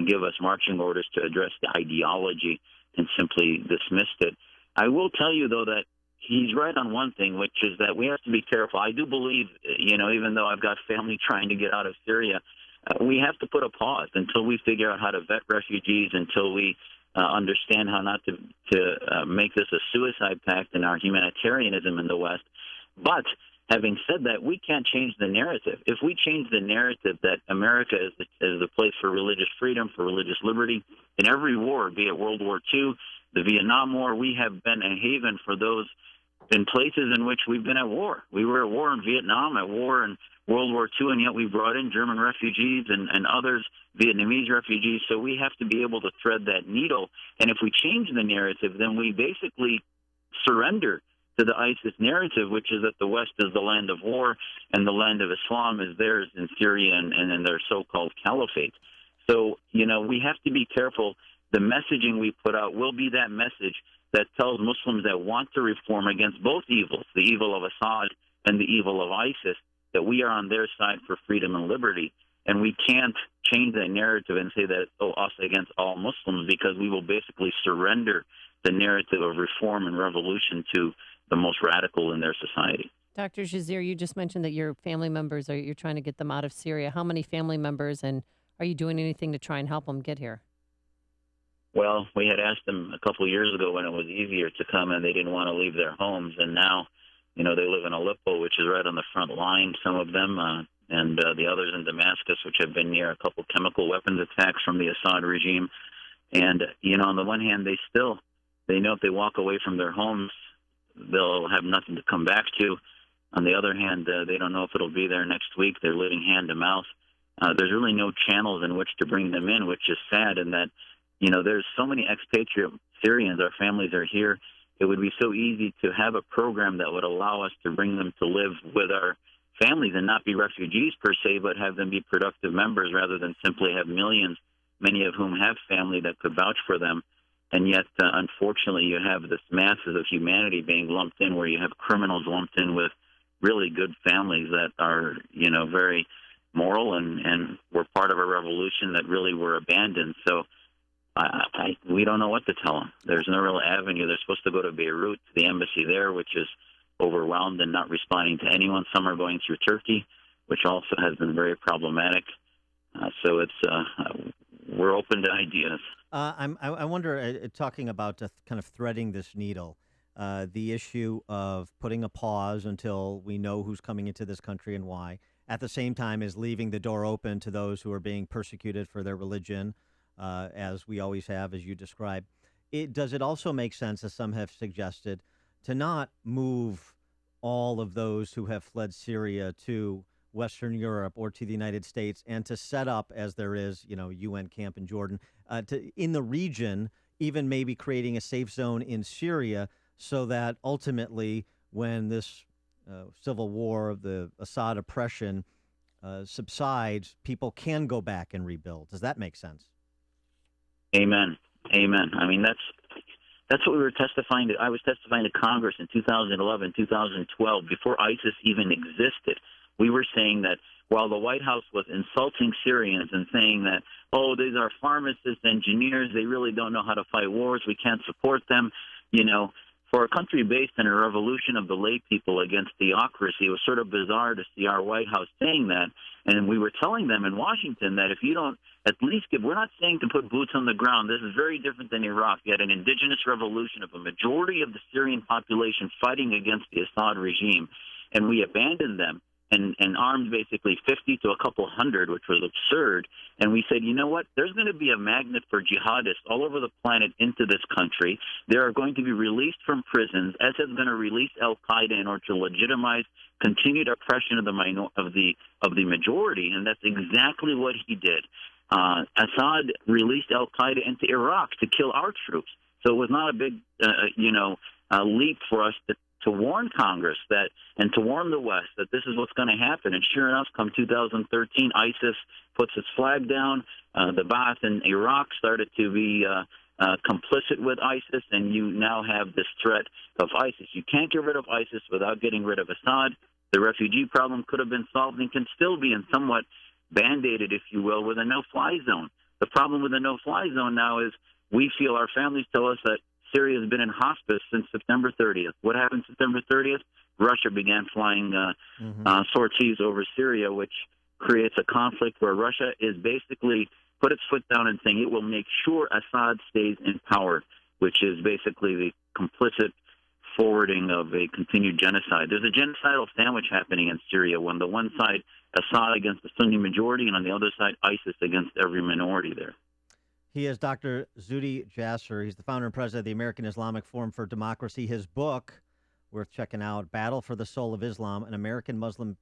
give us marching orders to address the ideology and simply dismissed it. I will tell you, though, that he's right on one thing, which is that we have to be careful. I do believe, you know, even though I've got family trying to get out of Syria, we have to put a pause until we figure out how to vet refugees, until we understand how not to make this a suicide pact in our humanitarianism in the West. But having said that, we can't change the narrative. If we change the narrative that America is the place for religious freedom, for religious liberty, in every war, be it World War II, the Vietnam War, we have been a haven for those in places in which we've been at war. We were at war in Vietnam, at war in World War II, and yet we brought in German refugees and others, Vietnamese refugees. So we have to be able to thread that needle. And if we change the narrative, then we basically surrender to the ISIS narrative, which is that the West is the land of war and the land of Islam is theirs in Syria and in their so-called caliphate. So, we have to be careful. The messaging we put out will be that message that tells Muslims that want to reform against both evils, the evil of Assad and the evil of ISIS, that we are on their side for freedom and liberty. And we can't change that narrative and say that, us against all Muslims, because we will basically surrender the narrative of reform and revolution to the most radical in their society. Dr. Jasser, you just mentioned that your family members, you're trying to get them out of Syria. How many family members, and are you doing anything to try and help them get here? Well, we had asked them a couple of years ago when it was easier to come, and they didn't want to leave their homes. And now, they live in Aleppo, which is right on the front line, some of them, and the others in Damascus, which have been near a couple chemical weapons attacks from the Assad regime. And, on the one hand, they know if they walk away from their homes, they'll have nothing to come back to. On the other hand, they don't know if it'll be there next week. They're living hand to mouth. There's really no channels in which to bring them in, which is sad in that, there's so many expatriate Syrians. Our families are here. It would be so easy to have a program that would allow us to bring them to live with our families and not be refugees per se, but have them be productive members rather than simply have millions, many of whom have family that could vouch for them. And yet, unfortunately, you have this masses of humanity being lumped in, where you have criminals lumped in with really good families that are, very moral and were part of a revolution that really were abandoned. So we don't know what to tell them. There's no real avenue. They're supposed to go to Beirut, to the embassy there, which is overwhelmed and not responding to anyone. Some are going through Turkey, which also has been very problematic. So we're open to ideas. I wonder, talking about kind of threading this needle, the issue of putting a pause until we know who's coming into this country and why, at the same time as leaving the door open to those who are being persecuted for their religion, as we always have, as you described. Does it also make sense, as some have suggested, to not move all of those who have fled Syria to Western Europe or to the United States, and to set up, as there is, UN camp in Jordan, in the region, even maybe creating a safe zone in Syria, so that ultimately, when this civil war of the Assad oppression subsides, people can go back and rebuild? Does that make sense? Amen. I mean, that's what we were testifying to. I was testifying to Congress in 2011, 2012, before ISIS even existed. We were saying that while the White House was insulting Syrians and saying that, these are pharmacists, engineers, they really don't know how to fight wars, we can't support them, for a country based in a revolution of the lay people against theocracy, it was sort of bizarre to see our White House saying that. And we were telling them in Washington that if you don't at least we're not saying to put boots on the ground. This is very different than Iraq. You had an indigenous revolution of a majority of the Syrian population fighting against the Assad regime, and we abandoned them and armed basically 50 to a couple hundred, which was absurd. And we said, you know what? There's going to be a magnet for jihadists all over the planet into this country. They are going to be released from prisons. Assad's going to release al-Qaeda in order to legitimize continued oppression of the majority, and that's exactly what he did. Assad released al-Qaeda into Iraq to kill our troops. So it was not a big, leap for us to warn Congress that, and to warn the West that this is what's going to happen. And sure enough, come 2013, ISIS puts its flag down. The Ba'ath in Iraq started to be complicit with ISIS, and you now have this threat of ISIS. You can't get rid of ISIS without getting rid of Assad. The refugee problem could have been solved and can still be in somewhat band-aided, if you will, with a no-fly zone. The problem with the no-fly zone now is we feel, our families tell us, that Syria has been in hospice since September 30th. What happened September 30th? Russia began flying sorties over Syria, which creates a conflict where Russia is basically put its foot down and saying it will make sure Assad stays in power, which is basically the complicit forwarding of a continued genocide. There's a genocidal sandwich happening in Syria when the one side, Assad against the Sunni majority, and on the other side, ISIS against every minority there. He is Dr. Zuhdi Jasser. He's the founder and president of the American Islamic Forum for Democracy. His book, worth checking out, Battle for the Soul of Islam, an American Muslim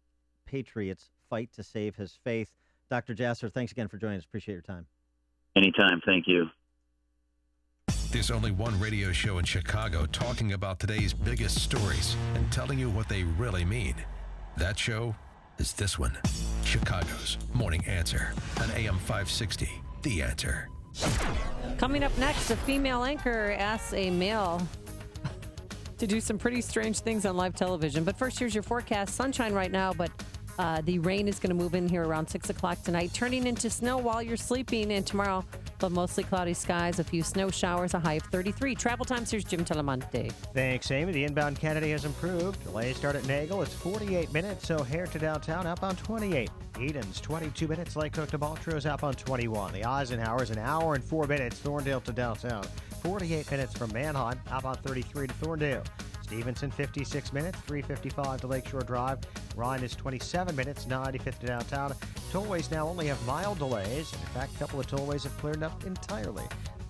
Patriot's Fight to Save His Faith. Dr. Jasser, thanks again for joining us. Appreciate your time. Anytime. Thank you. There's only one radio show in Chicago talking about today's biggest stories and telling you what they really mean. That show is this one, Chicago's Morning Answer on AM 560, The Answer. Coming up next, a female anchor asks a male to do some pretty strange things on live television. But first, here's your forecast. Sunshine right now, but the rain is going to move in here around 6 o'clock tonight, turning into snow while you're sleeping. And tomorrow, but mostly cloudy skies, a few snow showers, a high of 33. Travel times, here's Jim Telemonte. Thanks, Amy. The inbound Kennedy has improved. Delays start at Nagel. It's 48 minutes. O'Hare to downtown, outbound 28. Eden's 22 minutes. Lake Cook to Baltros, outbound 21. The Eisenhower's an hour and 4 minutes. Thorndale to downtown. 48 minutes from Manheim, outbound 33 to Thorndale. Stevenson, 56 minutes, 3:55 to Lakeshore Drive. Ryan is 27 minutes, 95th to downtown. Tollways now only have mild delays. In fact, a couple of tollways have cleared up entirely.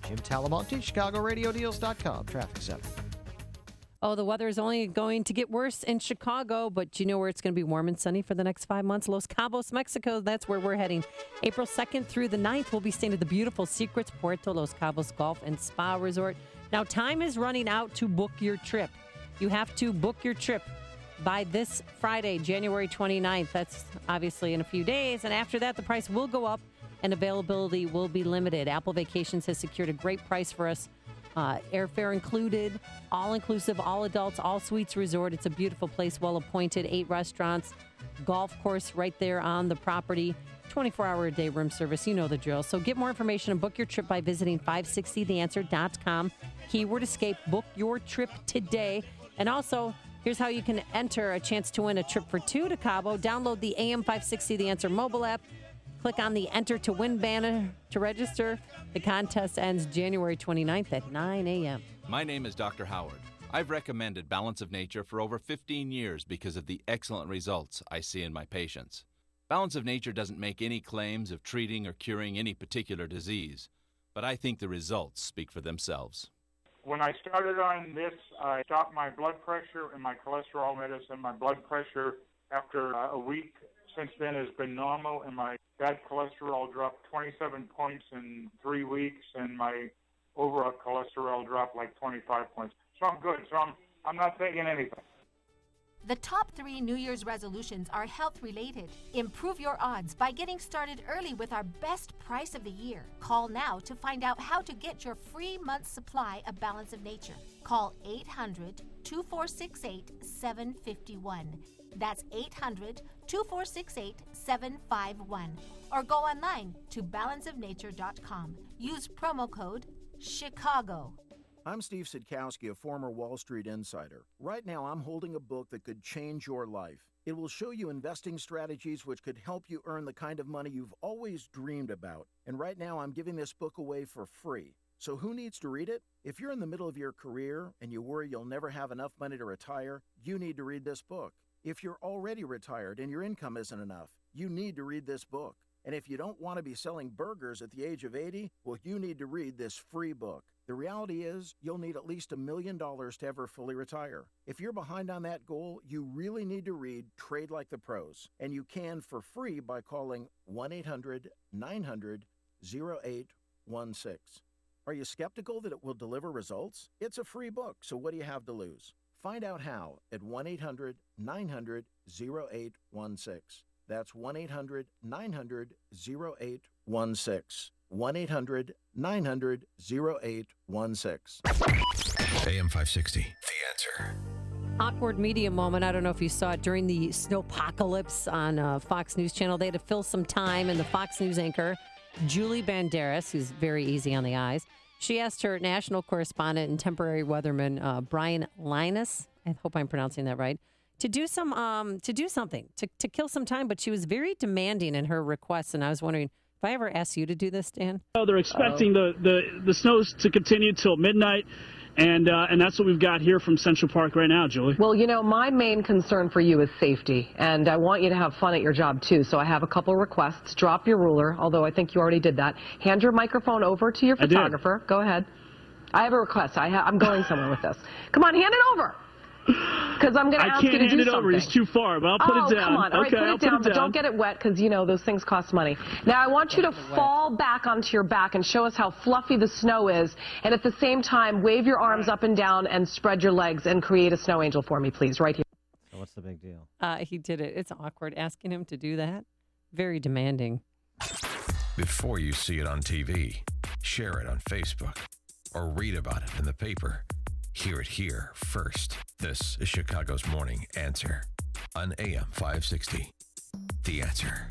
Jim Talamonte, ChicagoRadioDeals.com, Traffic Center. Oh, the weather is only going to get worse in Chicago, but you know where it's going to be warm and sunny for the next 5 months? Los Cabos, Mexico. That's where we're heading. April 2nd through the 9th, we'll be staying at the beautiful Secrets Puerto Los Cabos Golf and Spa Resort. Now, time is running out to book your trip. You have to book your trip by this Friday, January 29th. That's obviously in a few days. And after that, the price will go up and availability will be limited. Apple Vacations has secured a great price for us. Airfare included, all-inclusive, all adults, all suites resort. It's a beautiful place, well-appointed, 8 restaurants, golf course right there on the property, 24-hour-a-day room service. You know the drill. So get more information and book your trip by visiting 560theanswer.com. Keyword escape, book your trip today. And also, here's how you can enter a chance to win a trip for 2 to Cabo. Download the AM 560 The Answer mobile app. Click on the Enter to Win banner to register. The contest ends January 29th at 9 a.m. My name is Dr. Howard. I've recommended Balance of Nature for over 15 years because of the excellent results I see in my patients. Balance of Nature doesn't make any claims of treating or curing any particular disease, but I think the results speak for themselves. When I started on this, I stopped my blood pressure and my cholesterol medicine. My blood pressure after a week since then has been normal, and my bad cholesterol dropped 27 points in 3 weeks, and my overall cholesterol dropped like 25 points. So I'm good. So I'm not taking anything. The top 3 New Year's resolutions are health-related. Improve your odds by getting started early with our best price of the year. Call now to find out how to get your free month's supply of Balance of Nature. Call 800-2468-751. That's 800-2468-751. Or go online to balanceofnature.com. Use promo code CHICAGO. I'm Steve Sidkowski, a former Wall Street insider. Right now, I'm holding a book that could change your life. It will show you investing strategies which could help you earn the kind of money you've always dreamed about. And right now, I'm giving this book away for free. So who needs to read it? If you're in the middle of your career and you worry you'll never have enough money to retire, you need to read this book. If you're already retired and your income isn't enough, you need to read this book. And if you don't want to be selling burgers at the age of 80, well, you need to read this free book. The reality is, you'll need at least $1 million to ever fully retire. If you're behind on that goal, you really need to read Trade Like the Pros. And you can for free by calling 1-800-900-0816. Are you skeptical that it will deliver results? It's a free book, so what do you have to lose? Find out how at 1-800-900-0816. That's 1-800-900-0816. 1-800-900-0816. AM 560, The Answer. Awkward media moment. I don't know if you saw it during the snowpocalypse on Fox News Channel. They had to fill some time, and the Fox News anchor, Julie Banderas, who's very easy on the eyes, she asked her national correspondent and temporary weatherman, Brian Linus, I hope I'm pronouncing that right, to do something, to kill some time, but she was very demanding in her requests, and I was wondering if I ever asked you to do this, Dan. Oh, they're expecting the snows to continue till midnight. And that's what we've got here from Central Park right now, Julie. Well, my main concern for you is safety, and I want you to have fun at your job, too. So I have a couple requests. Drop your ruler, although I think you already did that. Hand your microphone over to your photographer. Go ahead. I have a request. I'm going somewhere with this. Come on, hand it over. Because I'm going to ask you to do something. I can't hand it over. It's too far, but I'll put it down. Come on. All right, put it down, but don't get it wet because, those things cost money. Now, I want you to fall back onto your back and show us how fluffy the snow is. And at the same time, wave your arms up and down and spread your legs and create a snow angel for me, please, right here. So what's the big deal? He did it. It's awkward asking him to do that. Very demanding. Before you see it on TV, share it on Facebook, or read about it in the paper. Hear it here first. This is Chicago's Morning Answer on AM 560. The Answer.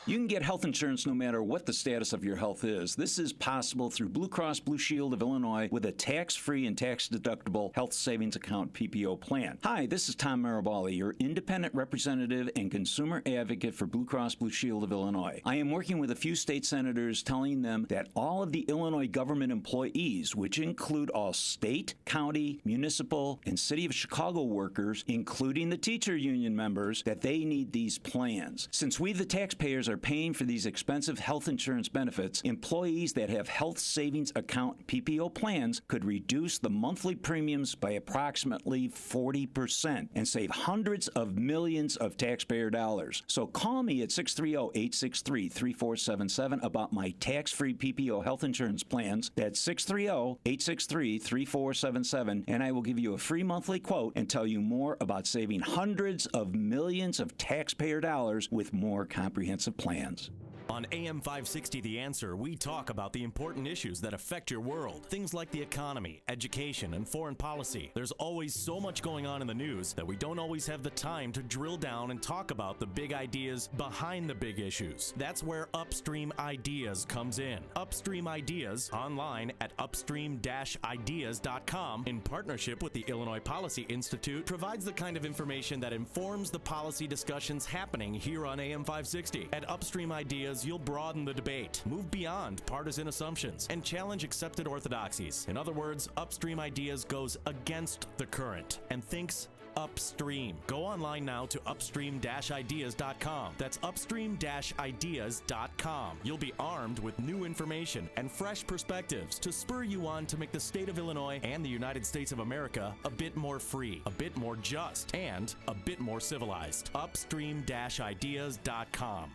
You can get health insurance no matter what the status of your health is. This is possible through Blue Cross Blue Shield of Illinois with a tax-free and tax-deductible health savings account PPO plan. Hi, this is Tom Marabali, your independent representative and consumer advocate for Blue Cross Blue Shield of Illinois. I am working with a few state senators telling them that all of the Illinois government employees, which include all state, county, municipal, and city of Chicago workers, including the teacher union members, that they need these plans. Since we, the taxpayers, are paying for these expensive health insurance benefits, employees that have health savings account PPO plans could reduce the monthly premiums by approximately 40% and save hundreds of millions of taxpayer dollars. So call me at 630-863-3477 about my tax-free PPO health insurance plans. That's 630-863-3477, and I will give you a free monthly quote and tell you more about saving hundreds of millions of taxpayer dollars with more comprehensive plans. On AM 560 The Answer, we talk about the important issues that affect your world. Things like the economy, education, and foreign policy. There's always so much going on in the news that we don't always have the time to drill down and talk about the big ideas behind the big issues. That's where Upstream Ideas comes in. Upstream Ideas, online at upstream-ideas.com, in partnership with the Illinois Policy Institute, provides the kind of information that informs the policy discussions happening here on AM 560. At Upstream Ideas, you'll broaden the debate, move beyond partisan assumptions, and challenge accepted orthodoxies. In other words, Upstream Ideas goes against the current and thinks upstream. Go online now to upstream-ideas.com. That's upstream-ideas.com. You'll be armed with new information and fresh perspectives to spur you on to make the state of Illinois and the United States of America a bit more free, a bit more just, and a bit more civilized. Upstream-ideas.com.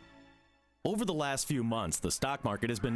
Over the last few months, the stock market has been